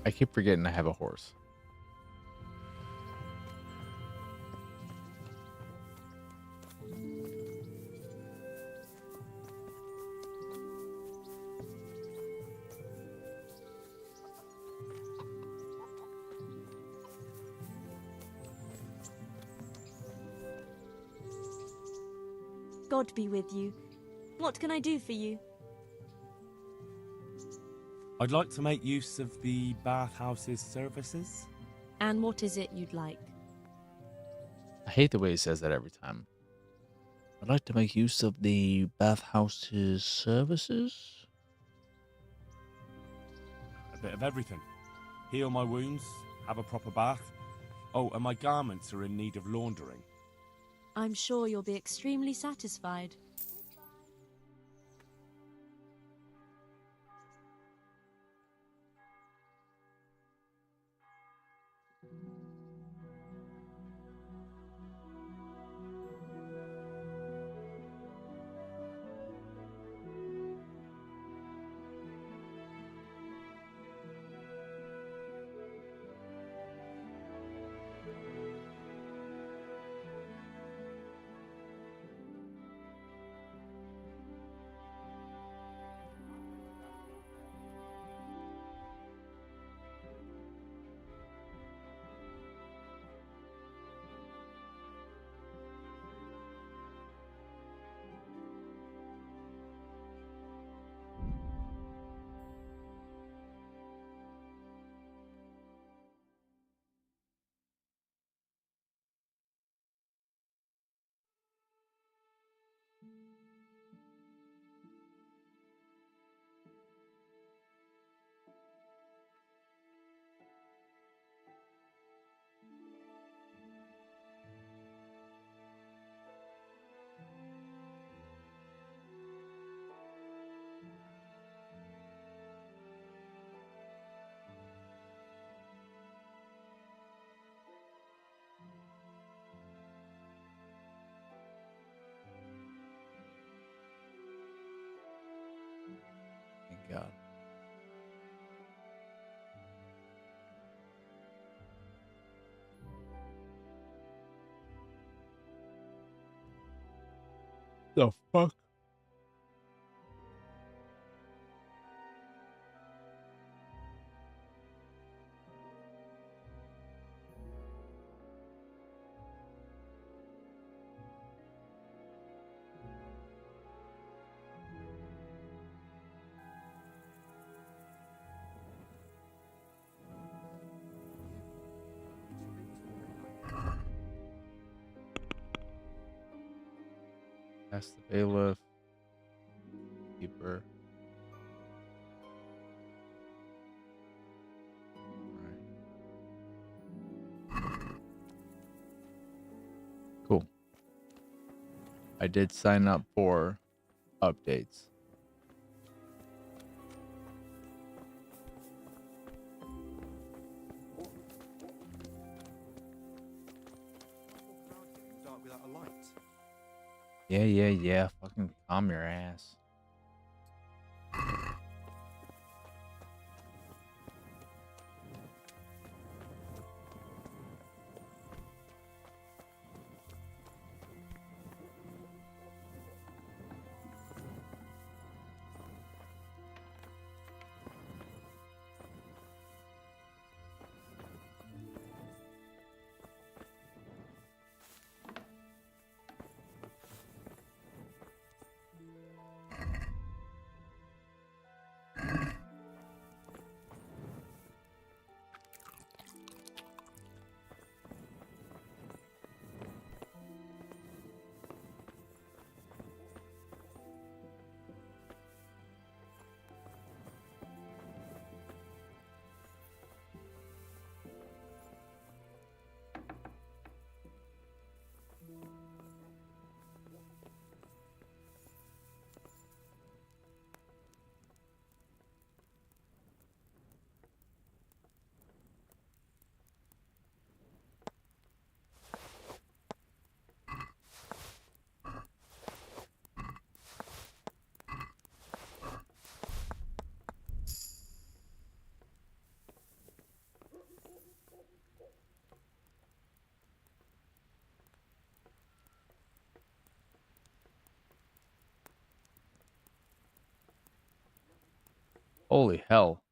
I keep forgetting I have a horse. God be with you. What can I do for you? I'd like to make use of the bathhouse's services. And what is it you'd like? I hate the way he says that every time. I'd like to make use of the bathhouse's services. A bit of everything. Heal my wounds, have a proper bath. Oh, and my garments are in need of laundering. I'm sure you'll be extremely satisfied. Ask the bailiff. Keeper. Cool. I did sign up for updates. Dark without a light. Yeah. Fucking calm your ass. Holy hell.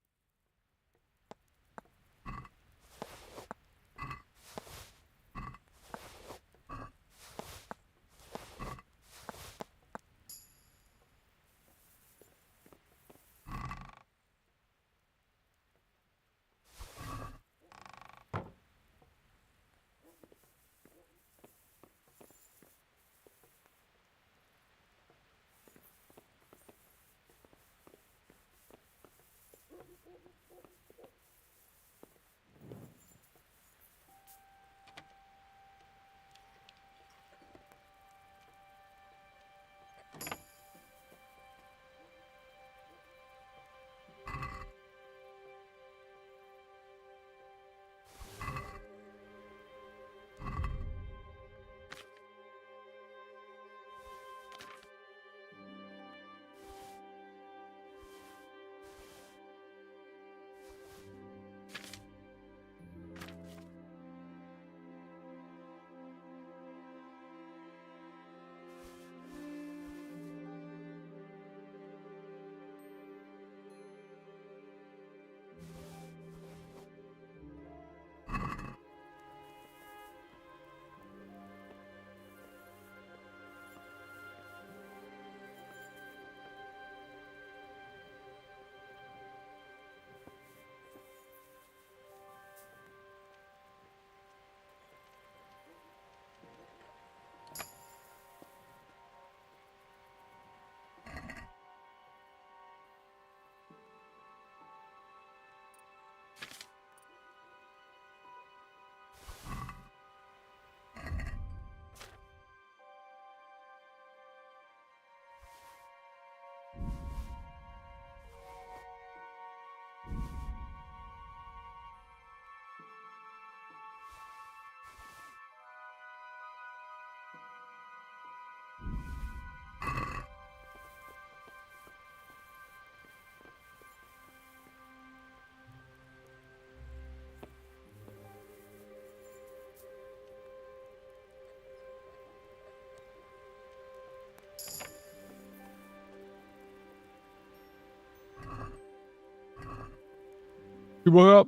You woke up?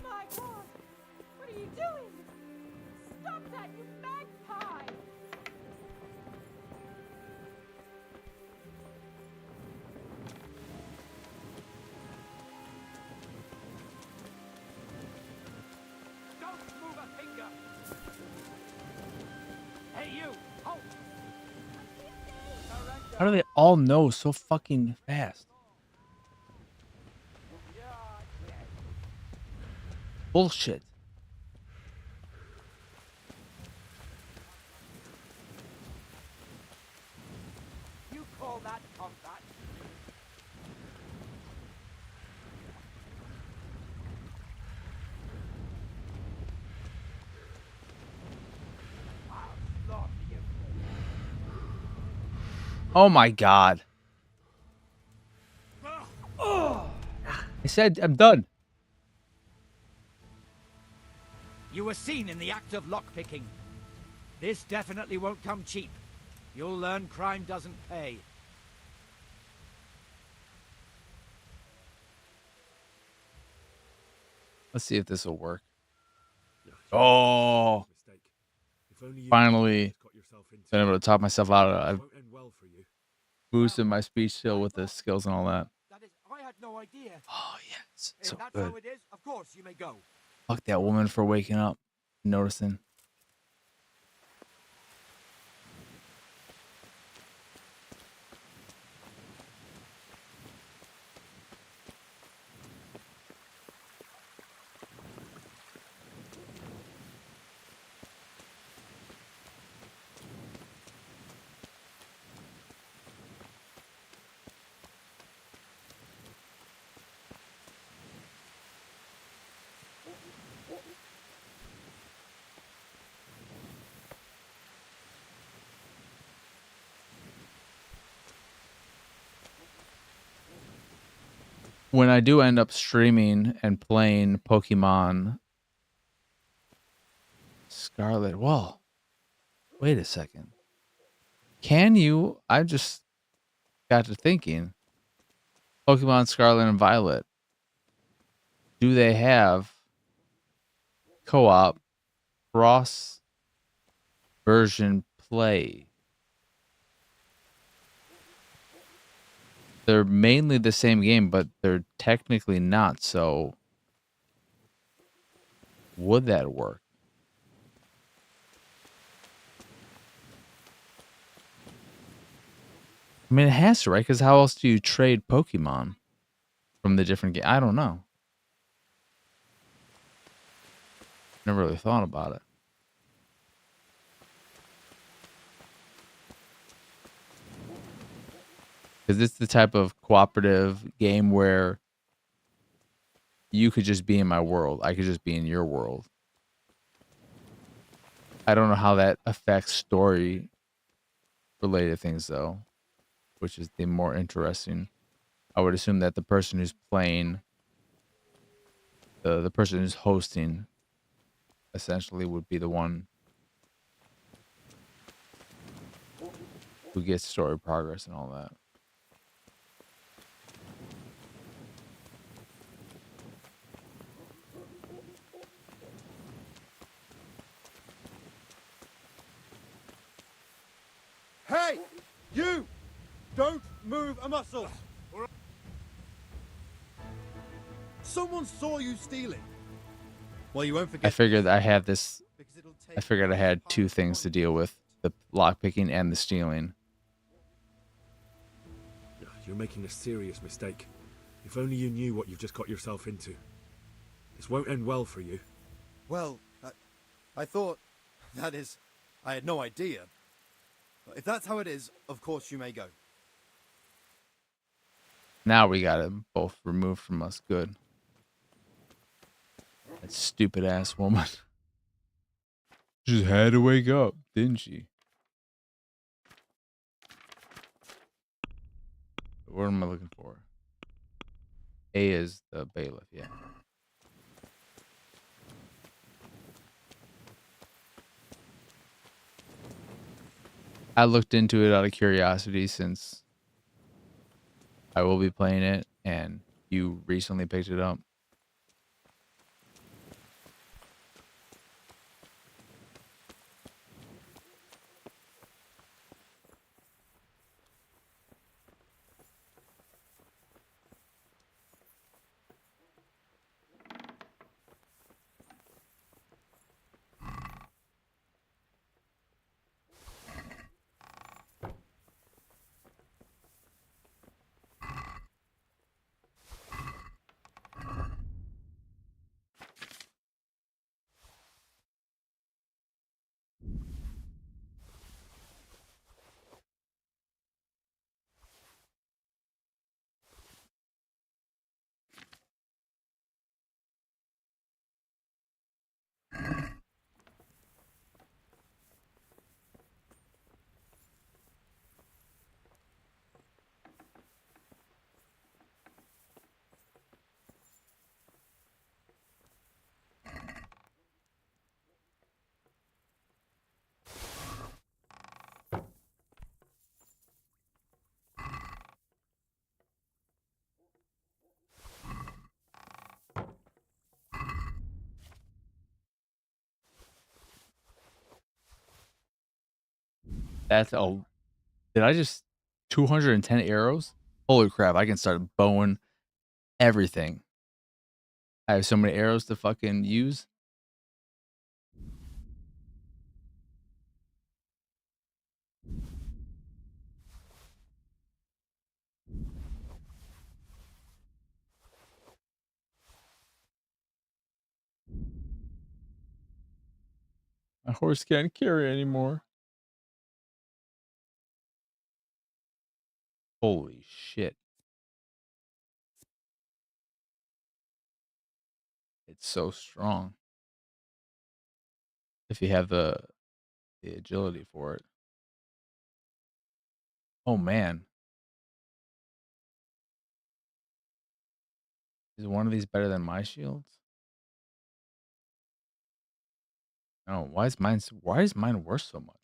My God! What are you doing? Stop that, you magpie! Don't move a finger! How do they all know so fucking fast? Bullshit. You call that combat? Oh my god. I said I'm done. You were seen in the act of lockpicking. This definitely won't come cheap. You'll learn crime doesn't pay. Let's see if this will work. Oh. Finally been able to talk myself out of it. I've boosted my speech skill with the skills and all that. I had no idea. Oh yes, If so that's good. how it is, of course you may go. Fuck that woman for waking up, noticing. When I do end up streaming and playing Pokemon Scarlet, well, wait a second. Can you? I just got to thinking. Pokemon Scarlet and Violet. Do they have co-op cross version play? They're mainly the same game, but they're technically not. So would that work? I mean, it has to, right? Because how else do you trade Pokemon from the different game? I don't know. Never really thought about it. Because it's the type of cooperative game where you could just be in my world. I could just be in your world. I don't know how that affects story related things though, which is the more interesting. I would assume that the person who's playing, the person who's hosting, essentially would be the one who gets story progress and all that. Hey! You! Don't move a muscle! Someone saw you stealing. Well, you won't forget. I figured I had this. I figured I had two things to deal with: the lockpicking and the stealing. You're making a serious mistake. If only you knew what you've just got yourself into. This won't end well for you. Well, I thought... That is, I had no idea. If that's how it is, of course you may go. Now we got them both removed from us. Good. That stupid ass woman. Just had to wake up, didn't she? What am I looking for? A is the bailiff, yeah. I looked into it out of curiosity since I will be playing it and you recently picked it up. That's a did I just 210 arrows? Holy crap, I can start bowing everything. I have so many arrows to fucking use. My horse can't carry anymore. Holy shit. It's so strong. If you have the agility for it. Oh man. Is one of these better than my shields? No, why is mine worse so much?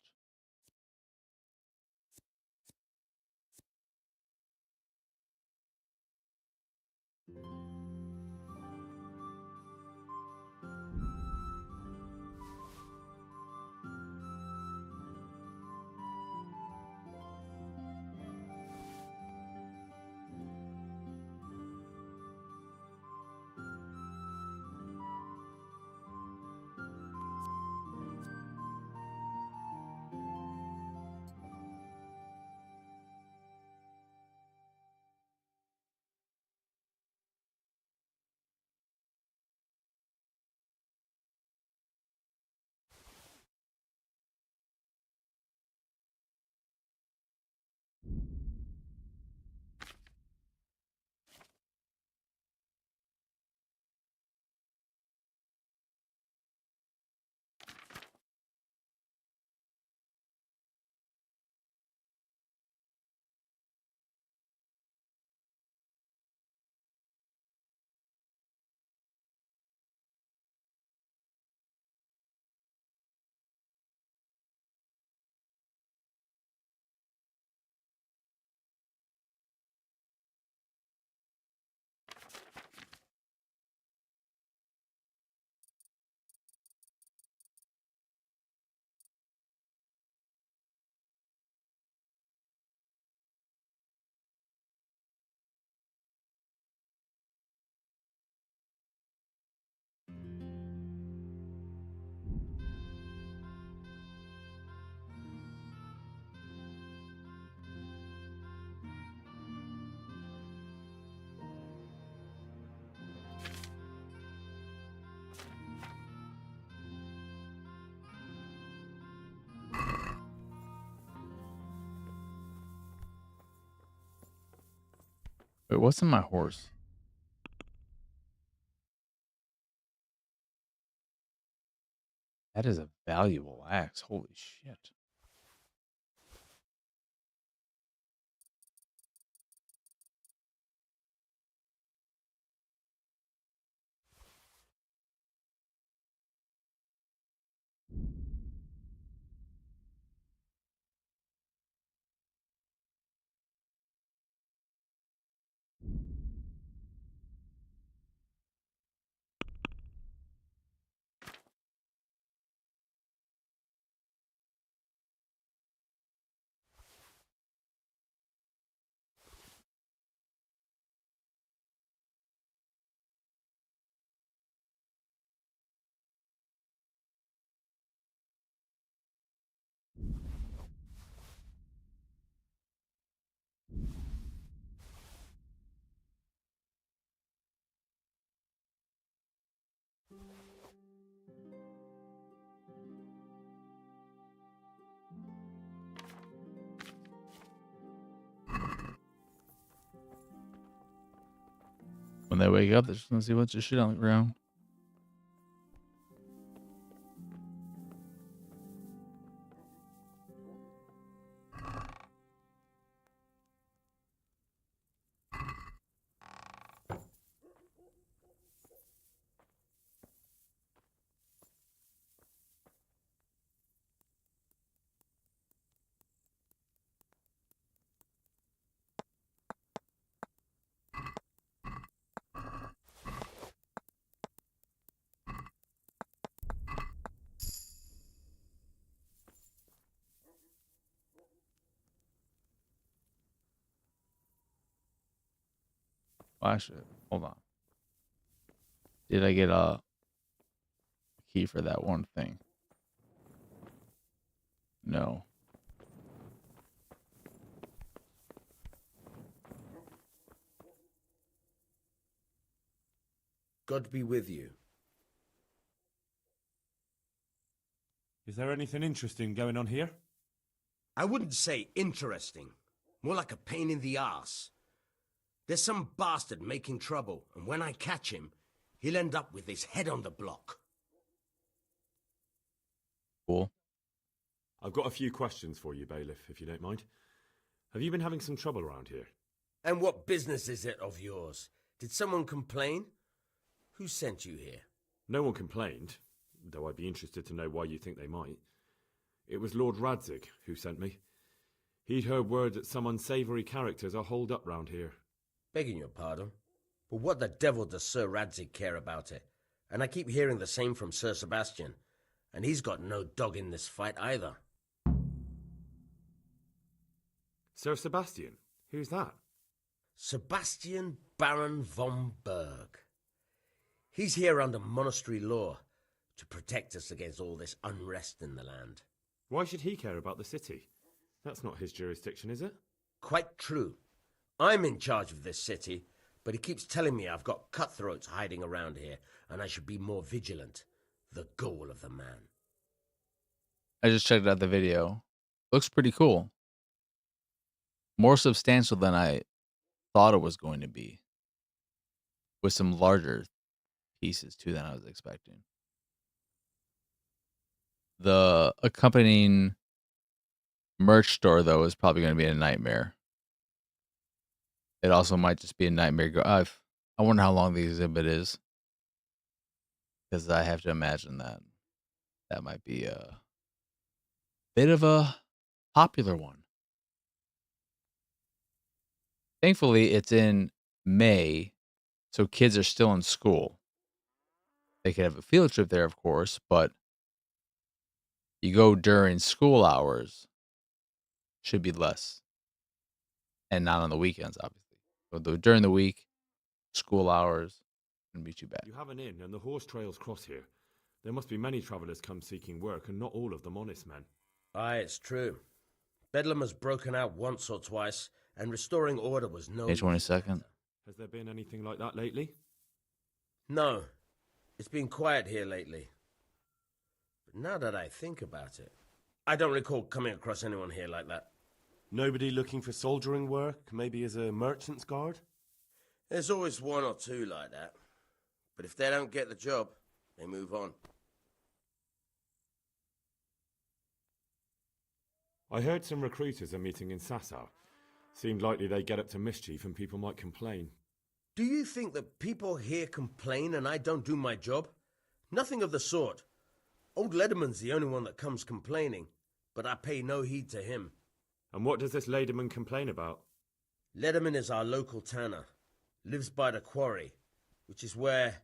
Wait, what's in my horse? That is a valuable axe. Holy shit. When they wake up, they're just gonna see a bunch of shit on the ground. Well, actually, hold on. Did I get a key for that one thing? No. God be with you. Is there anything interesting going on here? I wouldn't say interesting. More like a pain in the ass. There's some bastard making trouble, and when I catch him, he'll end up with his head on the block. Cool. I've got a few questions for you, Bailiff, if you don't mind. Have you been having some trouble around here? And what business is it of yours? Did someone complain? Who sent you here? No one complained, though I'd be interested to know why you think they might. It was Lord Radzig who sent me. He'd heard word that some unsavoury characters are holed up round here. Begging your pardon, but what the devil does Sir Radzig care about it? And I keep hearing the same from Sir Sebastian, and he's got no dog in this fight either. Sir Sebastian? Who's that? Sebastian Baron von Berg. He's here under monastery law to protect us against all this unrest in the land. Why should he care about the city? That's not his jurisdiction, is it? Quite true. I'm in charge of this city, but he keeps telling me I've got cutthroats hiding around here, and I should be more vigilant. The goal of the man. I just checked out the video. Looks pretty cool. More substantial than I thought it was going to be. With some larger pieces too than I was expecting. The accompanying merch store, though, is probably going to be a nightmare. It also might just be a nightmare. I wonder how long the exhibit is. Because I have to imagine that might be a bit of a popular one. Thankfully, it's in May, so kids are still in school. They could have a field trip there, of course, but you go during school hours, should be less. And not on the weekends, obviously. But during the week, school hours, wouldn't be too bad. You have an inn and the horse trails cross here. There must be many travellers come seeking work, and not all of them honest men. Aye, it's true. Bedlam has broken out once or twice, and restoring order was no... May 22nd. Has there been anything like that lately? No. It's been quiet here lately. But now that I think about it, I don't recall coming across anyone here like that. Nobody looking for soldiering work, maybe as a merchant's guard? There's always one or two like that. But if they don't get the job, they move on. I heard some recruiters are meeting in Sasau. Seemed likely they get up to mischief and people might complain. Do you think that people here complain and I don't do my job? Nothing of the sort. Old Lederman's the only one that comes complaining, but I pay no heed to him. And what does this Lederman complain about? Lederman is our local tanner. Lives by the quarry, which is where,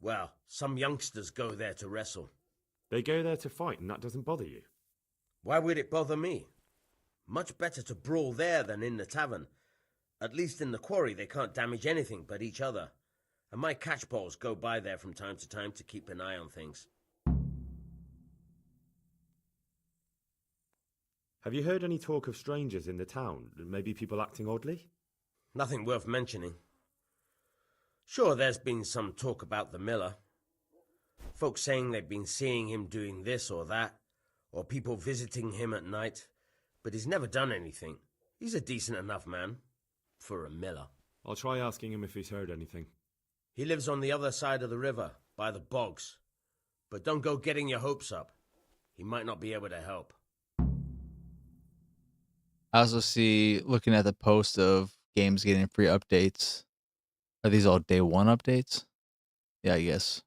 well, some youngsters go there to wrestle. They go there to fight and that doesn't bother you? Why would it bother me? Much better to brawl there than in the tavern. At least in the quarry they can't damage anything but each other. And my catchballs go by there from time to time to keep an eye on things. Have you heard any talk of strangers in the town? Maybe people acting oddly? Nothing worth mentioning. Sure, there's been some talk about the miller. Folks saying they've been seeing him doing this or that, or people visiting him at night, but he's never done anything. He's a decent enough man, for a miller. I'll try asking him if he's heard anything. He lives on the other side of the river, by the bogs. But don't go getting your hopes up. He might not be able to help. I also see, looking at the post of games getting free updates. Are these all day one updates? Yeah, I guess.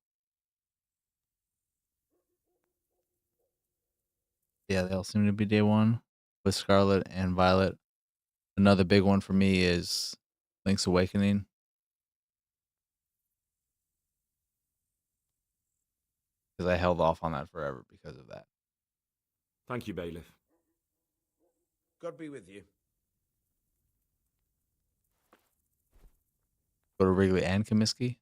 Yeah, they all seem to be day one with Scarlet and Violet. Another big one for me is Link's Awakening. Because I held off on that forever because of that. Thank you, Bailiff. God be with you. Go to Wrigley and Comiskey.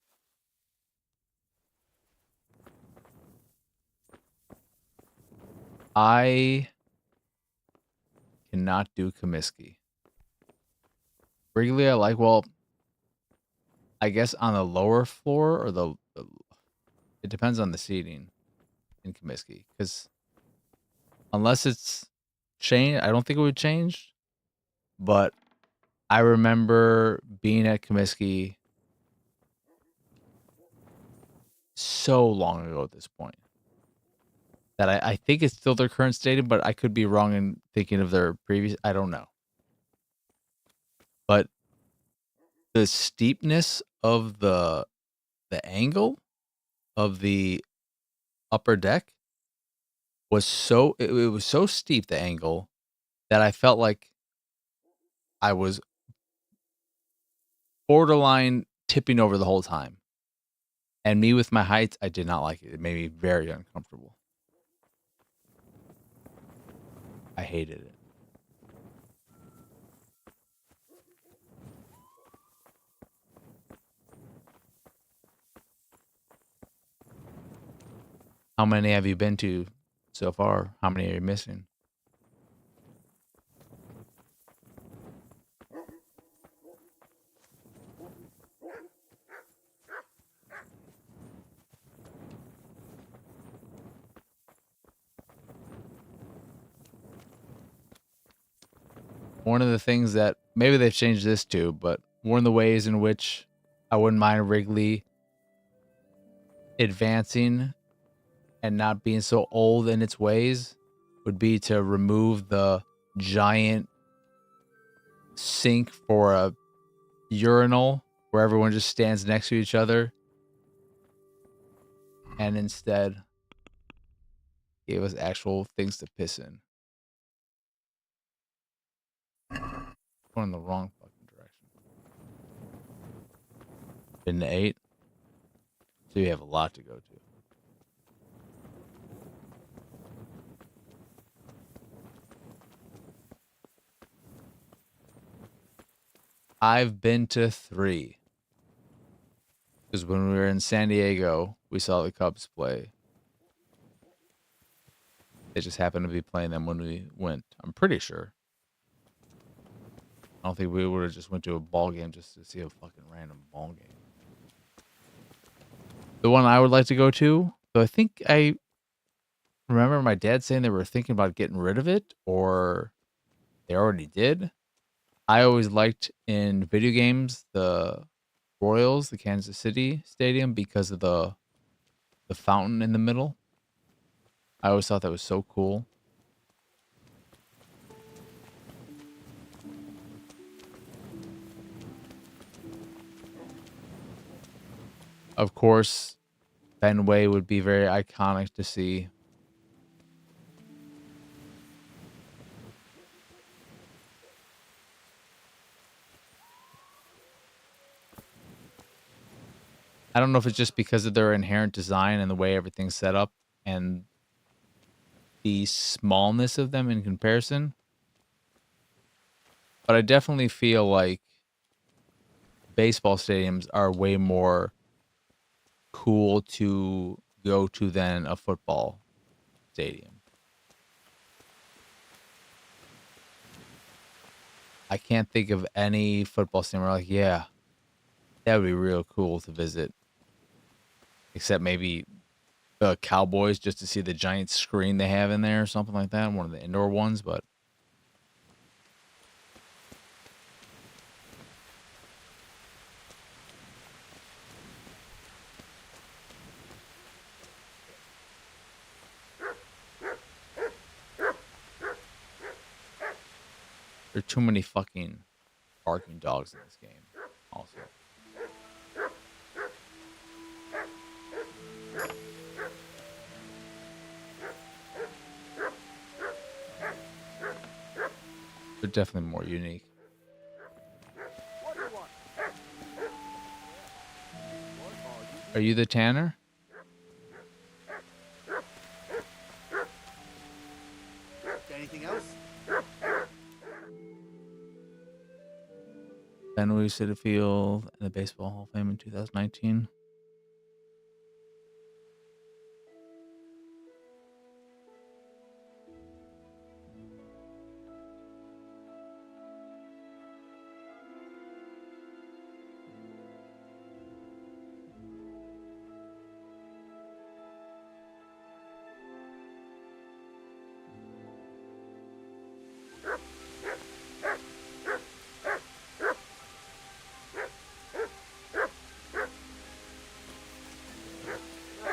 I cannot do Comiskey. Wrigley, I like. Well, I guess on the lower floor or it depends on the seating in Comiskey. Because unless it's changed, I don't think it would change. But I remember being at Comiskey so long ago at this point that I think it's still their current stadium, but I could be wrong in thinking of their previous. I don't know. But the steepness of the angle of the upper deck was it was so steep, the angle, that I felt like I was borderline tipping over the whole time. And me with my height, I did not like it. It made me very uncomfortable. I hated it. How many have you been to so far? How many are you missing? One of the things that maybe they've changed this too, but one of the ways in which I wouldn't mind Wrigley advancing and not being so old in its ways would be to remove the giant sink for a urinal where everyone just stands next to each other and instead gave us actual things to piss in. Going in the wrong fucking direction. Been to 8. So you have a lot to go to. I've been to 3. Because when we were in San Diego, we saw the Cubs play. They just happened to be playing them when we went. I'm pretty sure. I don't think we would have just went to a ball game just to see a fucking random ball game. The one I would like to go to, though I think I remember my dad saying they were thinking about getting rid of it, or they already did. I always liked in video games the Royals, the Kansas City Stadium, because of the fountain in the middle. I always thought that was so cool. Of course, Fenway would be very iconic to see. I don't know if it's just because of their inherent design and the way everything's set up and the smallness of them in comparison. But I definitely feel like baseball stadiums are way more cool to go to than a football stadium. I can't think of any football stadium where like, yeah, that would be real cool to visit. Except maybe the Cowboys, just to see the giant screen they have in there or something like that. One of the indoor ones, but there are too many fucking barking dogs in this game also. They're definitely more unique. Are you the tanner? Anything else? Fenway City Field and the Baseball Hall of Fame in 2019.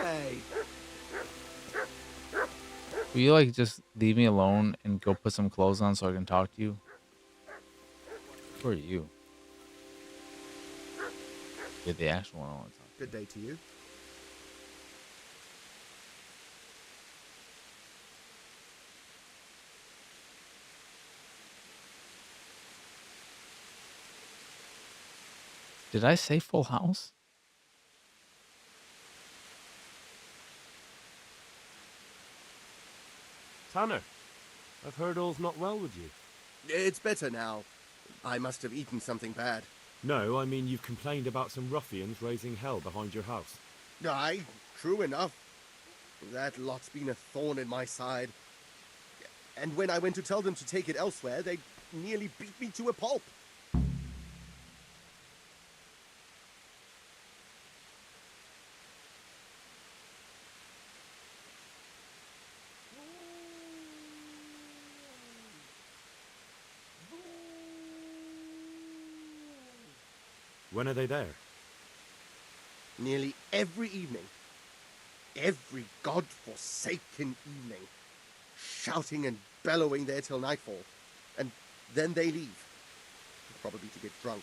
Hey. Will you like just leave me alone and go put some clothes on so I can talk to you? Who are you? You're the actual one I want to talk to. Good day to you. Did I say Full House? Tanner, I've heard all's not well with you. It's better now. I must have eaten something bad. No, I mean you've complained about some ruffians raising hell behind your house. Aye, true enough. That lot's been a thorn in my side. And when I went to tell them to take it elsewhere, they nearly beat me to a pulp. When are they there? Nearly every evening. Every god-forsaken evening. Shouting and bellowing there till nightfall. And then they leave. Probably to get drunk.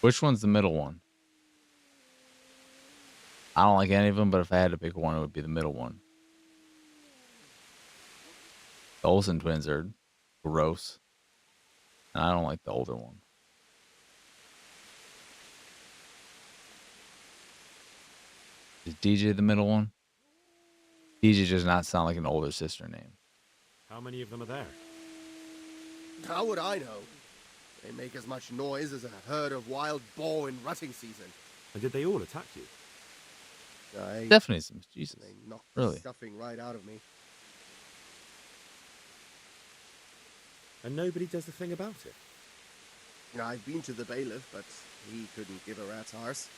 Which one's the middle one? I don't like any of them, but if I had to pick one, it would be the middle one. The Olsen twins are gross. And I don't like the older one. Is DJ the middle one? DJ does not sound like an older sister name. How many of them are there? How would I know? They make as much noise as a herd of wild boar in rutting season. And did they all attack you? Definitely some. Jesus. They knocked Really? the stuffing right out of me. And nobody does a thing about it? I've been to the bailiff, but he couldn't give a rat's arse.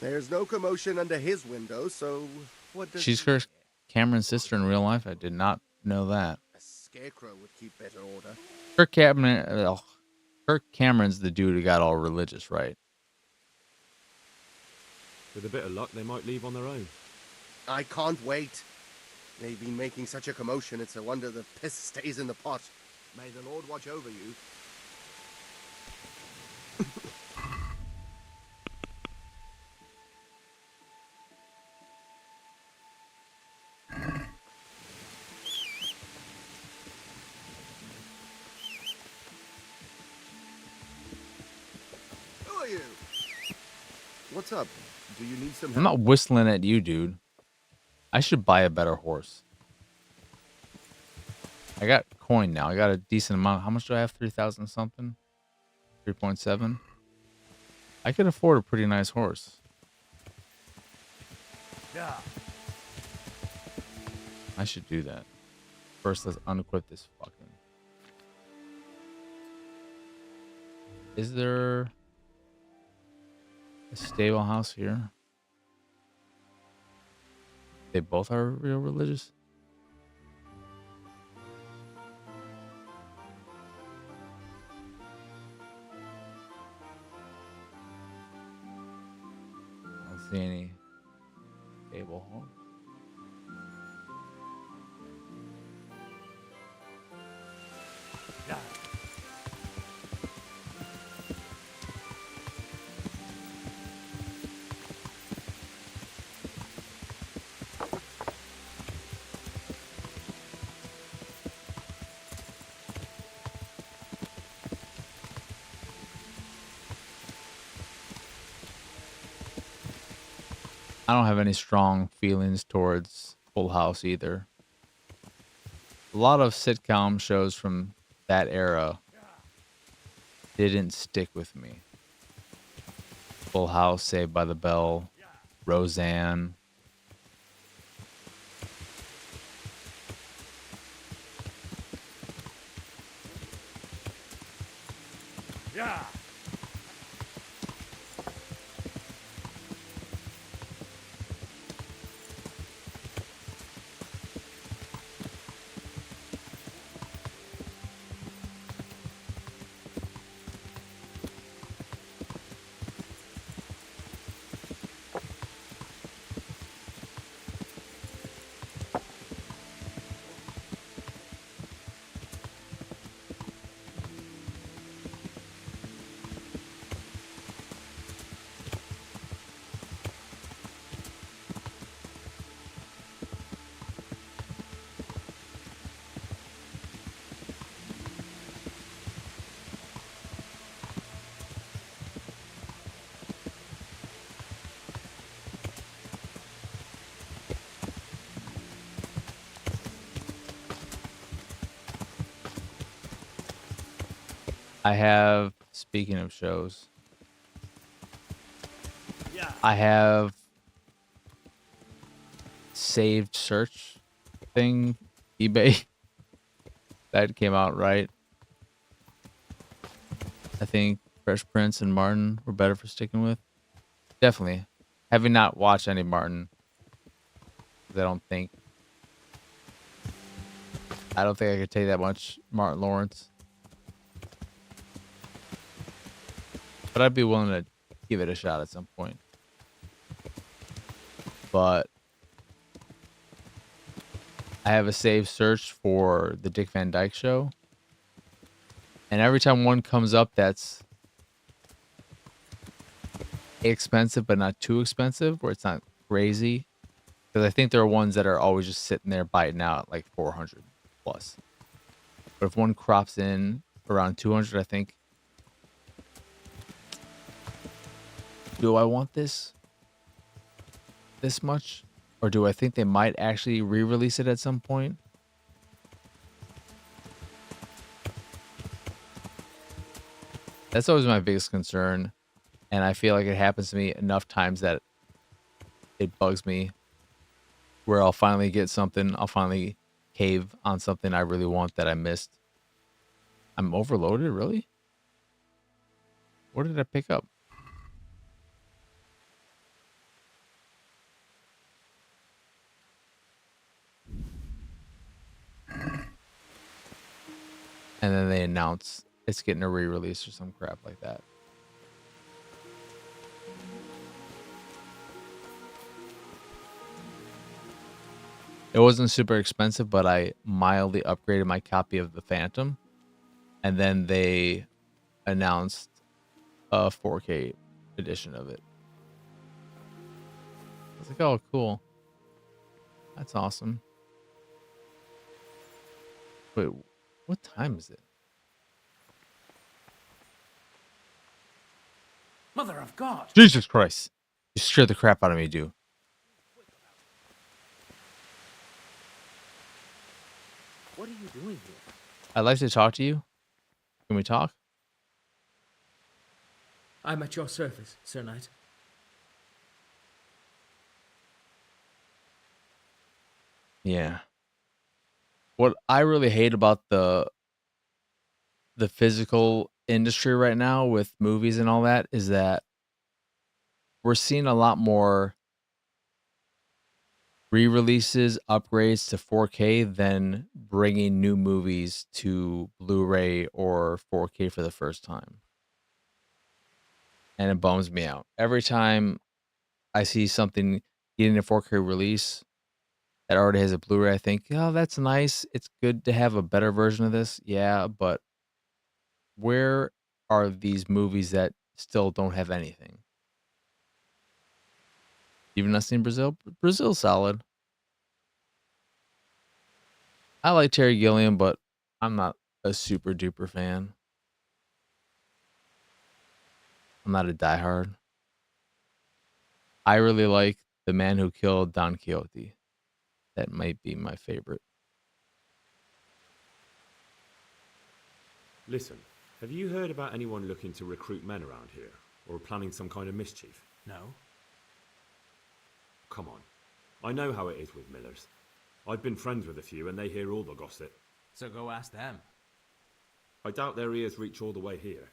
There's no commotion under his window, so what does... She's Kirk Cameron's sister in real life? I did not know that. A scarecrow would keep better order. Kirk Cameron's the dude who got all religious, right? With a bit of luck, they might leave on their own. I can't wait. They've been making such a commotion, it's a wonder the piss stays in the pot. May the Lord watch over you. Who are you? What's up? Do you need some help? I'm not whistling at you, dude. I should buy a better horse. I got coin now. I got a decent amount. How much do I have? 3,000 something? 3.7? I could afford a pretty nice horse. Yeah. I should do that. First, let's unequip this fucking... Is there a stable house here? They both are real religious? I don't see any stable homes. Yeah. I don't have any strong feelings towards Full House either. A lot of sitcom shows from that era didn't stick with me. Full House, Saved by the Bell, Roseanne. Yeah. I have, speaking of shows, I have saved search thing, eBay, that came out right. I think Fresh Prince and Martin were better for sticking with. Definitely. Having not watched any Martin, 'cause I don't think I could take that much Martin Lawrence. But I'd be willing to give it a shot at some point. But I have a saved search for the Dick Van Dyke Show. And every time one comes up that's expensive but not too expensive, where it's not crazy, because I think there are ones that are always just sitting there biting out like 400 plus. But if one crops in around 200, I think, do I want this much? Or do I think they might actually re-release it at some point? That's always my biggest concern. And I feel like it happens to me enough times that it bugs me, where I'll finally get something. I'll finally cave on something I really want that I missed. I'm overloaded, really? What did I pick up? And then they announce it's getting a re-release or some crap like that. It wasn't super expensive, but I mildly upgraded my copy of The Phantom. And then they announced a 4K edition of it. I was like, oh, cool. That's awesome. Wait, what time is it? Mother of God! Jesus Christ. You scared the crap out of me, dude. What are you doing here? I'd like to talk to you. Can we talk? I'm at your service, Sir Knight. Yeah. What I really hate about the physical industry right now with movies and all that is that we're seeing a lot more re-releases, upgrades to 4K than bringing new movies to Blu-ray or 4K for the first time. And it bums me out. Every time I see something getting a 4K release that already has a Blu-ray, I think, oh, that's nice. It's good to have a better version of this. Yeah, but where are these movies that still don't have anything? Even not seen Brazil? Brazil's solid. I like Terry Gilliam, but I'm not a super duper fan. I'm not a diehard. I really like The Man Who Killed Don Quixote. That might be my favorite. Listen, Have you heard about anyone looking to recruit men around here? Or planning some kind of mischief? No. Come on. I know how it is with millers. I've been friends with a few and they hear all the gossip. So go ask them. I doubt their ears reach all the way here.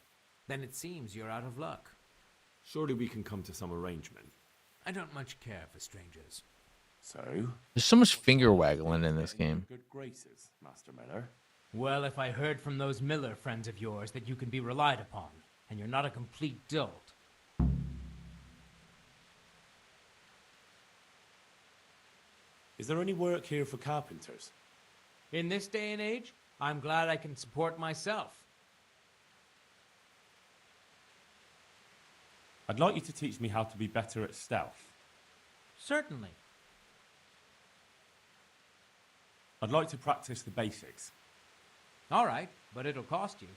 Then it seems you're out of luck. Surely we can come to some arrangement. I don't much care for strangers. So? There's so much finger waggling in this game. Good graces, Master Miller. Well, if I heard from those Miller friends of yours that you can be relied upon, and you're not a complete dolt. Is there any work here for carpenters? In this day and age, I'm glad I can support myself. I'd like you to teach me how to be better at stealth. Certainly. I'd like to practice the basics. All right, but it'll cost you.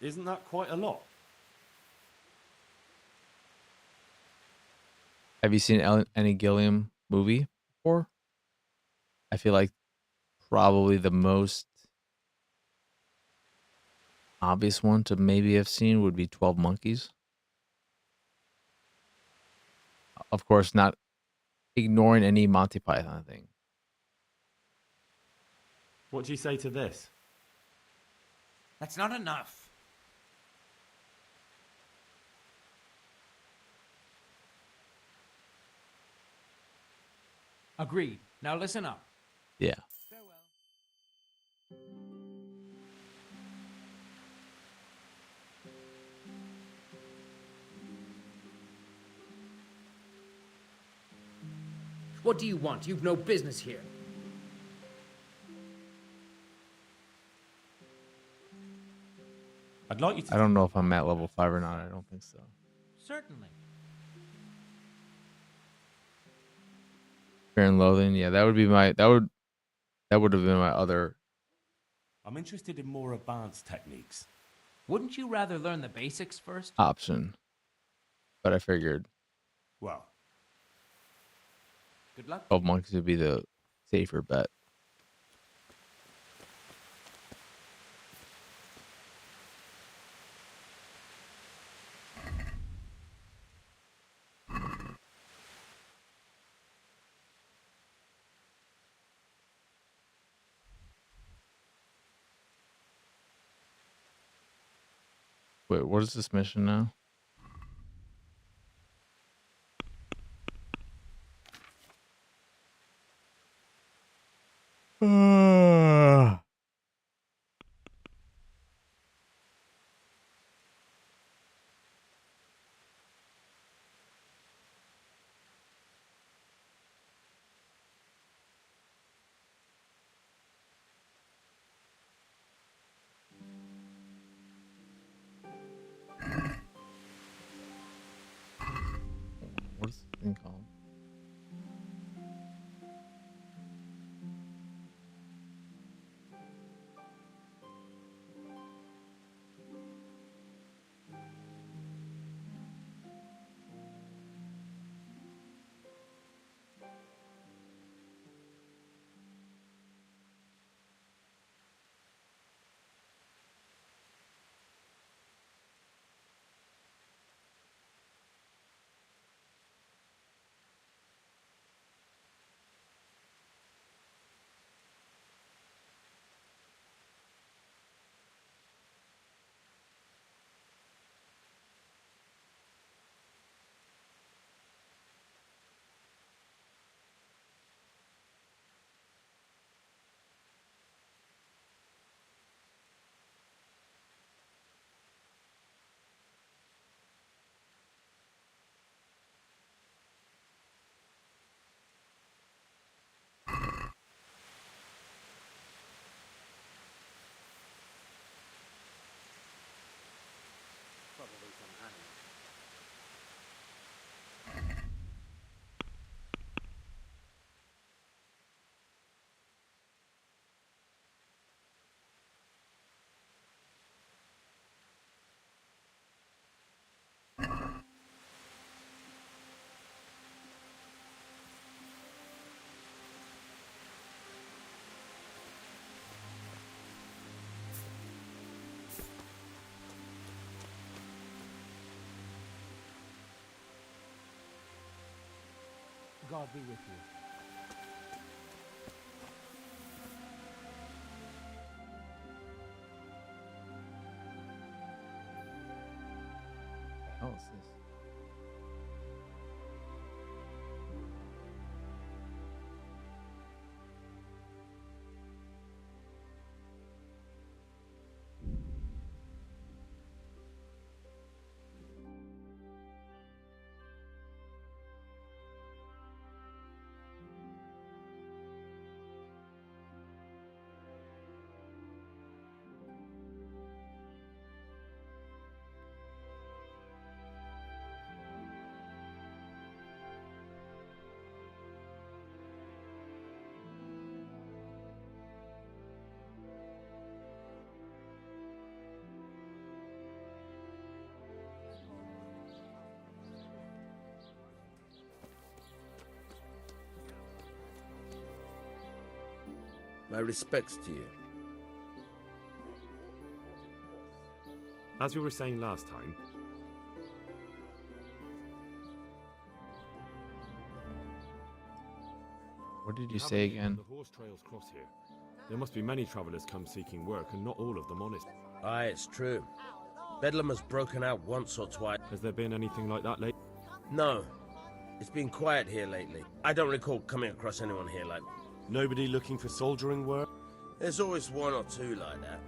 Isn't that quite a lot? Have you seen any Gilliam movie before? I feel like probably the most obvious one to maybe have seen would be 12 Monkeys. Of course, not ignoring any Monty Python thing. What do you say to this? That's not enough. Agreed. Now listen up. Yeah. What do you want? You've no business here. I'd like you to... I don't know if I'm at level 5 or not. I don't think so. Certainly. Fear and Loathing. Yeah, that would be my that would have been my other I'm interested in more advanced techniques. Wouldn't you rather learn the basics first? option. But I figured Well, Good luck. 12 Monkeys would be the safer bet. Wait, what is this mission now? What is this thing called? God be with you. What the hell is this? My respects to you. As we were saying last time, What did you we say haven't again? The horse trails cross here. There must be many travelers come seeking work, and not all of them honest. Aye, it's true. Bedlam has broken out once or twice. Has there been anything like that lately? No. It's been quiet here lately. I don't recall coming across anyone here like... Nobody looking for soldiering work? There's always one or two like that.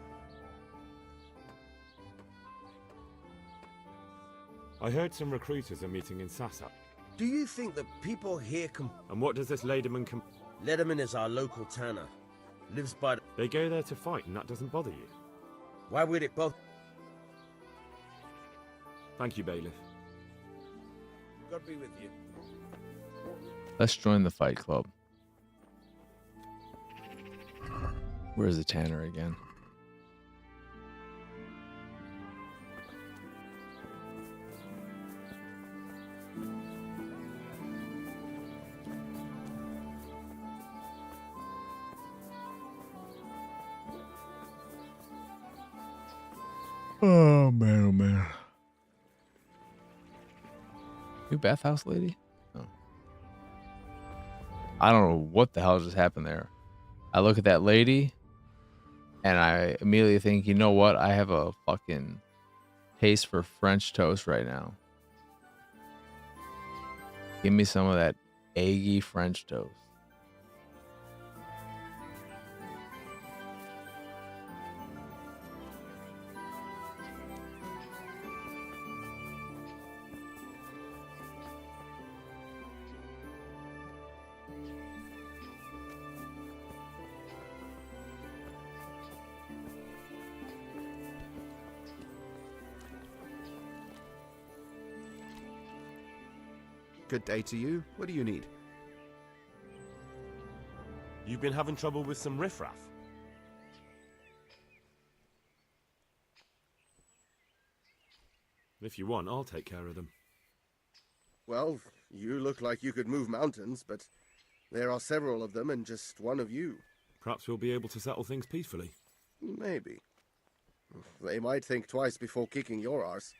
I heard some recruiters are meeting in Sassa. Do you think that people here can... And what does this Lederman Lederman is our local tanner. Lives by... They go there to fight and that doesn't bother you? Why would it both... Thank you, Bailiff. God be with you. Let's join the fight club. Where's the tanner again? Oh man, oh man. New bathhouse lady? Oh. I don't know what the hell just happened there. I look at that lady and I immediately think, you know what? I have a fucking taste for French toast right now. Give me some of that eggy French toast. Good day to you. What do you need? You've been having trouble with some riffraff? If you want, I'll take care of them. Well, you look like you could move mountains, but there are several of them and just one of you. Perhaps we'll be able to settle things peacefully. Maybe. They might think twice before kicking your arse.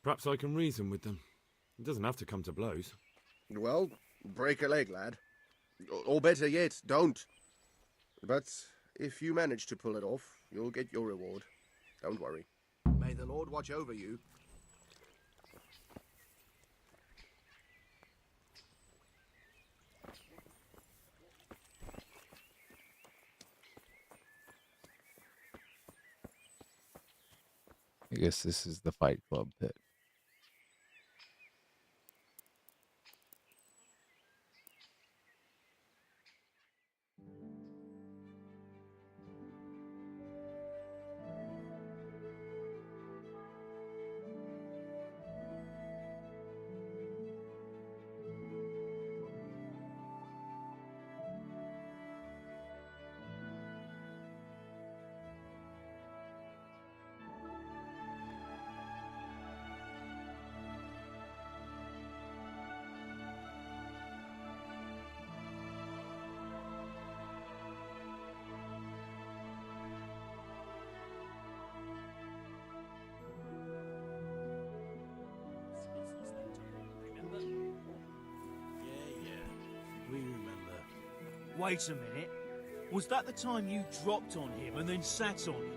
Perhaps I can reason with them. It doesn't have to come to blows. Well, break a leg, lad. Or better yet, don't. But if you manage to pull it off, you'll get your reward. Don't worry. May the Lord watch over you. I guess this is the fight club pit. Wait a minute. Was that the time you dropped on him and then sat on him?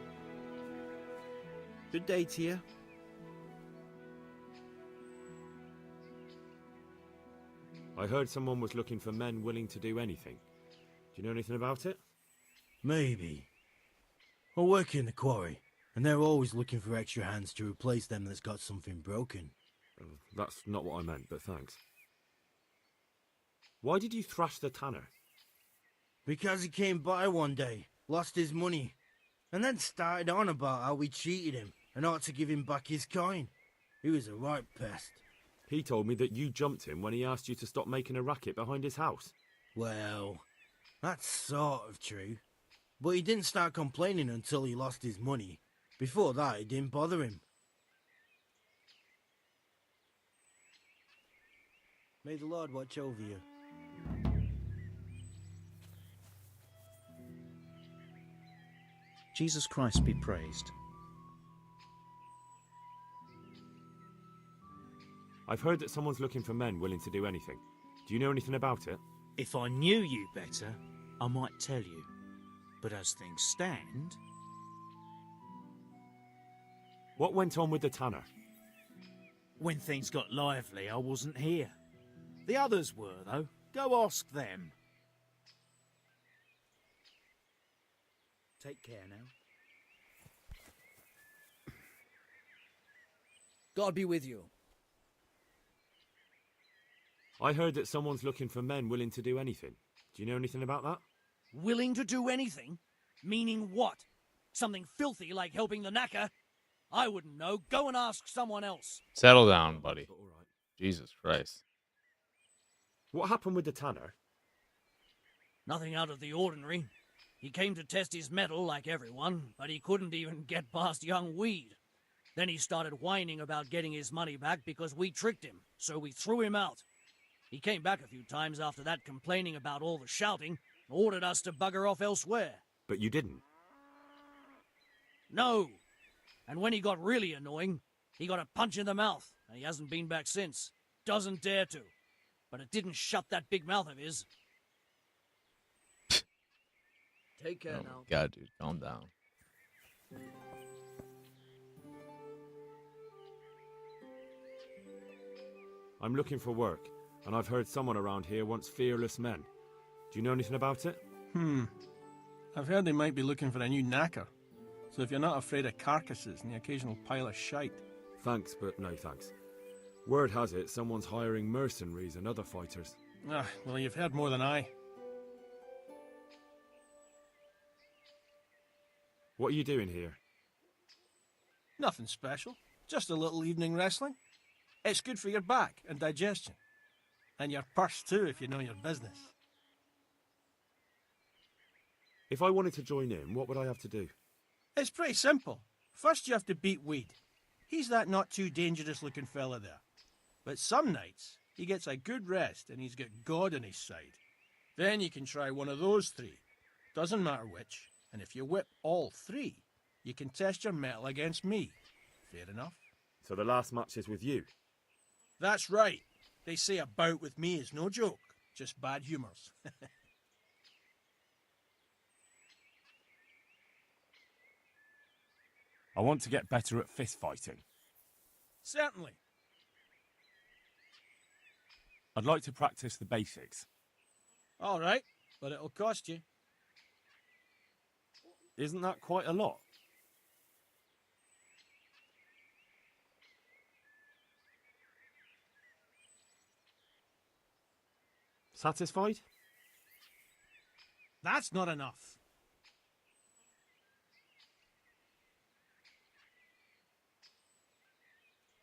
Good day to you. I heard someone was looking for men willing to do anything. Do you know anything about it? Maybe. I work in the quarry, and they're always looking for extra hands to replace them that's got something broken. That's not what I meant, but thanks. Why did you thrash the tanner? Because he came by one day, lost his money, and then started on about how we cheated him and ought to give him back his coin. He was a right pest. He told me that you jumped him when he asked you to stop making a racket behind his house. Well, that's sort of true. But he didn't start complaining until he lost his money. Before that, it didn't bother him. May the Lord watch over you. Jesus Christ be praised. I've heard that someone's looking for men willing to do anything. Do you know anything about it? If I knew you better, I might tell you. But as things stand... What went on with the tanner? When things got lively, I wasn't here. The others were, though. Go ask them. Take care now. God be with you. I heard that someone's looking for men willing to do anything. Do you know anything about that? Willing to do anything? Meaning what? Something filthy like helping the knacker? I wouldn't know. Go and ask someone else. Settle down, buddy. Jesus Christ. What happened with the tanner? Nothing out of the ordinary. He came to test his mettle like everyone, but he couldn't even get past young Weed. Then he started whining about getting his money back because we tricked him, so we threw him out. He came back a few times after that, complaining about all the shouting, ordered us to bugger off elsewhere. But you didn't. No. And when he got really annoying, he got a punch in the mouth, and he hasn't been back since. Doesn't dare to. But it didn't shut that big mouth of his. Take care Oh now. my God, dude, calm down. I'm looking for work, and I've heard someone around here wants fearless men. Do you know anything about it? I've heard they might be looking for a new knacker. So if you're not afraid of carcasses and the occasional pile of shite... Thanks, but no thanks. Word has it someone's hiring mercenaries and other fighters. Ah, well, you've heard more than I. What are you doing here? Nothing special. Just a little evening wrestling. It's good for your back and digestion. And your purse too, if you know your business. If I wanted to join in, what would I have to do? It's pretty simple. First you have to beat Weed. He's that not too dangerous looking fella there. But some nights, he gets a good rest and he's got God on his side. Then you can try one of those three. Doesn't matter which. And if you whip all three, you can test your mettle against me. Fair enough? So the last match is with you? That's right. They say a bout with me is no joke. Just bad humours. I want to get better at fist fighting. Certainly. I'd like to practice the basics. All right, but it'll cost you. Isn't that quite a lot? Satisfied? That's not enough.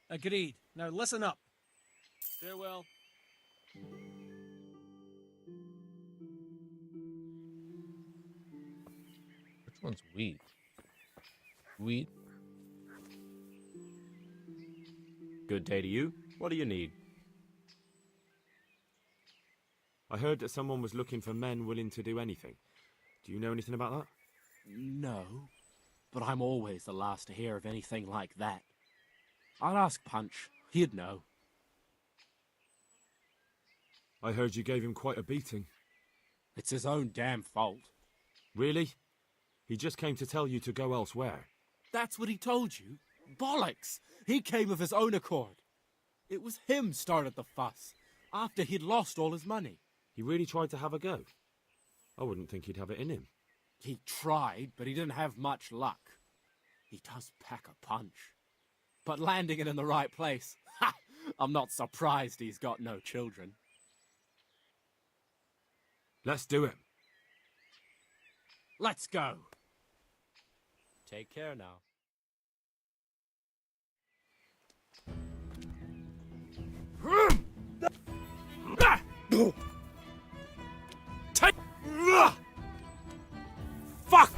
Agreed. Now listen up. Farewell. Which one's Weed? Weed? Good day to you. What do you need? I heard that someone was looking for men willing to do anything. Do you know anything about that? No, but I'm always the last to hear of anything like that. I'll ask Punch. He'd know. I heard you gave him quite a beating. It's his own damn fault. Really? He just came to tell you to go elsewhere. That's what he told you? Bollocks! He came of his own accord. It was him started the fuss, after he'd lost all his money. He really tried to have a go. I wouldn't think he'd have it in him. He tried, but he didn't have much luck. He does pack a punch. But landing it in the right place, ha! I'm not surprised he's got no children. Let's do it. Let's go. Take care now. Take. Fuck.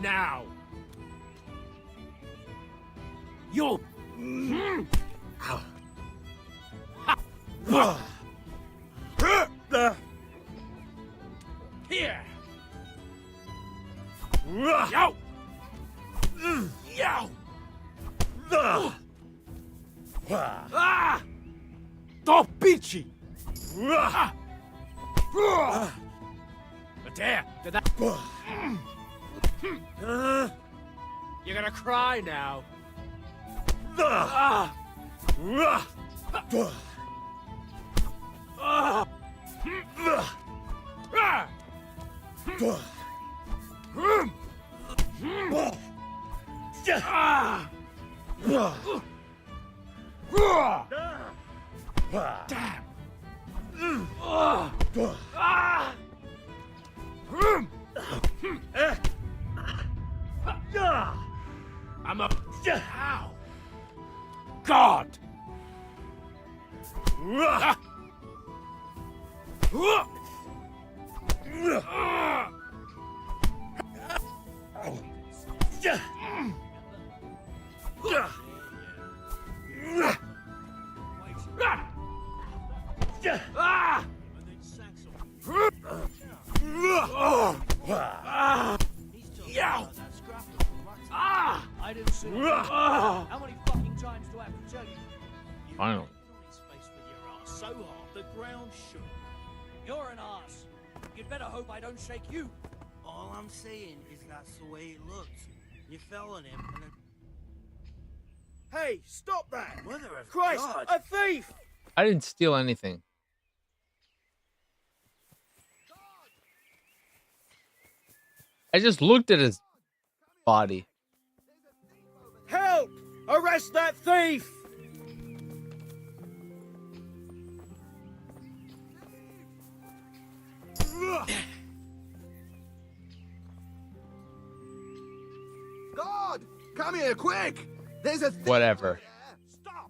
Now. You. Here. Yo. Yo. Torpici. There. Did that? You're gonna cry now. Damn. I'm a... Ow. God. I didn't see it. How many fucking times do I have to tell you? Finally. His face with your ass so hard the ground shook. You're an ass. You'd better hope I don't shake you. All I'm saying is that's the way it looks. You fell on him and then... Hey, stop that! Mother of Christ, God! a thief! I didn't steal anything. I just looked at his body. Help! Arrest that thief! God! Come here, quick! There's a thief. Whatever.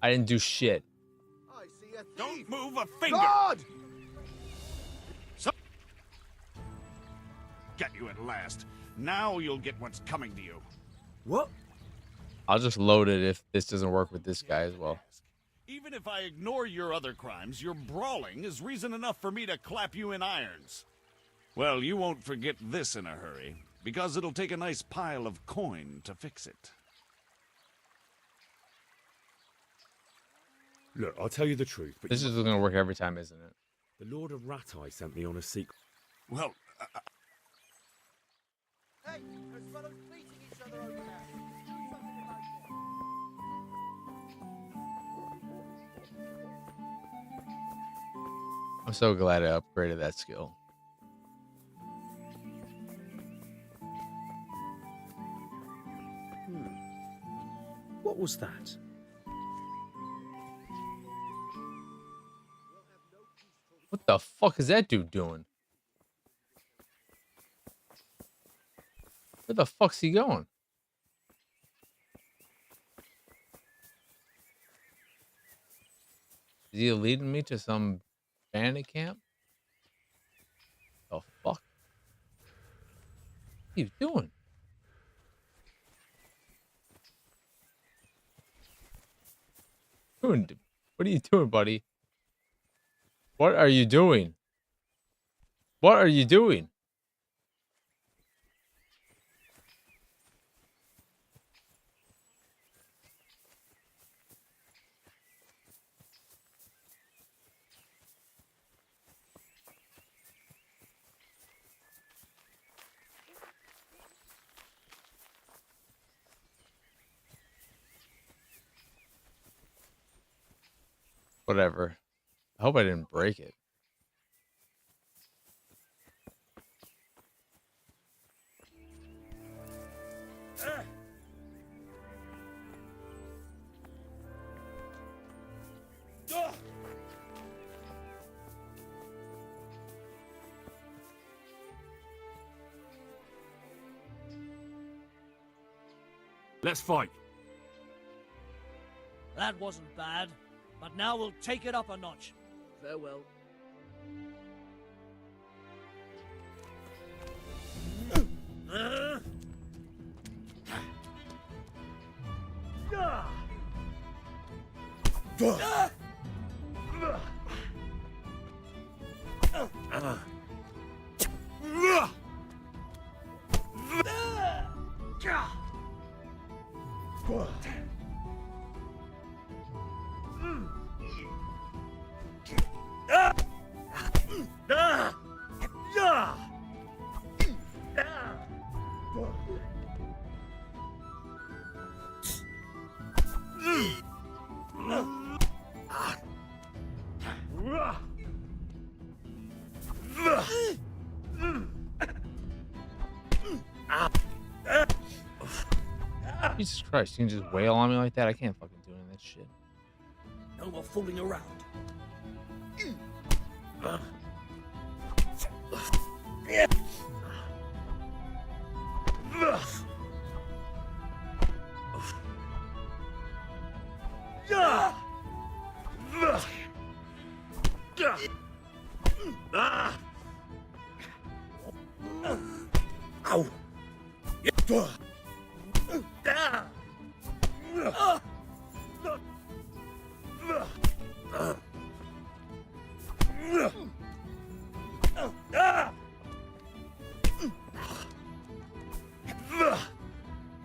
I didn't do shit. I see a thief. Don't move a finger! God! Get you at last. Now you'll get what's coming to you. What? I'll just load it if this doesn't work with this guy as well. Even if I ignore your other crimes, your brawling is reason enough for me to clap you in irons. Well, you won't forget this in a hurry, because it'll take a nice pile of coin to fix it. Look, I'll tell you the truth, but This is going to work every time, isn't it? the Lord of Ratai sent me on a secret. Well, Hey, there's fellows beating each other over there. Do something about it. I'm so glad I upgraded that skill. What was that? What the fuck is that dude doing? Where the fuck's he going? Is he leading me to some bandit camp? The fuck? What are you doing? What are you doing, buddy? What are you doing? What are you doing? Whatever. I hope I didn't break it. Let's fight. That wasn't bad, but now we'll take it up a notch. Farewell. Jesus Christ, you can just wail on me like that? I can't fucking do any of that shit. No more fooling around. Ow!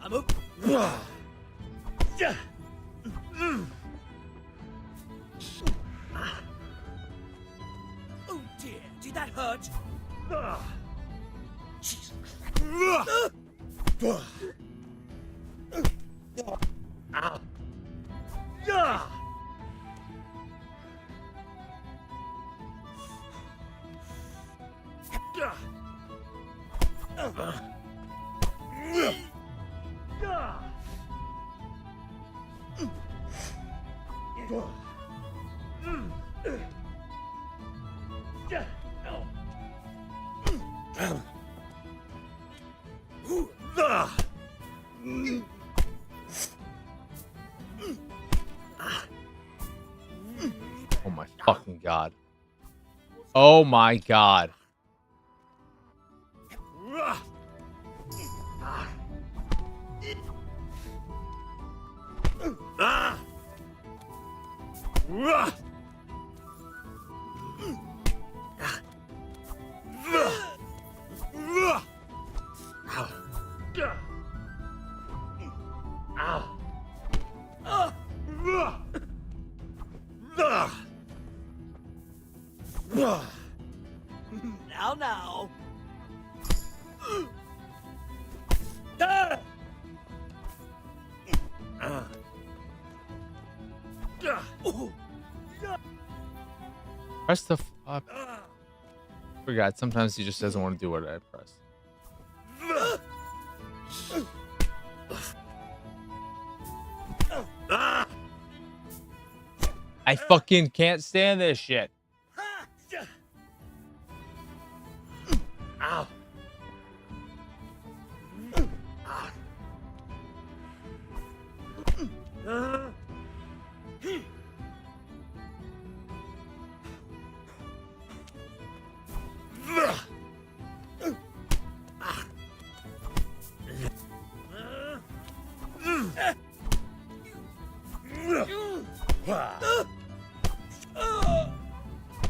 I'm up. Oh dear, did that hurt? Jesus. Oh my fucking god. Oh my god. Now. Press the fuck. Forgot. Sometimes he just doesn't want to do what I press. I fucking can't stand this shit. Ow!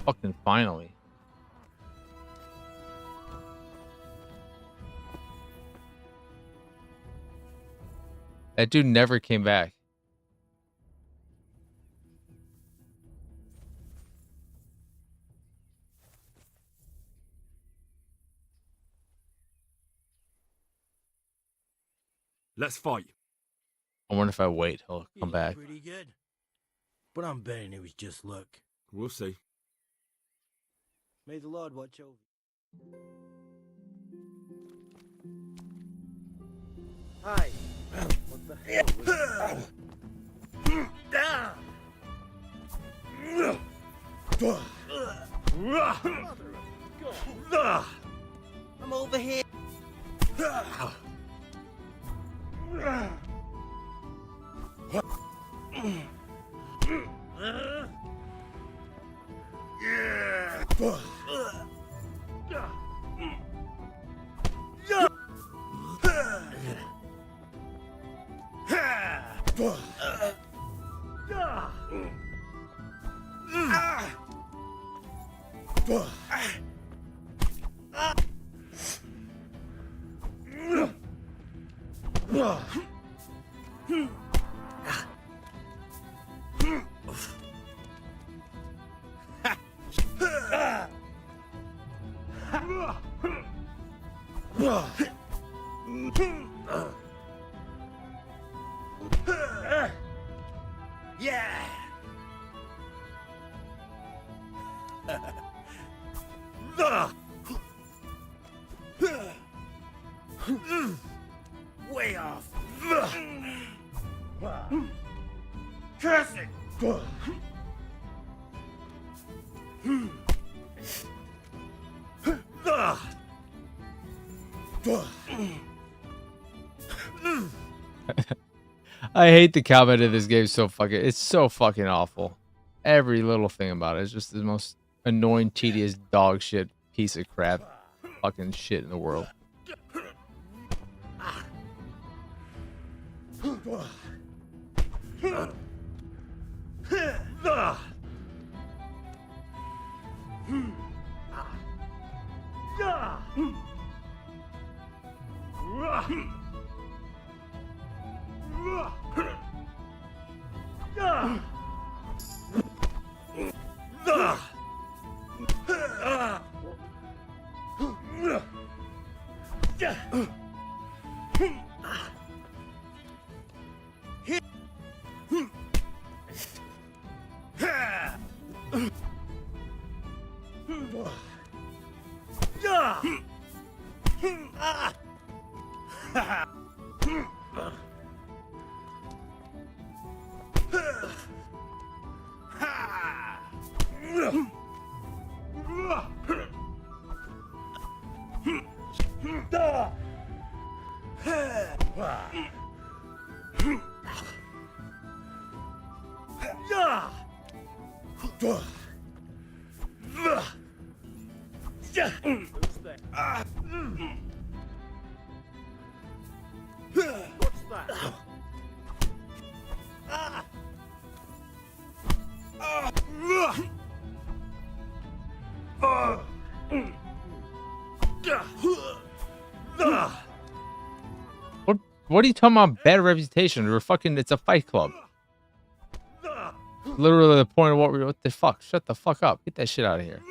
Fucking finally. That dude never came back. Let's fight. I wonder if I wait, he'll come back. Pretty good. but I'm betting it was just luck. We'll see. May the Lord watch over you. Hi. What the hell was I'm over here. Yeah. Way off. Curse it. I hate the combat in this game so fucking. It's so fucking awful. Every little thing about it is just the most annoying, tedious dog shit piece of crap, fucking shit in the world. What's that? What are you talking about? Bad reputation? We're fucking. It's a fight club. Literally the point of what we're. What the fuck? Shut the fuck up. Get that shit out of here.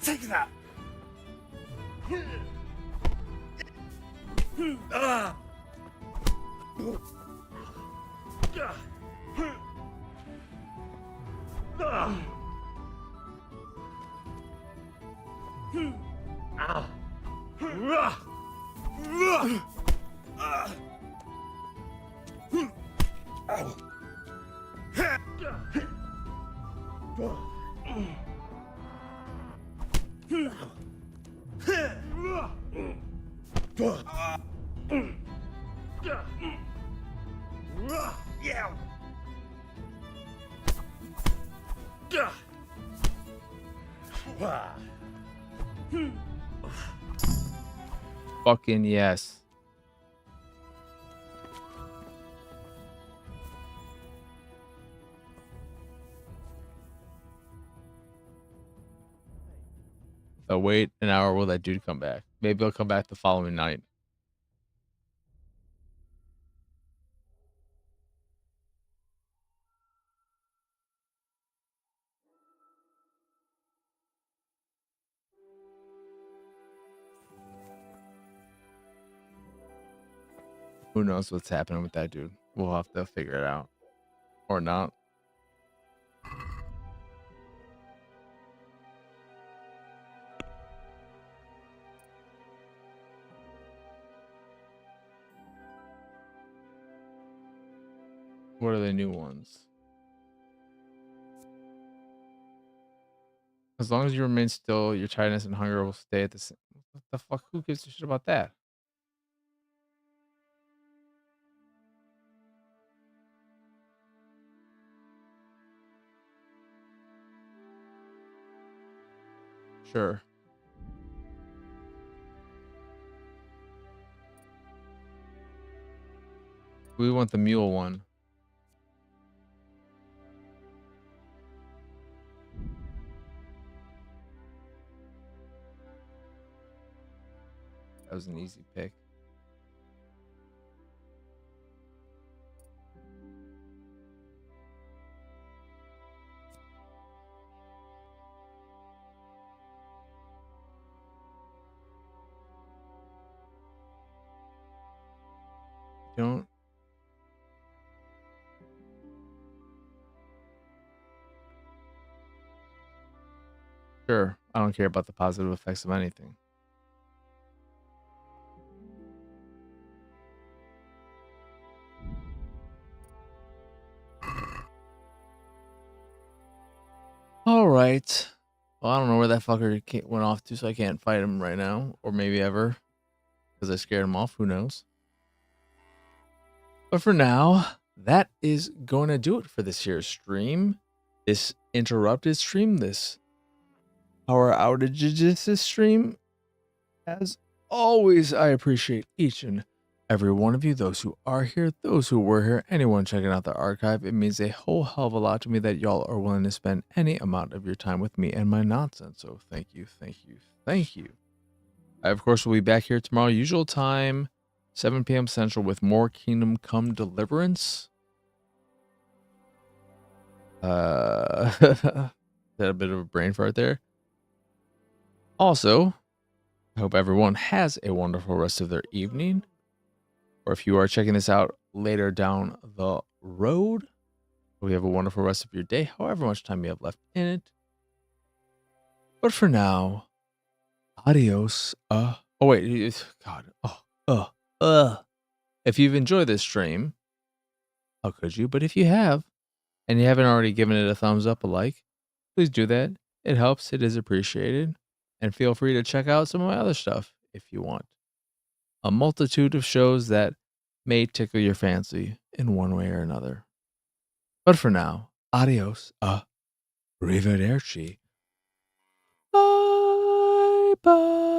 Take that. Fucking yes. So wait an hour. Will that dude come back? Maybe he'll come back the following night. Who knows what's happening with that dude? We'll have to figure it out. Or not. What are the new ones? As long as you remain still, your tiredness and hunger will stay at the same. What the fuck? Who gives a shit about that? Sure. We want the mule one. That was an easy pick. Don't. Sure. I don't care about the positive effects of anything. All right. Well, I don't know where that fucker went off to, so I can't fight him right now, or maybe ever, because I scared him off. Who knows? But for now, that is going to do it for this here stream. This interrupted stream, this power outages stream. As always, I appreciate each and every one of you, those who are here, those who were here, anyone checking out the archive. It means a whole hell of a lot to me that y'all are willing to spend any amount of your time with me and my nonsense. So thank you, thank you, thank you. I, of course, will be back here tomorrow, usual time, 7 p.m. Central, with more Kingdom Come Deliverance. Is that a bit of a brain fart there? Also, I hope everyone has a wonderful rest of their evening. Or if you are checking this out later down the road, we have a wonderful rest of your day, however much time you have left in it. But for now, adios. Oh wait, God. If you've enjoyed this stream, how could you? But if you have, and you haven't already given it a thumbs up, a like, please do that. It helps. It is appreciated. And feel free to check out some of my other stuff if you want. A multitude of shows that may tickle your fancy in one way or another. But for now, adios. Arrivederci. Bye bye.